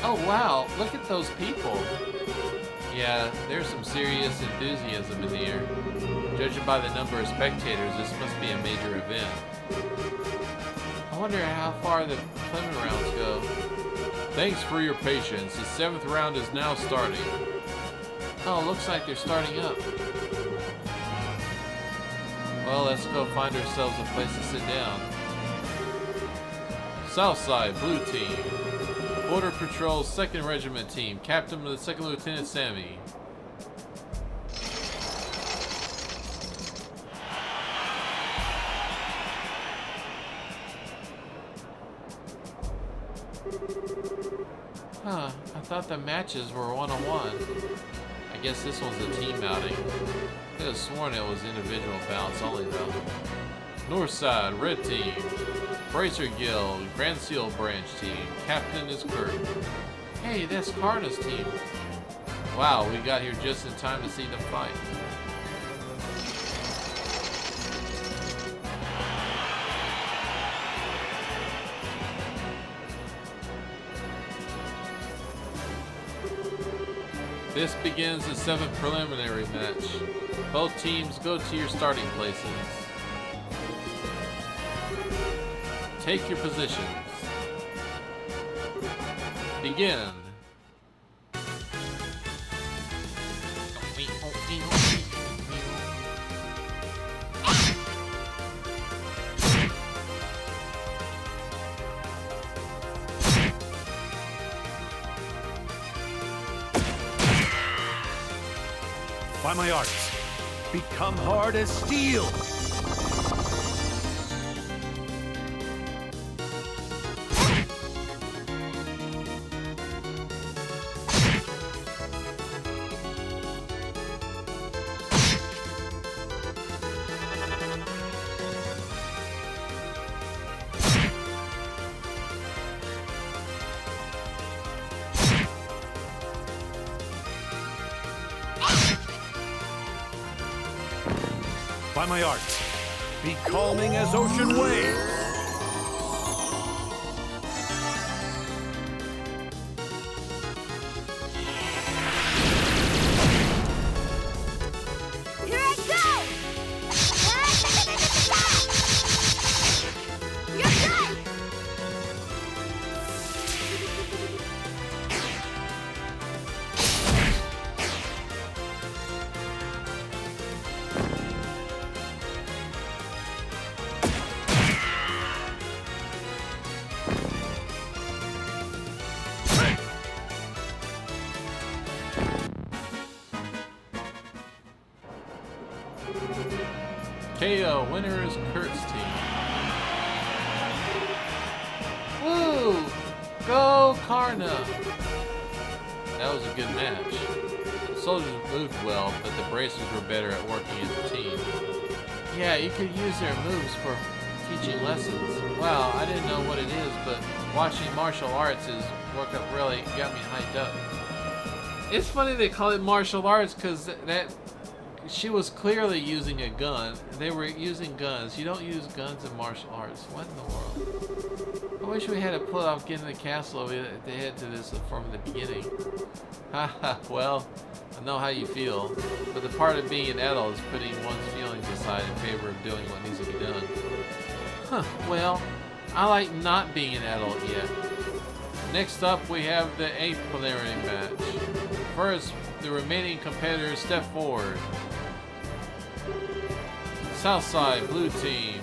Oh wow, look at those people. Yeah, there's some serious enthusiasm in the air. Judging by the number of spectators, this must be a major event. I wonder how far the preliminary rounds go. Thanks for your patience. The 7th round is now starting. Oh, looks like they're starting up. Well, let's go find ourselves a place to sit down. Southside, blue team. Border Patrol 2nd Regiment team. Captain of the 2nd Lieutenant Sammy. Huh, I thought the matches were one-on-one. I guess this one's a team outing. I could have sworn it was individual bouts only though. Northside, red team. Bracer Guild, Grand Seal Branch team. Captain is Kurt. Hey, that's Karna's team. Wow, we got here just in time to see them fight. This begins the 7th preliminary match. Both teams go to your starting places. Take your positions. Begin. By my arts, become hard as steel. By my arts, be calming as ocean waves. Here I go! You're done! KO, winner is Kurt's team. Woo! Go Karna! That was a good match. The soldiers moved well, but the bracers were better at working as a team. Yeah, you could use their moves for teaching lessons. Wow, I didn't know what it is, but watching martial arts is workup really got me hyped up. It's funny they call it martial arts because that she was clearly using a gun. They were using guns. You don't use guns in martial arts. What in the world? I wish we had to pull off getting the castle over to head to this from the beginning. Haha, well, I know how you feel, but the part of being an adult is putting one's feelings aside in favor of doing what needs to be done. Huh, well, I like not being an adult yet. Next up, we have the 8th preliminary match. First, the remaining competitors step forward. Southside, Blue Team,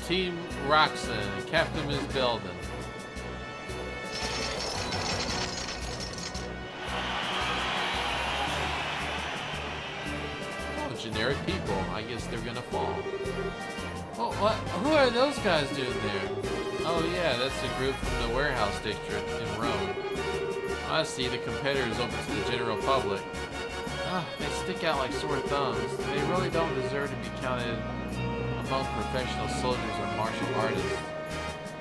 Team Roxanne, Captain is Belden. Oh, generic people. I guess they're gonna fall. Oh, what? Who are those guys doing there? Oh yeah, that's a group from the warehouse district in Rome. I see, the competitors open to the general public. They stick out like sore thumbs. They really don't deserve to be counted among professional soldiers or martial artists.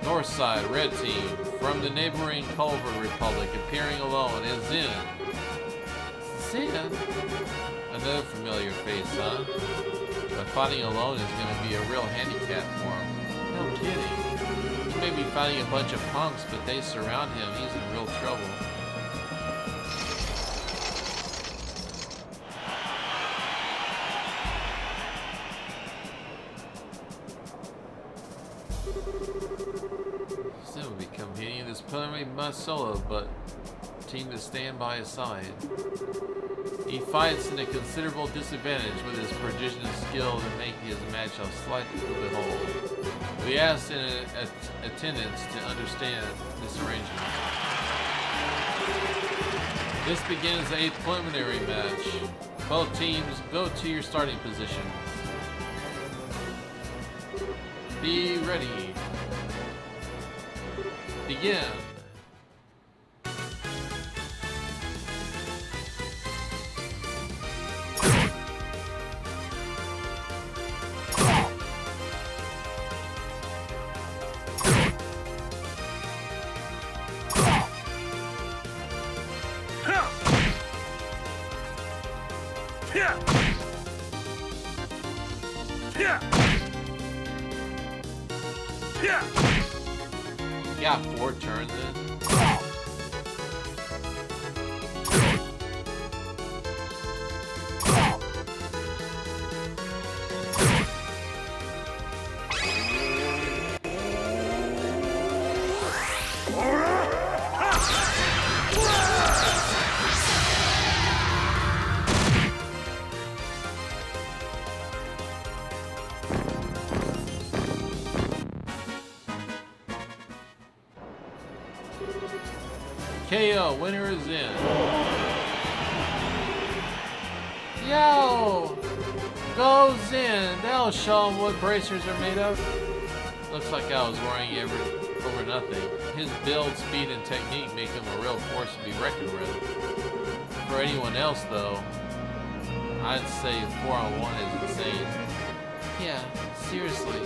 North side, Red Team, from the neighboring Culver Republic, appearing alone is Zen. Zen? Another familiar face, huh? But fighting alone is going to be a real handicap for him. No kidding. He may be fighting a bunch of punks, but they surround him. He's in real trouble. Zen will be competing in this preliminary must solo, but team to stand by his side. He fights in a considerable disadvantage with his prodigious skill to make his matchup slightly to behold. We asked in attendance to understand this arrangement. This begins the 8th preliminary match. Both teams go to your starting positions. Be ready. Begin. Yeah, 4 turns in. KO, winner is in. Yo! Go Zen! That'll show him what bracers are made of. Looks like I was worrying over nothing. His build, speed, and technique make him a real force to be reckoned with. For anyone else, though, I'd say 4-on-1 is insane. Yeah, seriously.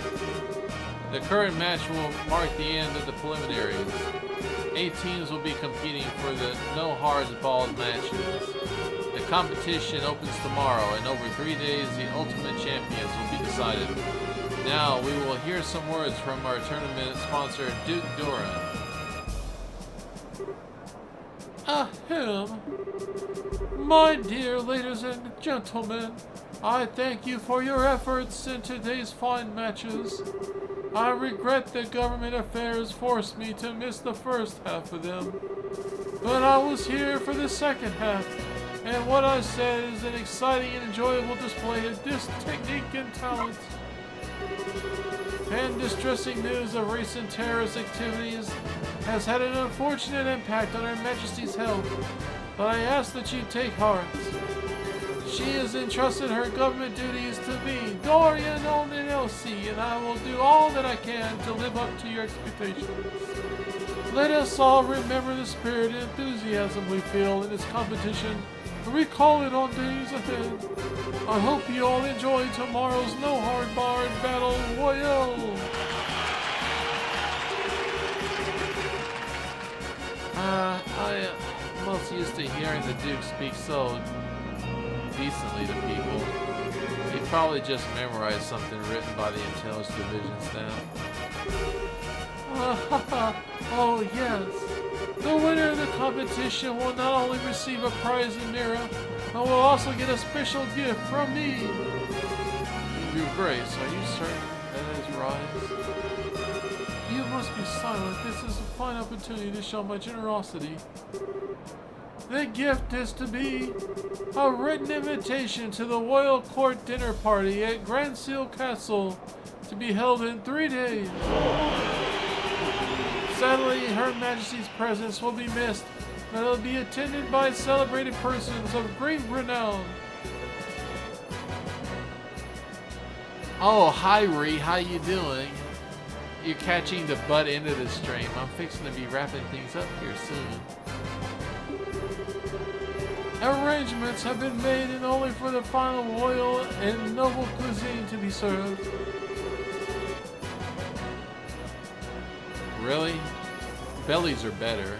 The current match will mark the end of the preliminaries. 8 teams will be competing for the no hards balls matches. The competition opens tomorrow, and over 3 days the ultimate champions will be decided. Now we will hear some words from our tournament sponsor, Duke Doran. Ahem. My dear ladies and gentlemen, I thank you for your efforts in today's fine matches. I regret that government affairs forced me to miss the first half of them. But I was here for the second half, and what I said is an exciting and enjoyable display of this technique and talent. And distressing news of recent terrorist activities has had an unfortunate impact on Her Majesty's health, but I ask that you take heart. She has entrusted her government duties to me, Dorian Olden will see, and I will do all that I can to live up to your expectations. Let us all remember the spirit and enthusiasm we feel in this competition and recall it on days ahead. I hope you all enjoy tomorrow's No Hard Barred Battle Royale. I'm most used to hearing the Duke speak so decently to people. He probably just memorized something written by the Intelligence Division staff. Oh yes. The winner of the competition will not only receive a prize in mirror, but will also get a special gift from me. Your Grace, are you certain that is rise? You must be silent. This is a fine opportunity to show my generosity. The gift is to be a written invitation to the Royal Court dinner party at Grand Seal Castle to be held in 3 days. Sadly, Her Majesty's presence will be missed, but it will be attended by celebrated persons of great renown. Oh, hi Ree, how you doing? You're catching the butt end of the stream. I'm fixing to be wrapping things up here soon. Arrangements have been made and only for the final royal and noble cuisine to be served. Really? Bellies are better.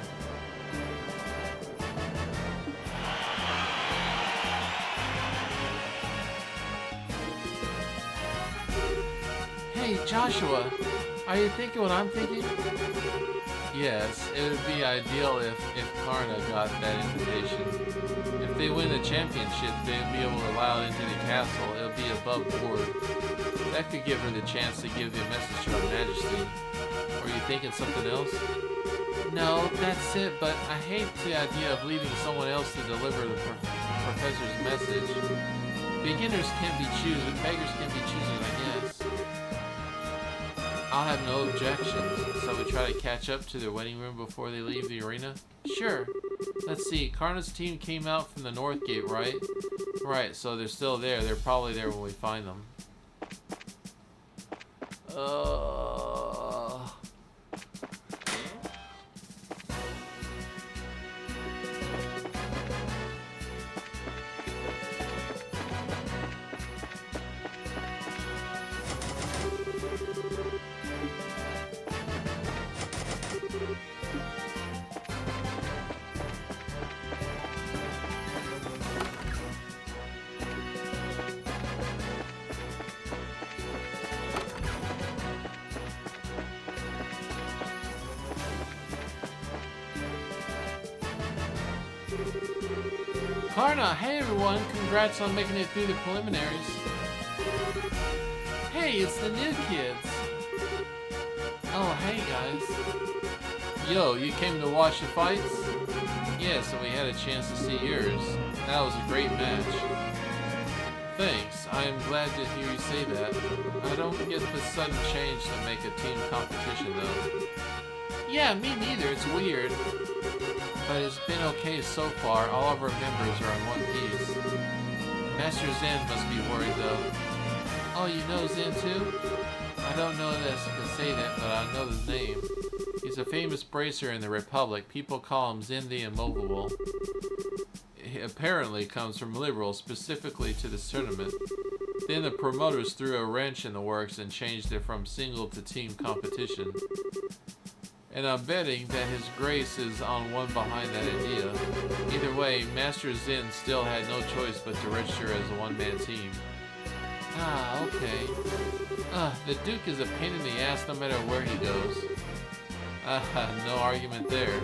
Hey Joshua, are you thinking what I'm thinking? Yes, it would be ideal if Karna got that invitation. If they win the championship, they'd be able to allow it into the castle. It'll be above board. That could give her the chance to give the message to Her Majesty. Or are you thinking something else? No, that's it, but I hate the idea of leaving someone else to deliver the professor's message. Beginners can be choosers, beggars can be choosers, I guess. I'll have no objections. So we try to catch up to their waiting room before they leave the arena? Sure. Let's see, Karna's team came out from the North Gate, right? Right, so they're still there. They're probably there when we find them. Karna, hey everyone, congrats on making it through the preliminaries. Hey, it's the new kids. Oh, hey guys. Yo, you came to watch the fights? Yes, and we had a chance to see yours. That was a great match. Thanks, I am glad to hear you say that. I don't get the sudden change to make a team competition though. Yeah, me neither, it's weird. But it's been okay so far. All of our members are in one piece. Master Zen must be worried though. Oh, you know Zen too? I don't know that I can say that, but I know his name. He's a famous bracer in the Republic. People call him Zen the Immovable. He apparently comes from Liberal, specifically to this tournament. Then the promoters threw a wrench in the works and changed it from single to team competition. And I'm betting that His Grace is on one behind that idea. Either way, Master Zen still had no choice but to register as a one-man team. Ah, okay. The Duke is a pain in the ass no matter where he goes. No argument there.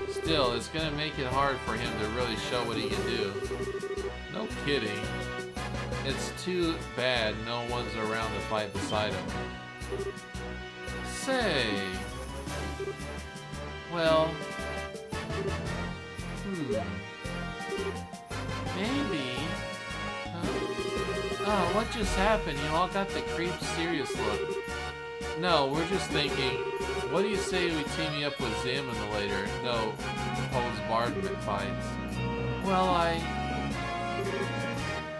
Still, it's gonna make it hard for him to really show what he can do. No kidding. It's too bad no one's around to fight beside him. Say... Well, maybe. Oh, what just happened? You all got the creep serious look. No, we're just thinking, what do you say we team you up with Zim in the later, no, holds barred fights? Well,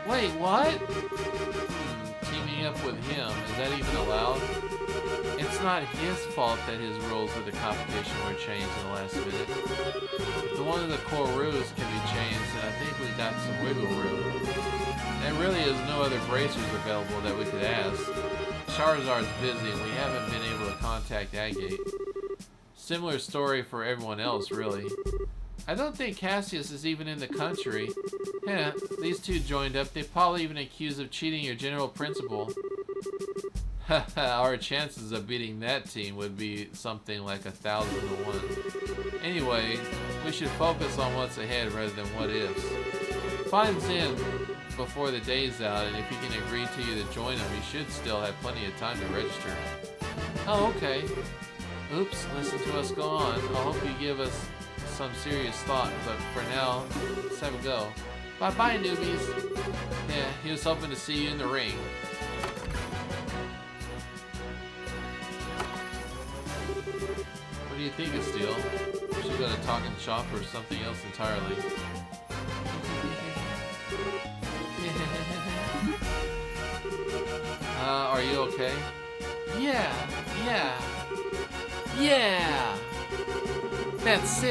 Wait, what? Teaming keeping up with him. Is that even allowed? It's not his fault that his rules of the competition were changed in the last minute. The one of the core rules can be changed, and I think we got some wiggle room. There really is no other bracers available that we could ask. Charizard's busy, and we haven't been able to contact Agate. Similar story for everyone else, really. I don't think Cassius is even in the country. Yeah, these two joined up. They probably even accused of cheating your general principal. Our chances of beating that team would be something like 1,000 to 1. Anyway, we should focus on what's ahead rather than what ifs. Find Zen before the day's out, and if he can agree to you to join him, you should still have plenty of time to register. Oh, okay. Oops, listen to us go on. I hope you give us some serious thought, but for now, let's have a go. Bye-bye, newbies. Yeah, he was hoping to see you in the ring. What do you think of Steel? Should go to Talking Shop or something else entirely? Are you okay? Yeah. That's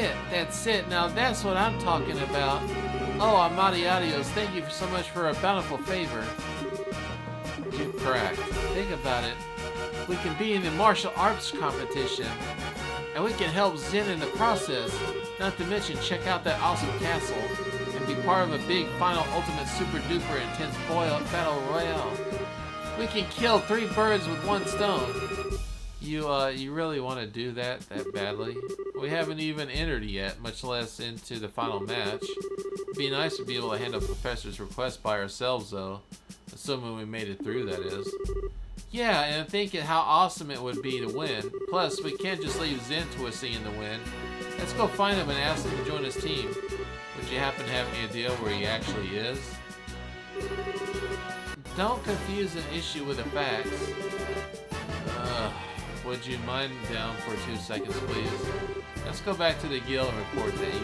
it. Now that's what I'm talking about. Oh, Amadi Adios, thank you so much for a bountiful favor. You cracked. Think about it. We can be in the martial arts competition, and we can help Zen in the process. Not to mention check out that awesome castle, and be part of a big final ultimate super duper intense battle royale. We can kill 3 birds with 1 stone. You really want to do that badly? We haven't even entered yet, much less into the final match. It'd be nice to be able to handle Professor's request by ourselves, though. Assuming we made it through, that is. Yeah, and think how awesome it would be to win. Plus, we can't just leave Zen twisting in the win. Let's go find him and ask him to join his team. Would you happen to have any idea where he actually is? Don't confuse an issue with the facts. Would you mind down for 2 seconds, please? Let's go back to the guild and report that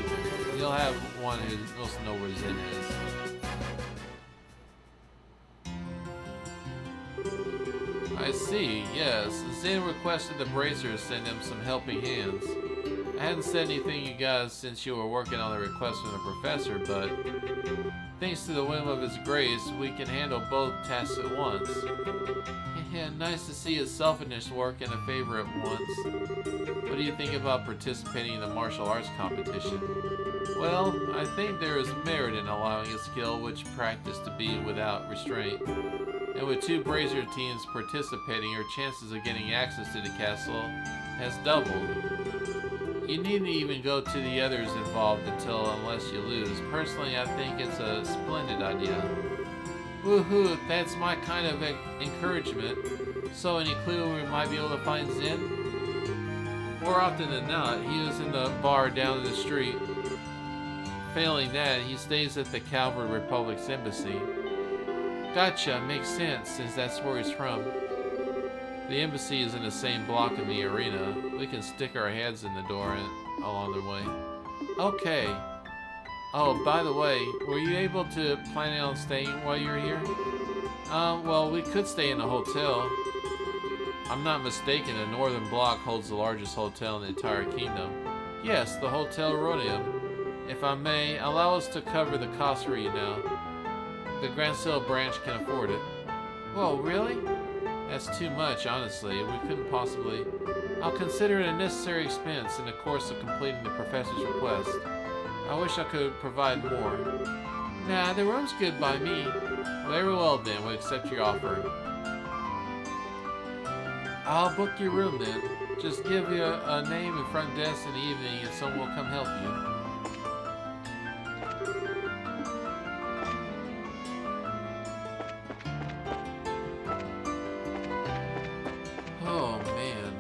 you'll have one who knows know where Zen is. I see, yes. Zen requested the bracers send him some helping hands. I hadn't said anything you guys since you were working on the request from the professor, but thanks to the whim of his grace, we can handle both tasks at once. Yeah, nice to see his selfishness work in a favor at once. What do you think about participating in the martial arts competition? Well, I think there is merit in allowing a skill which practice to be without restraint. And with 2 brazier teams participating, your chances of getting access to the castle has doubled. You needn't even go to the others involved unless you lose. Personally, I think it's a splendid idea. Woohoo, that's my kind of encouragement. So any clue where we might be able to find Zen? More often than not, he is in the bar down the street. Failing that, he stays at the Calvary Republic's embassy. Gotcha, makes sense, since that's where he's from. The embassy is in the same block in the arena. We can stick our heads in the door along the way. Okay. Oh, by the way, were you able to plan on staying while you're here? Well, we could stay in a hotel. I'm not mistaken, the Northern Block holds the largest hotel in the entire kingdom. Yes, the Hotel Rhodium. If I may, allow us to cover the cost for you now. The Grand Sale branch can afford it. Whoa, really? That's too much, honestly. We couldn't possibly... I'll consider it a necessary expense in the course of completing the professor's request. I wish I could provide more. Nah, the room's good by me. Very well then, we accept your offer. I'll book your room then. Just give you a name and front desk in the evening and someone will come help you. Oh, man.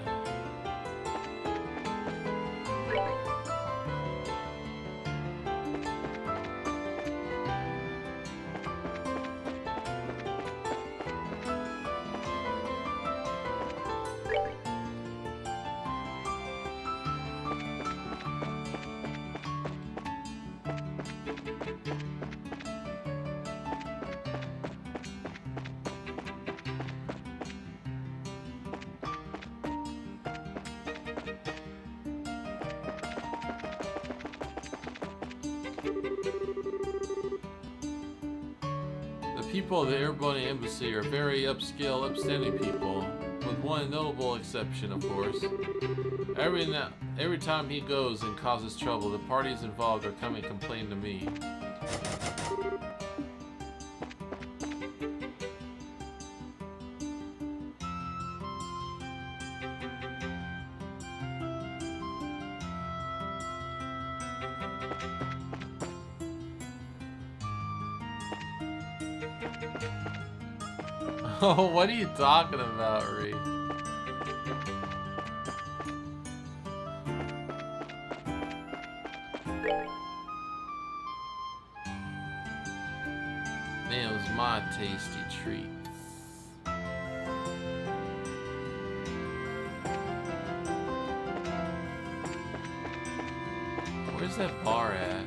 people of the Airborne Embassy are very upscale, upstanding people, with one notable exception, of course. Every time he goes and causes trouble, the parties involved are coming to complain to me. Oh, what are you talking about, Ree? Man, it was my tasty treat. Where's that bar at?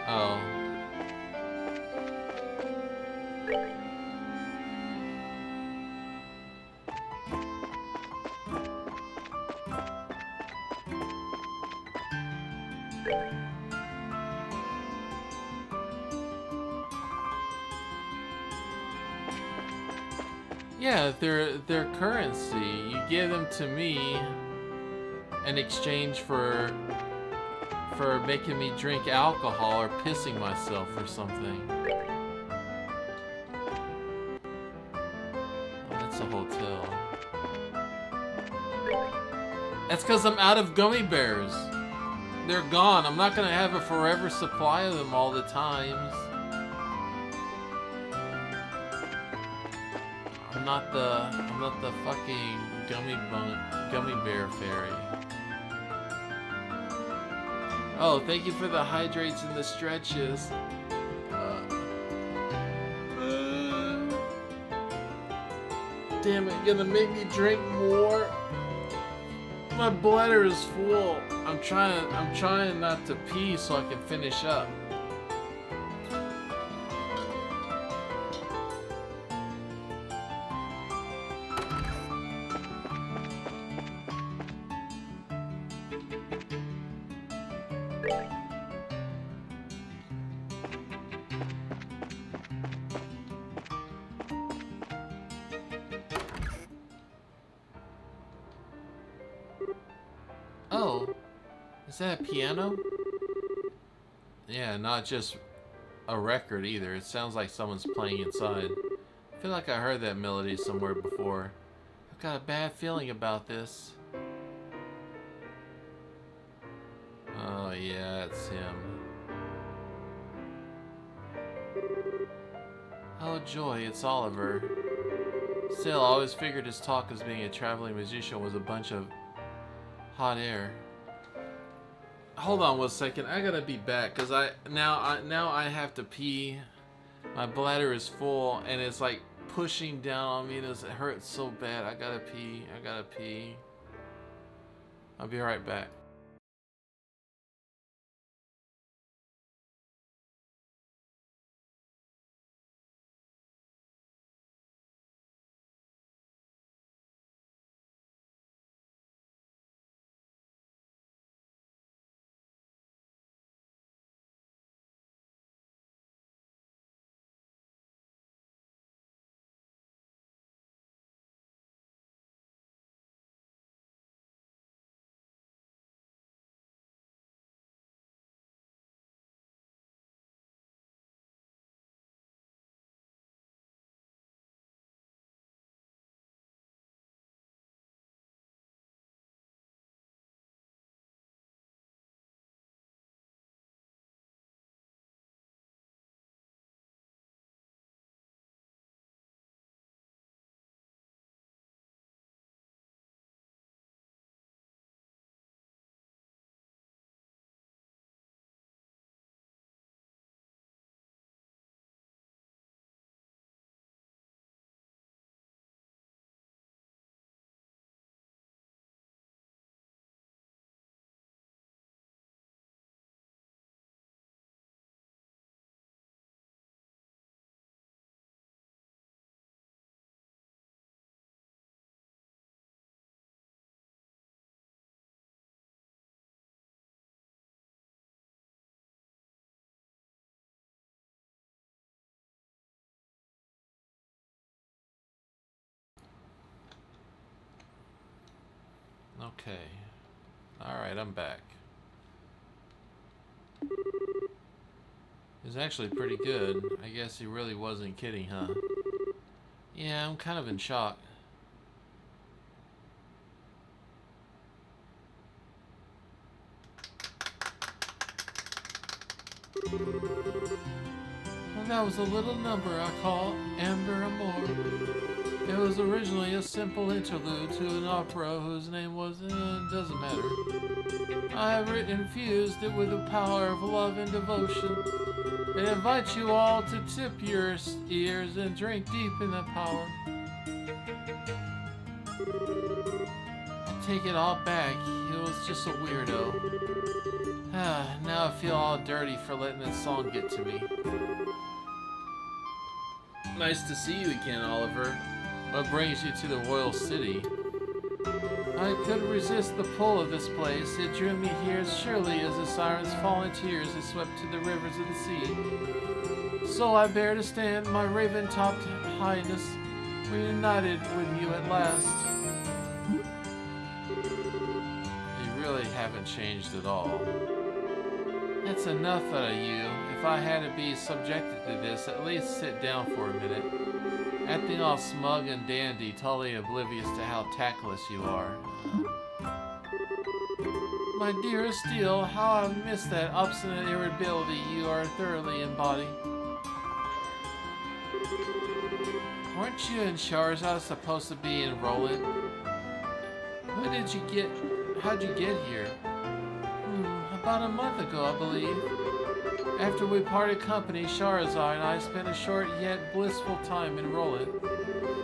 Oh. Yeah, they're currency. You give them to me in exchange for making me drink alcohol or pissing myself or something. Oh, that's a hotel. That's because I'm out of gummy bears. They're gone. I'm not gonna have a forever supply of them all the times. I'm not the fucking gummy bear fairy. Oh, thank you for the hydrates and the stretches. Damn it, gonna make me drink more. My bladder is full. I'm trying not to pee so I can finish up. Oh, is that a piano? Yeah, not just a record either. It sounds like someone's playing inside. I feel like I heard that melody somewhere before. I've got a bad feeling about this. Oh yeah, it's him. Oh joy, it's Oliver. Still, I always figured his talk as being a traveling musician was a bunch of hot air. Hold on one second. I gotta be back because now I have to pee. My bladder is full and it's like pushing down on me. It hurts so bad. I gotta pee. I gotta pee. I'll be right back. Okay. Alright, I'm back. It's actually pretty good. I guess he really wasn't kidding, huh? Yeah, I'm kind of in shock. Well, that was a little number I call Amber Amore. It was originally a simple interlude to an opera whose name was, doesn't matter. I have infused it with the power of love and devotion, and invite you all to tip your ears and drink deep in that power. I take it all back. He was just a weirdo. Now I feel all dirty for letting this song get to me. Nice to see you again, Oliver. What brings you to the royal city? I couldn't resist the pull of this place. It drew me here as surely as the sirens' falling tears they swept to the rivers of the sea. So I bear to stand, my raven-topped highness, reunited with you at last. You really haven't changed at all. That's enough out of you. If I had to be subjected to this, at least sit down for a minute. Acting all smug and dandy, totally oblivious to how tactless you are. My dearest Steele, how I've missed that obstinate irritability you are thoroughly embody. Weren't you and Charizard supposed to be in Roland? When did you get... how'd you get here? About a month ago, I believe. After we parted company, Charizard and I spent a short yet blissful time in Roland.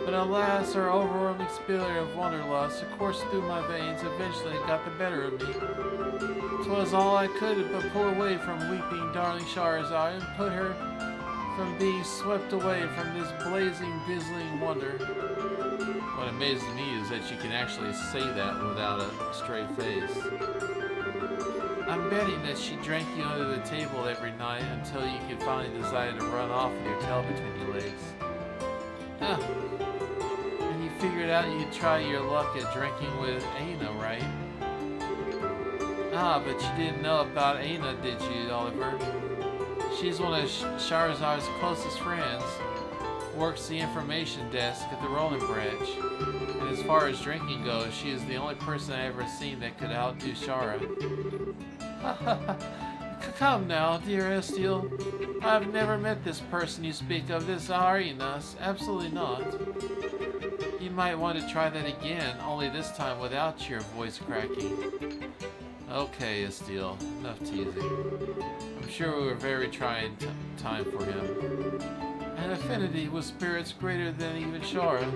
But alas, our overwhelming spirit of wanderlust coursed through my veins eventually got the better of me. 'Twas all I could but pull away from weeping darling Charizard and put her from being swept away from this blazing, bizzling wonder. What amazes me is that you can actually say that without a straight face. I'm betting that she drank you under the table every night until you could finally decide to run off with your tail between your legs. And you figured out you'd try your luck at drinking with Aina, right? But you didn't know about Aina, did you, Oliver? She's one of Charizard's closest friends. Works the information desk at the Roland branch. And as far as drinking goes, she is the only person I've ever seen that could outdo Shara. Come now, dear Estiel. I've never met this person you speak of, this Arinas. Absolutely not. You might want to try that again, only this time without your voice cracking. Okay, Estiel, enough teasing. I'm sure we were very trying time for him. An affinity with spirits greater than even Shara.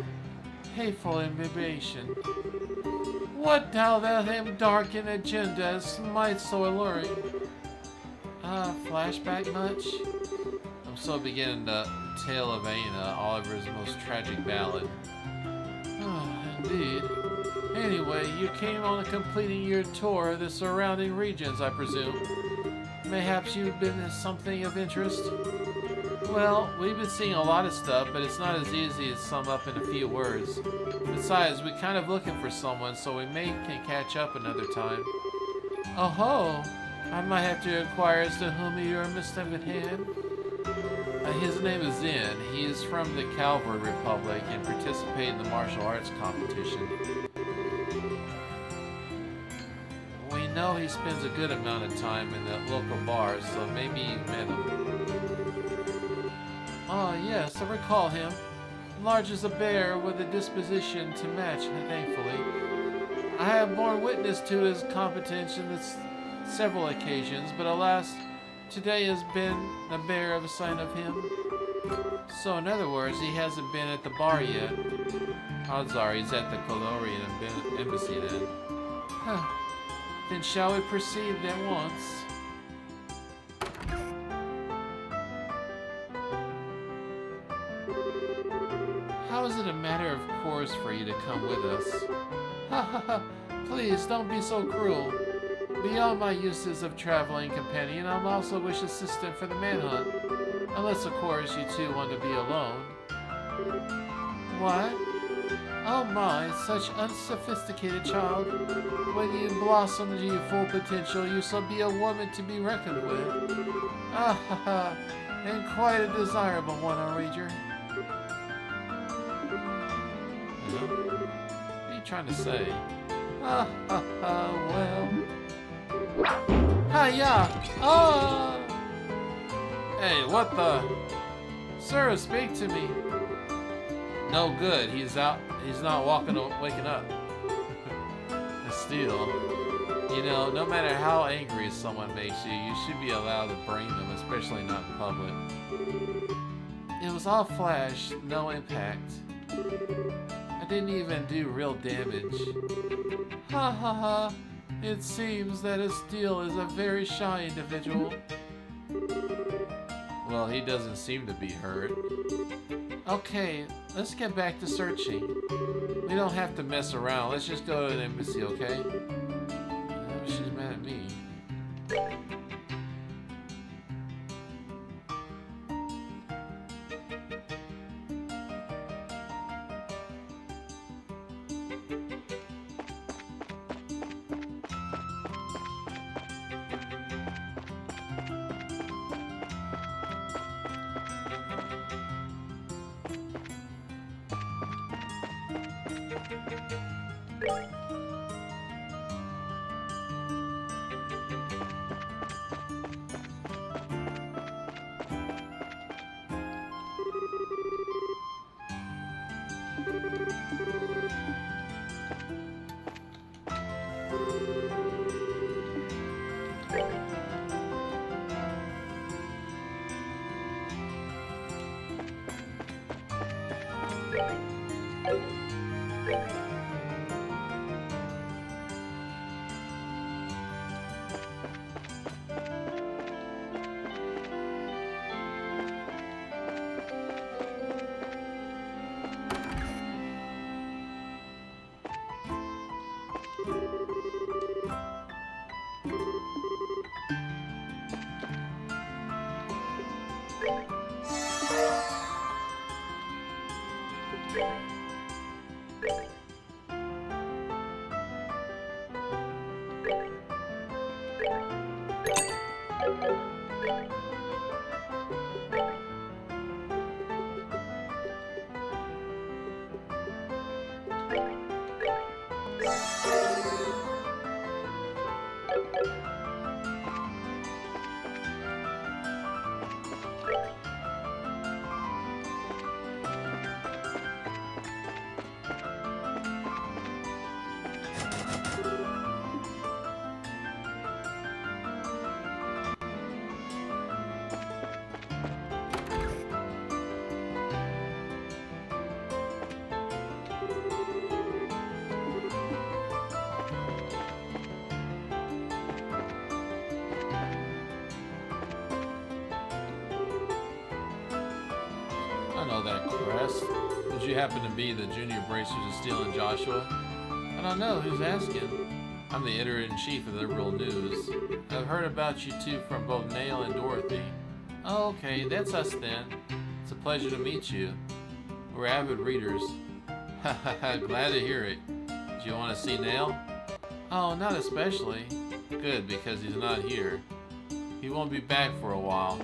Hateful imbibation. What now that him dark in agenda might so alluring? Flashback much? I'm so beginning the tale of Aina, Oliver's most tragic ballad. Indeed. Anyway, you came on completing your tour of the surrounding regions, I presume. Mayhaps you've been something of interest? Well, we've been seeing a lot of stuff, but it's not as easy to sum up in a few words. Besides, we're kind of looking for someone, so we can catch up another time. Oh ho! I might have to inquire as to whom you are mistaken with hand. His name is Zen. He is from the Cavalry Republic and participated in the martial arts competition. We know he spends a good amount of time in the local bars, so maybe you've met him. Yes, I recall him. Large as a bear with a disposition to match, thankfully. I have borne witness to his competence on several occasions, but alas, today has been the bearer of a sign of him. So, in other words, he hasn't been at the bar yet. Odds are he's at the Colorian embassy then. Then shall we proceed at once? How is it a matter of course for you to come with us? Please, don't be so cruel. Beyond my uses of traveling companion, I'm also wish assistant for the manhunt. Unless, of course, you two want to be alone. What? Oh my, such unsophisticated child. When you blossom to your full potential, you shall be a woman to be reckoned with. Ah ha ha, and quite a desirable one, I'll wager. What are you trying to say? Ah ha ha, well. Hi-ya! Ah! Hey, what the? Sir, speak to me. No good. He's out. He's not waking up. Still, you know, no matter how angry someone makes you, you should be allowed to bring them, especially not in public. It was all flash, no impact. I didn't even do real damage. Ha ha ha. It seems that Estelle is a very shy individual. Well, he doesn't seem to be hurt. Okay, let's get back to searching. We don't have to mess around. Let's just go to the embassy, okay? She's mad at me. That crest? Did you happen to be the junior bracers of Steele and Joshua? I don't know. Who's asking? I'm the editor-in-chief of the Liberal News. I've heard about you two from both Nail and Dorothy. Oh, okay. That's us then. It's a pleasure to meet you. We're avid readers. Haha, glad to hear it. Do you want to see Nail? Oh, not especially. Good, because he's not here. He won't be back for a while.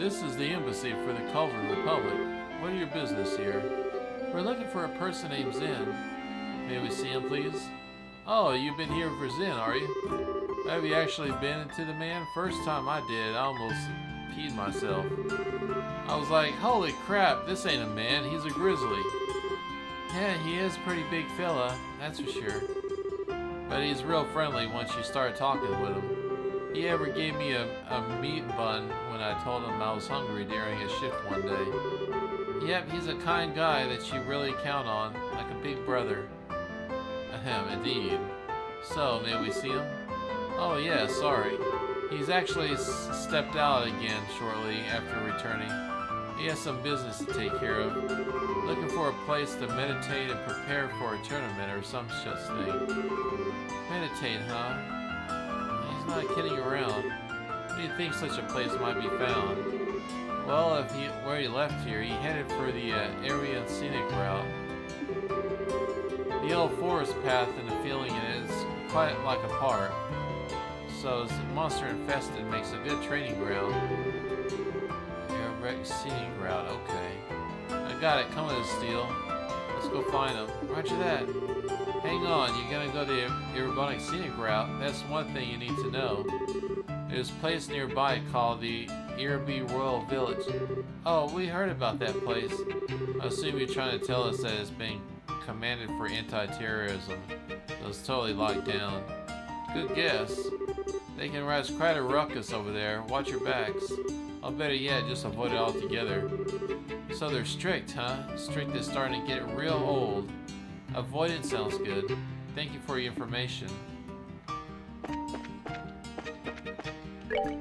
this is the embassy for the Culver Republic. What are your business here? We're looking for a person named Zen. May we see him, please? Oh, you've been here for Zen, are you? Have you actually been into the man? First time I did, I almost peed myself. I was like, holy crap, this ain't a man, he's a grizzly. Yeah, he is a pretty big fella, that's for sure. But he's real friendly once you start talking with him. He ever gave me a meat bun when I told him I was hungry during a shift one day. Yep, he's a kind guy that you really count on, like a big brother. Ahem, indeed. So, may we see him? Oh yeah, sorry. He's actually stepped out again shortly after returning. He has some business to take care of. Looking for a place to meditate and prepare for a tournament or some such thing. Meditate, huh? He's not kidding around. Where do you think such a place might be found? Well, where he left here, he headed for the area and scenic route. The old forest path and the feeling is quite like a park. So it's monster infested makes a good training ground. Airwreck scenic route, okay. I got it, come with us, Steel. Let's go find him. Roger that. Hang on, you're gonna go the Irrigonic scenic route. That's one thing you need to know. There's a place nearby called the Irby Royal Village. Oh, we heard about that place. I assume you're trying to tell us that it's being commanded for anti-terrorism. So it's totally locked down. Good guess. They can rise quite a ruckus over there. Watch your backs. Or better yet, just avoid it altogether. So they're strict, huh? Strict is starting to get real old. Avoidance sounds good. Thank you for your information. Okay.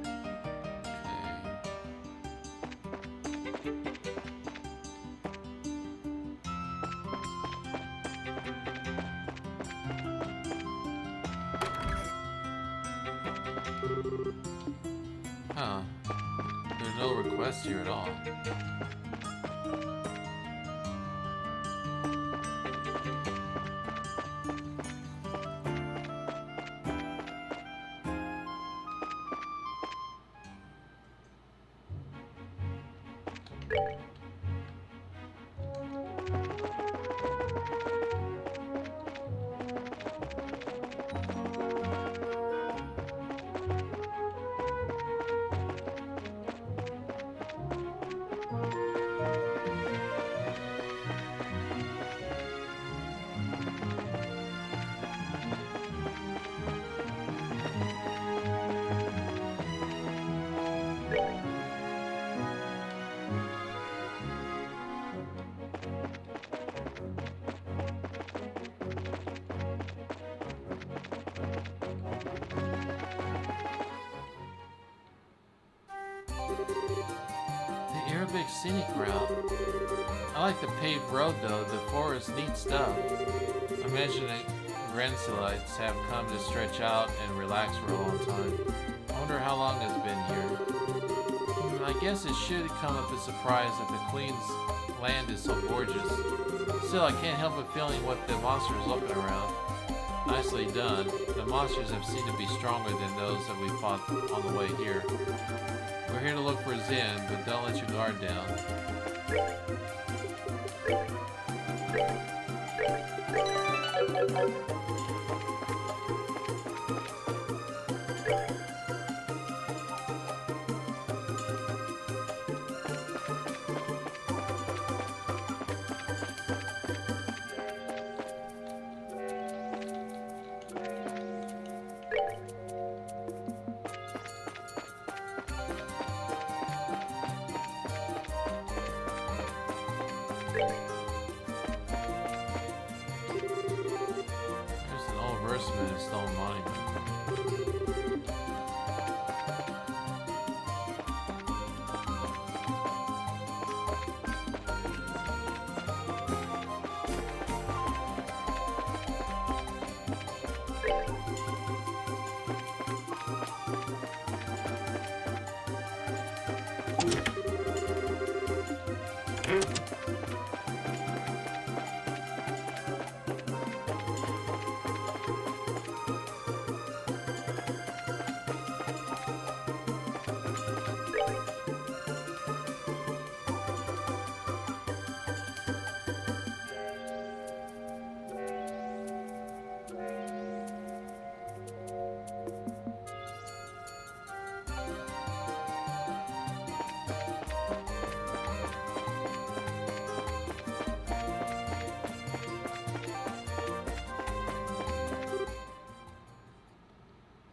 Huh. There's no requests here at all. Arabic scenic route. I like the paved road though, the forest neat stuff. I imagine that Grancelites have come to stretch out and relax for a long time. I wonder how long it's been here. I guess it should come up as a surprise that the Queen's land is so gorgeous. Still, I can't help but feeling what the monster is looking around. Nicely done. The monsters have seemed to be stronger than those that we fought on the way here. We're here to look for Zen, but don't let your guard down. Stone monument.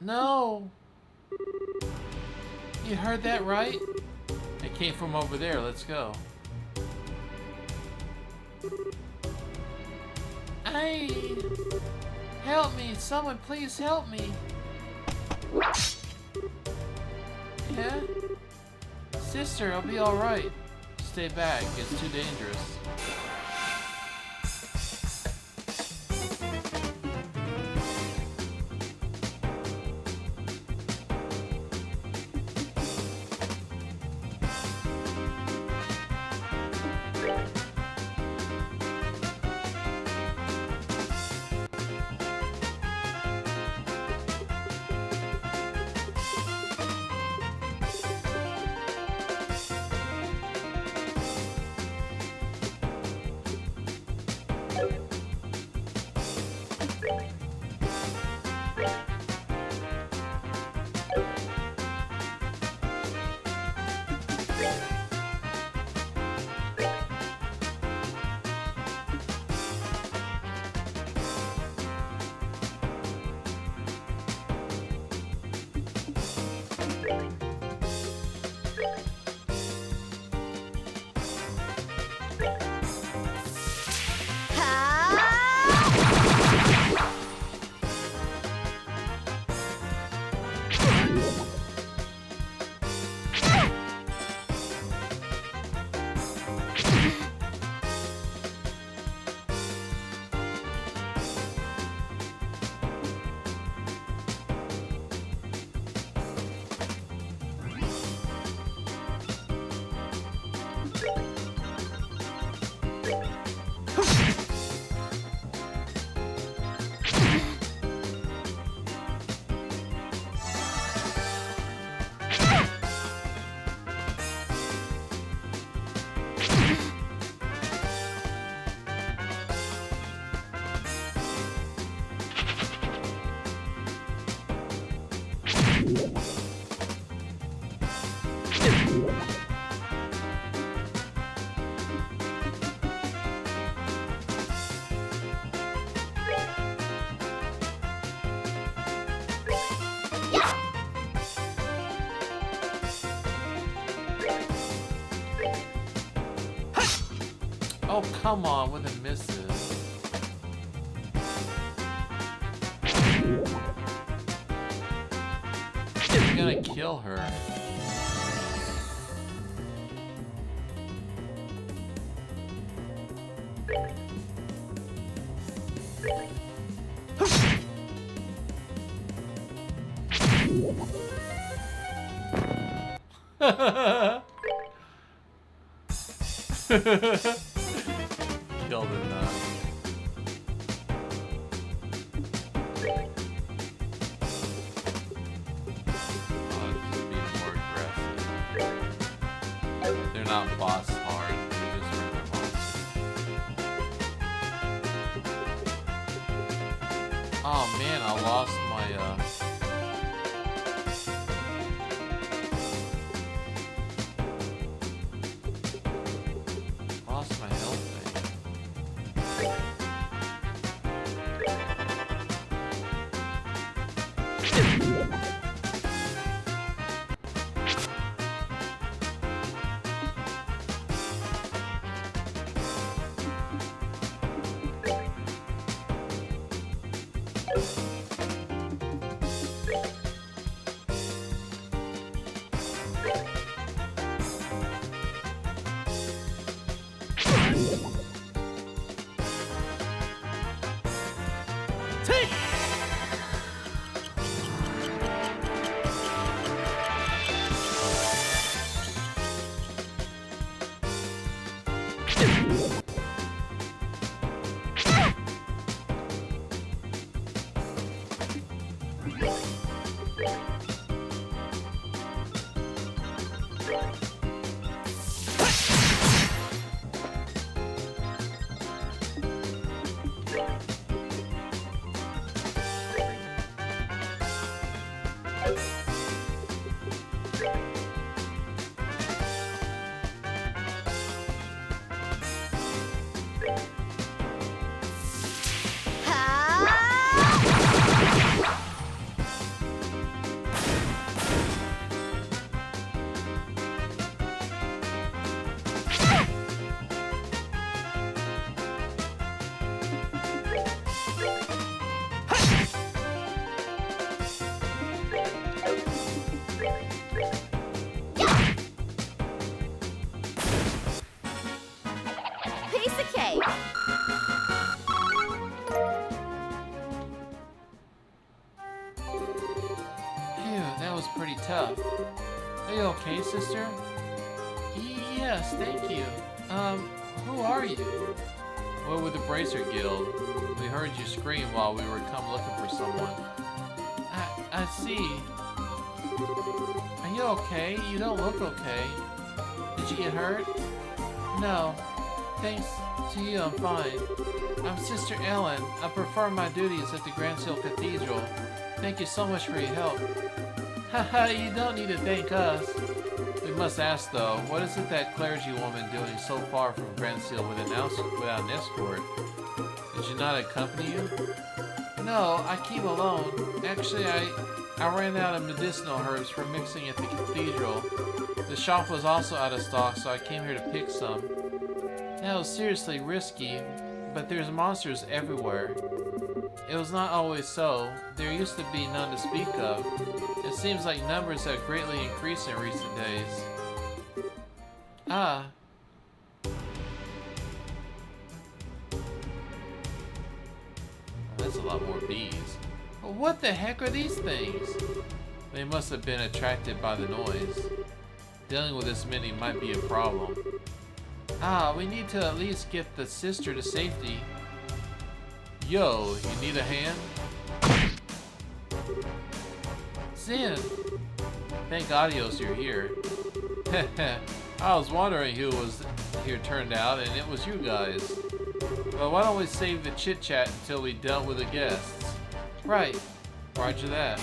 No! You heard that right? It came from over there. Let's go. Hey! Help me! Someone please help me! Yeah? Sister, I'll be alright. Stay back. It's too dangerous. Oh, come on, with the misses. I'm gonna kill her. Killed her nut. Oh, this is being more aggressive. They're not boss hard, they're just regular monsters. Oh man, I lost my health thing. Okay. Phew, that was pretty tough. Are you okay, sister? Yes, thank you. Who are you? We're with the Bracer Guild. We heard you scream while we were come looking for someone. I see. Are you okay? You don't look okay. Did you get hurt? No. Thanks to you, I'm fine. I'm Sister Ellen. I perform my duties at the Grand Seal Cathedral. Thank you so much for your help. Haha, you don't need to thank us. We must ask though, what is it that clergywoman doing so far from Grand Seal without an escort? Did she not accompany you? No, I came alone. Actually, I ran out of medicinal herbs for mixing at the cathedral. The shop was also out of stock, so I came here to pick some. That was seriously risky, but there's monsters everywhere. It was not always so. There used to be none to speak of. It seems like numbers have greatly increased in recent days. Ah. That's a lot more bees. What the heck are these things? They must have been attracted by the noise. Dealing with this many might be a problem. Ah, we need to at least get the sister to safety. Yo, you need a hand? Zin! Thank Adios you're here. I was wondering who was here turned out, and it was you guys. Well, why don't we save the chit-chat until we dealt with the guests? Right. Roger that.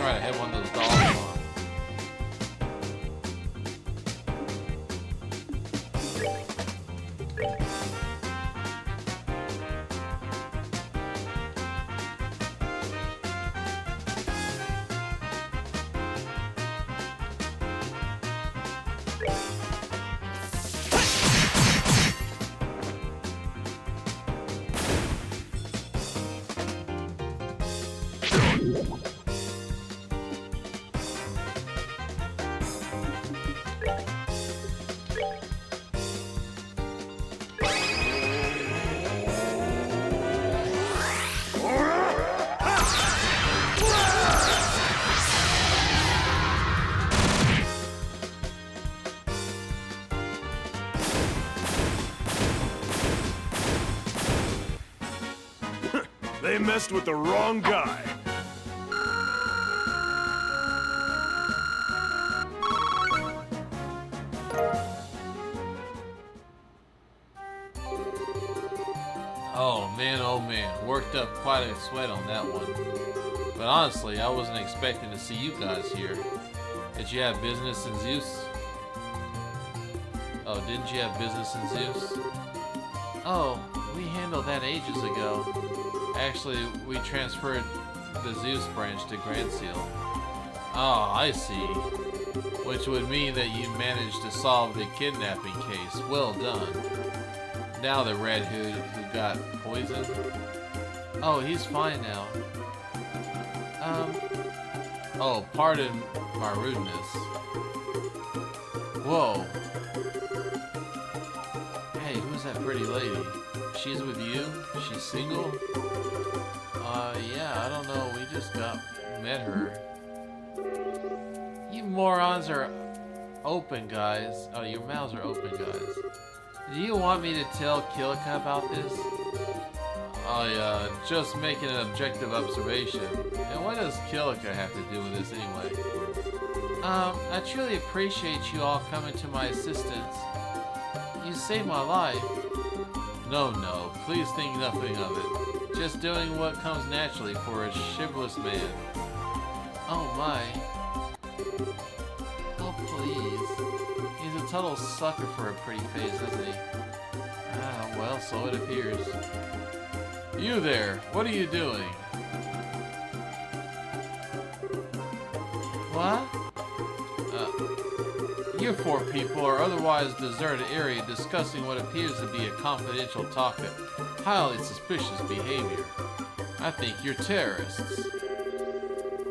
Right, I had one of those dolls on. They messed with the wrong guy. worked up quite a sweat on that one. But honestly, I wasn't expecting to see you guys here. Did you have business in Zeus? Oh, didn't you have business in Zeus? Oh, we handled that ages ago. Actually, we transferred the Zeus branch to Grand Seal. Oh, I see. Which would mean that you managed to solve the kidnapping case. Well done. Now the Red Hood who got poisoned. Oh, he's fine now. Oh, pardon my rudeness. Whoa. Hey, who's that pretty lady? She's with you? She's single? Yeah, I don't know. We just met her. You morons are open, guys. Oh, your mouths are open, guys. Do you want me to tell Kilika about this? Oh, yeah, just making an objective observation. And what does Kilika have to do with this anyway? I truly appreciate you all coming to my assistance. You saved my life. No, please think nothing of it. Just doing what comes naturally for a chivalrous man. Oh my. Oh please. He's a total sucker for a pretty face, isn't he? Ah, well, so it appears. You there, what are you doing? What? You four people are otherwise deserted area discussing what appears to be a confidential topic. Highly suspicious behavior. I think you're terrorists.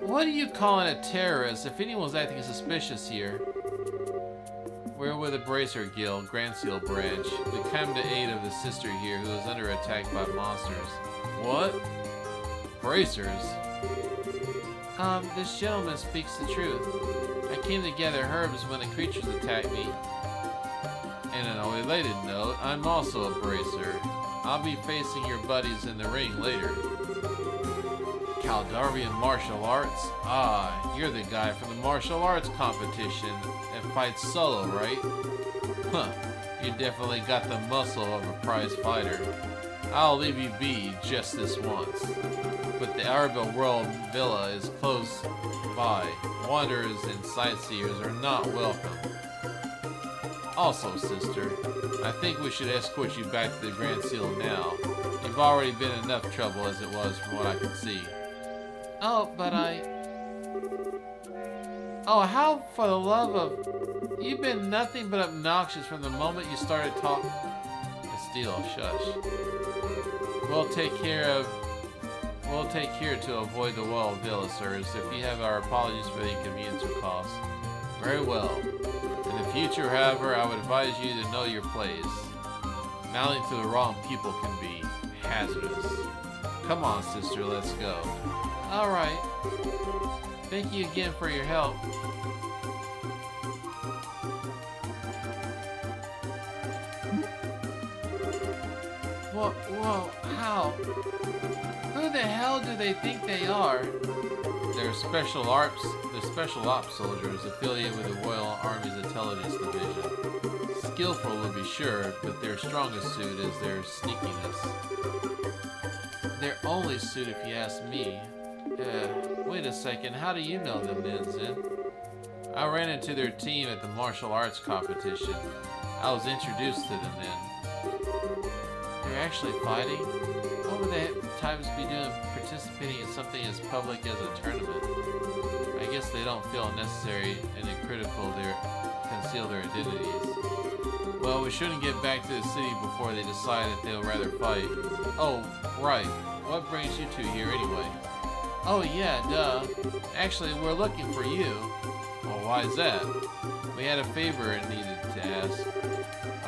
What are you calling a terrorist if anyone's acting suspicious here? We're with the Bracer Guild, Grand Seal branch. We come to aid of the sister here who is under attack by monsters. What? Bracers? This gentleman speaks the truth. I came to gather herbs when the creatures attacked me. And on a related note, I'm also a bracer. I'll be facing your buddies in the ring later. Caldarvian martial arts? Ah, you're the guy from the martial arts competition and fights solo, right? Huh, you definitely got the muscle of a prize fighter. I'll leave you be just this once. But the Arabelle World Villa is close by. Wanderers and sightseers are not welcome. Also, sister, I think we should escort you back to the Grand Seal now. You've already been in enough trouble as it was from what I can see. Oh, but Oh, how for the love of... You've been nothing but obnoxious from the moment you started talking... Steele, shush. We'll take care to avoid the Royal Villa, sirs, if you have our apologies for the inconvenience or cost. Very well. In the future, however, I would advise you to know your place. Mouthing to the wrong people can be hazardous. Come on, sister, let's go. Alright. Thank you again for your help. Whoa, how? Who the hell do they think they are? They're special ops soldiers affiliated with the Royal Army's Intelligence Division. Skillful to be sure, but their strongest suit is their sneakiness. Their only suit, if you ask me. Wait a second, how do you know them then, Zen? I ran into their team at the martial arts competition. I was introduced to them then. They're actually fighting? What would they times be doing participating in something as public as a tournament? I guess they don't feel necessary and critical to conceal their identities. Well, we shouldn't get back to the city before they decide that they'll rather fight. Oh, right. What brings you two here anyway? Oh yeah, duh. Actually, we're looking for you. Well, why is that? We had a favor it needed to ask.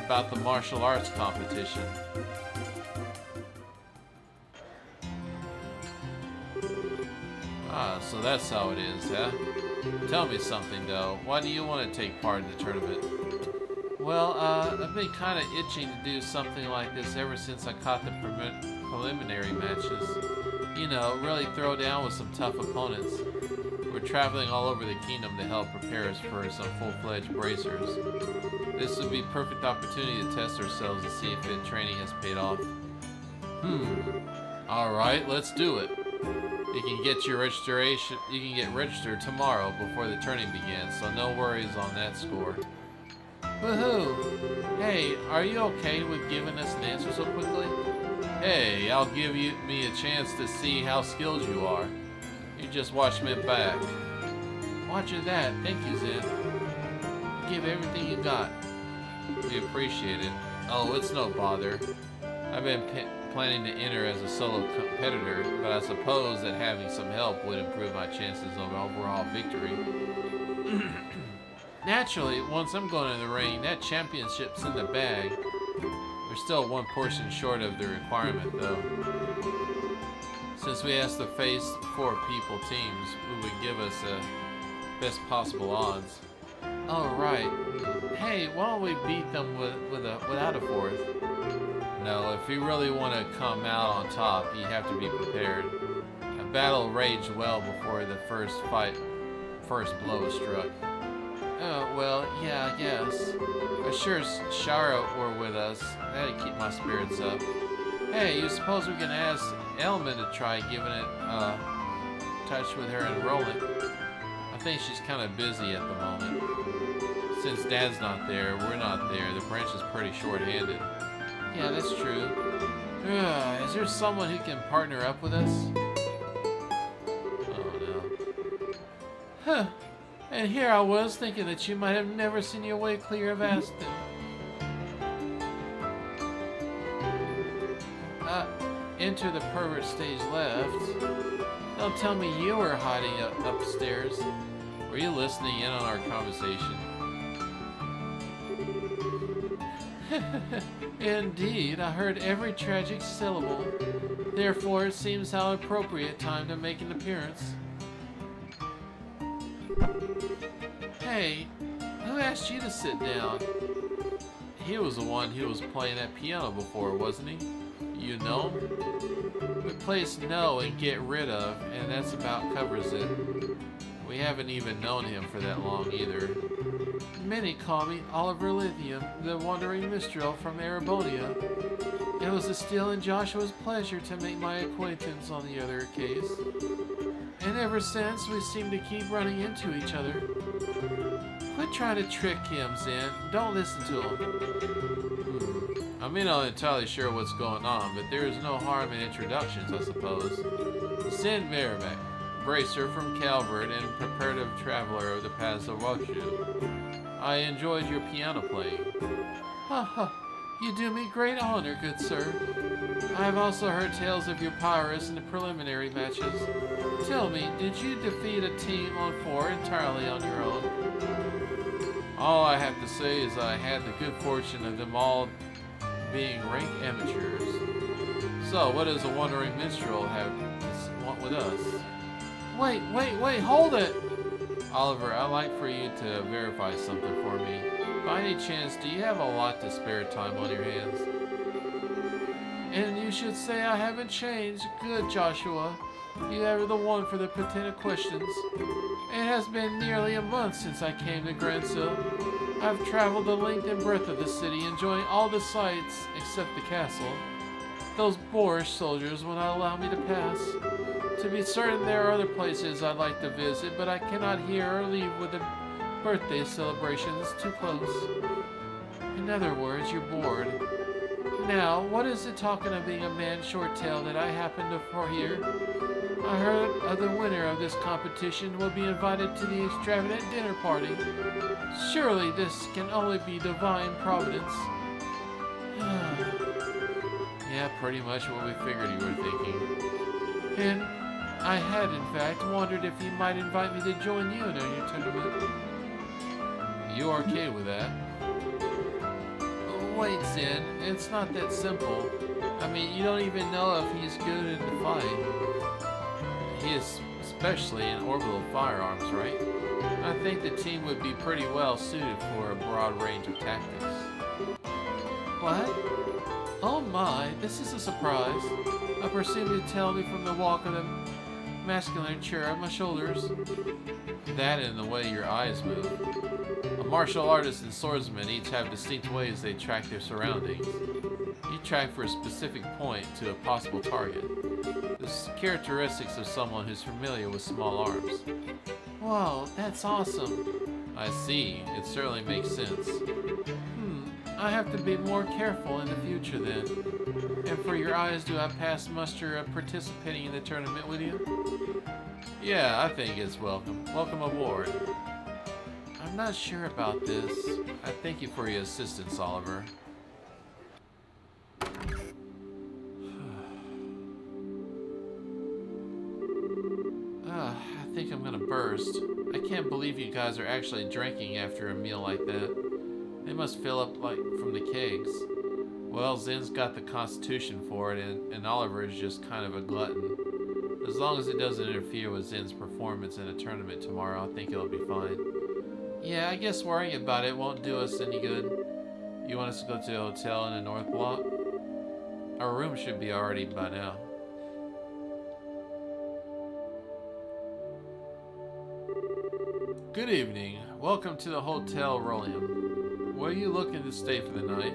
About the martial arts competition. Ah, so that's how it is, huh? Tell me something, though. Why do you want to take part in the tournament? Well, I've been kind of itching to do something like this ever since I caught the preliminary matches. You know, really throw down with some tough opponents. We're traveling all over the kingdom to help prepare us for some full-fledged bracers. This would be a perfect opportunity to test ourselves and see if the training has paid off. Alright, let's do it. You can get your registration. You can get registered tomorrow before the tourney begins, so no worries on that score. Woohoo! Hey, are you okay with giving us an answer so quickly? Hey, I'll give me a chance to see how skilled you are. You just watch me back. Watch at that. Thank you, Zen. Give everything you got. We appreciate it. Oh, it's no bother. I've been planning to enter as a solo competitor, but I suppose that having some help would improve my chances of overall victory. Naturally, once I'm going in the ring, that championship's in the bag. We're still one portion short of the requirement, though. Since we asked to face 4 people teams, who would give us the best possible odds. Oh, right. Hey, why don't we beat them without a 4th? No, if you really want to come out on top, you have to be prepared. A battle raged well before the first blow was struck. Oh, well, yeah, I guess. I sure Shara were with us. That'd keep my spirits up. Hey, you suppose we can ask Elman to try giving it touch with her and rolling? I think she's kind of busy at the moment. Since Dad's not there, we're not there. The branch is pretty short-handed. Yeah, that's true. Is there someone who can partner up with us? Oh, no. Huh. And here I was thinking that you might have never seen your way clear of Aston. Enter the pervert stage left. Don't tell me you were hiding upstairs. Were you listening in on our conversation? Indeed, I heard every tragic syllable. Therefore, it seems how appropriate time to make an appearance. Hey, who asked you to sit down? He was the one who was playing that piano before, wasn't he? You know him? Replace know and get rid of, and that's about covers it. We haven't even known him for that long either. Many call me Oliver Lithium, the wandering minstrel from Erebodea. It was a Steele and Joshua's pleasure to make my acquaintance on the other case. And ever since, we seem to keep running into each other. Quit trying to trick him, Zen. Don't listen to him. I'm not entirely sure what's going on, but there is no harm in introductions, I suppose. Zen Merrimack, bracer from Calvert and preparative traveler of the paths of Washu. I enjoyed your piano playing. Ha ha. You do me great honor, good sir. I have also heard tales of your prowess in the preliminary matches. Tell me, did you defeat a team on 4 entirely on your own? All I have to say is I had the good fortune of them all being rank amateurs. So, what does a wandering minstrel have to want with us? Wait, hold it! Oliver, I'd like for you to verify something for me. By any chance, do you have a lot to spare time on your hands? And you should say I haven't changed. Good, Joshua. You are the one for the pertinent questions. It has been nearly a month since I came to Gransil. I've traveled the length and breadth of the city, enjoying all the sights except the castle. Those boorish soldiers will not allow me to pass. To be certain, there are other places I'd like to visit, but I cannot hear or leave with the birthday celebrations too close. In other words, you're bored. Now, what is the talking of being a man short tail that I happen to forehear? I heard of the winner of this competition will be invited to the extravagant dinner party. Surely this can only be divine providence. Yeah, pretty much what we figured you were thinking. And I had, in fact, wondered if you might invite me to join you in your tournament. You okay with that? Wait, Zen, it's not that simple. I mean, you don't even know if he's good in the fight. He is especially in orbital firearms, right? I think the team would be pretty well suited for a broad range of tactics. What? Oh my, this is a surprise. I presume you tell me from the walk of the musculature at my shoulders. That and the way your eyes move. A martial artist and swordsman each have distinct ways they track their surroundings. You track for a specific point to a possible target. The characteristics of someone who's familiar with small arms. Whoa, that's awesome. I see. It certainly makes sense. I have to be more careful in the future then. And for your eyes, do I pass muster of participating in the tournament with you? Yeah, I think it's welcome. Welcome aboard. I'm not sure about this. I thank you for your assistance, Oliver. I think I'm gonna burst. I can't believe you guys are actually drinking after a meal like that. They must fill up like from the kegs. Well, Zen's got the constitution for it, and Oliver is just kind of a glutton. As long as it doesn't interfere with Zen's performance in a tournament tomorrow, I think it'll be fine. Yeah, I guess worrying about it won't do us any good. You want us to go to a hotel in the North Block? Our room should be already by now. Good evening. Welcome to the Hotel Rollium. Were you looking to stay for the night?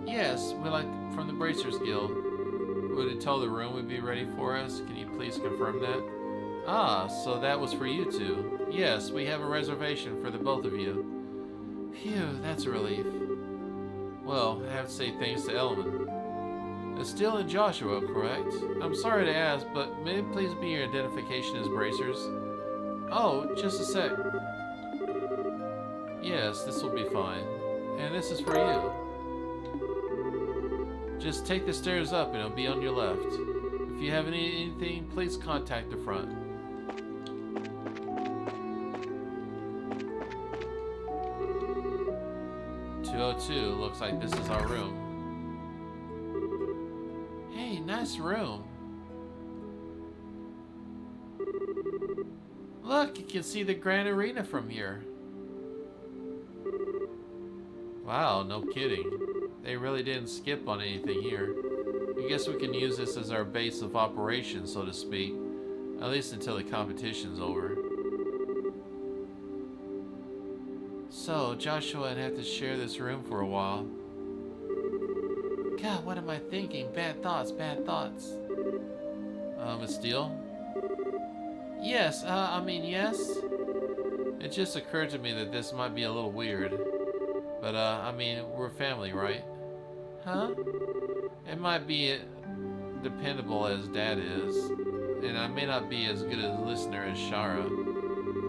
Yes, we like from the Bracers Guild. Would it tell the room would be ready for us? Can you please confirm that? Ah, so that was for you two. Yes, we have a reservation for the both of you. Phew, that's a relief. Well, I have to say thanks to Elman. Estelle and Joshua, correct? I'm sorry to ask, but may it please be your identification as Bracers? Oh, just a sec. Yes, this will be fine. And this is for you. Just take the stairs up and it'll be on your left. If you have anything, please contact the front. "202, looks like this is our room." Hey, nice room. Look, you can see the Grand Arena from here. Wow, no kidding. They really didn't skip on anything here. I guess we can use this as our base of operations, so to speak. At least until the competition's over. So, Joshua would have to share this room for a while. God, what am I thinking? Bad thoughts, bad thoughts. Estelle? Yes, yes. It just occurred to me that this might be a little weird. But, we're family, right? Huh? It might be dependable as Dad is. And I may not be as good a listener as Shara.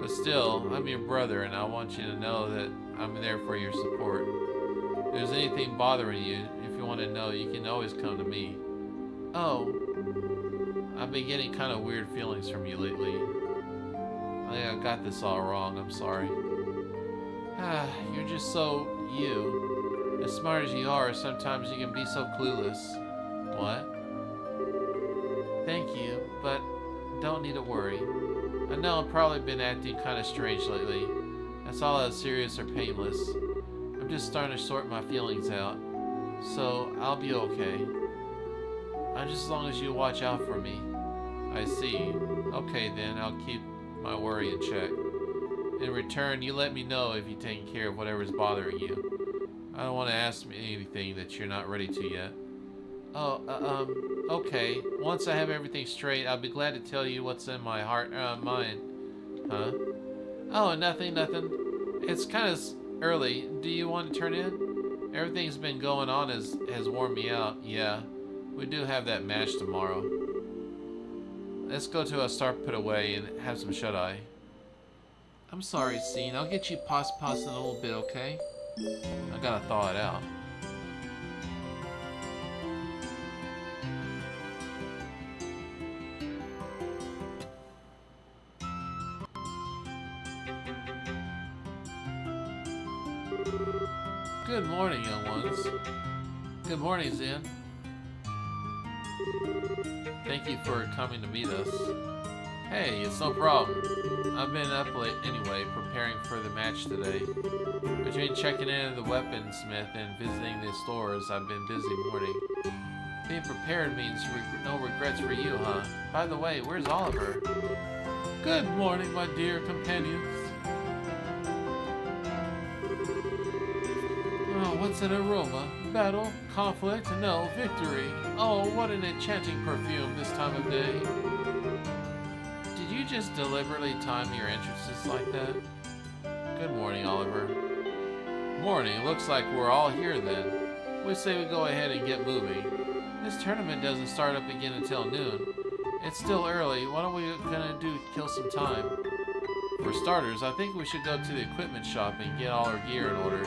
But still, I'm your brother and I want you to know that I'm there for your support. If there's anything bothering you, if you want to know, you can always come to me. Oh. I've been getting kind of weird feelings from you lately. I think I got this all wrong, I'm sorry. You're just so you. As smart as you are, sometimes you can be so clueless. What? Thank you, but don't need to worry. I know I've probably been acting kind of strange lately. That's all that serious or painless. I'm just starting to sort my feelings out. So, I'll be okay. Just as long as you watch out for me. I see. Okay then, I'll keep my worry in check. In return, you let me know if you're taking care of whatever's bothering you. I don't want to ask me anything that you're not ready to yet. Okay. Once I have everything straight, I'll be glad to tell you what's in my heart, mind. Huh? Oh, nothing. It's kind of early. Do you want to turn in? Everything's been going on has worn me out. Yeah, we do have that match tomorrow. Let's go to a Star Put Away and have some shut-eye. I'm sorry, Scene. I'll get you pos in a little bit, okay? I gotta thaw it out. Good morning, young ones. Good morning, Zen. Thank you for coming to meet us. Hey, it's no problem. I've been up late anyway, preparing for the match today. Between checking in at the weaponsmith and visiting the stores, I've been busy morning. Being prepared means no regrets for you, huh? By the way, where's Oliver? Good morning, my dear companions. Oh, what's an aroma? Battle, conflict, no, victory. Oh, what an enchanting perfume this time of day. Did you just deliberately time your entrances like that? Good morning, Oliver. Morning, looks like we're all here then. We say we go ahead and get moving. This tournament doesn't start up again until noon. It's still early, what are we gonna do to kill some time? For starters, I think we should go to the equipment shop and get all our gear in order.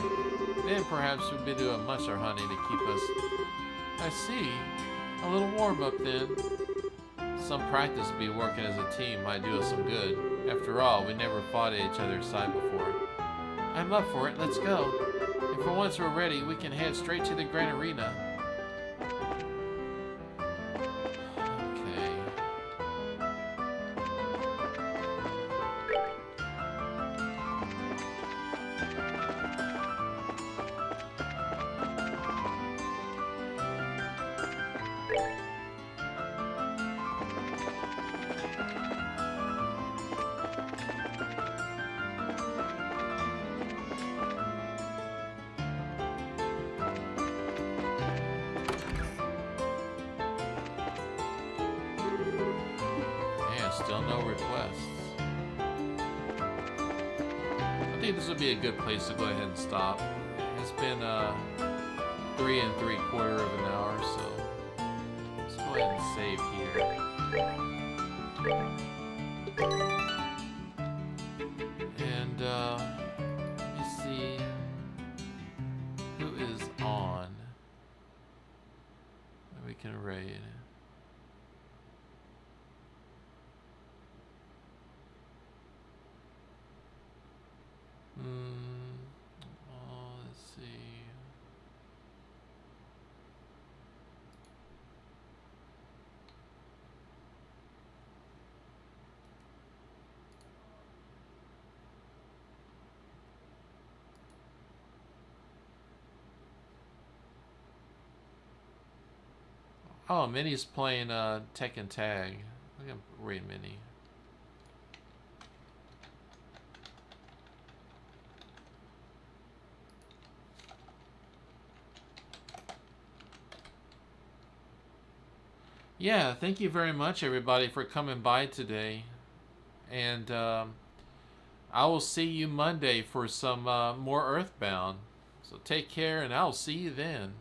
Then perhaps we'll be doing musher hunting to keep us... I see. A little warm-up then. Some practice to be working as a team might do us some good. After all, we never fought at each other's side before. I'm up for it, let's go. And for once we're ready, we can head straight to the Grand Arena. Still no requests. I think this would be a good place to go ahead and stop. It's been 3 3/4 of an hour, so let's go ahead and save here. And let me see who is on that we can raid. Let's see. Oh, Minnie's playing Tekken Tag. I'm gonna raid Minnie. Yeah, thank you very much, everybody, for coming by today. And I will see you Monday for some more Earthbound. So take care, and I'll see you then.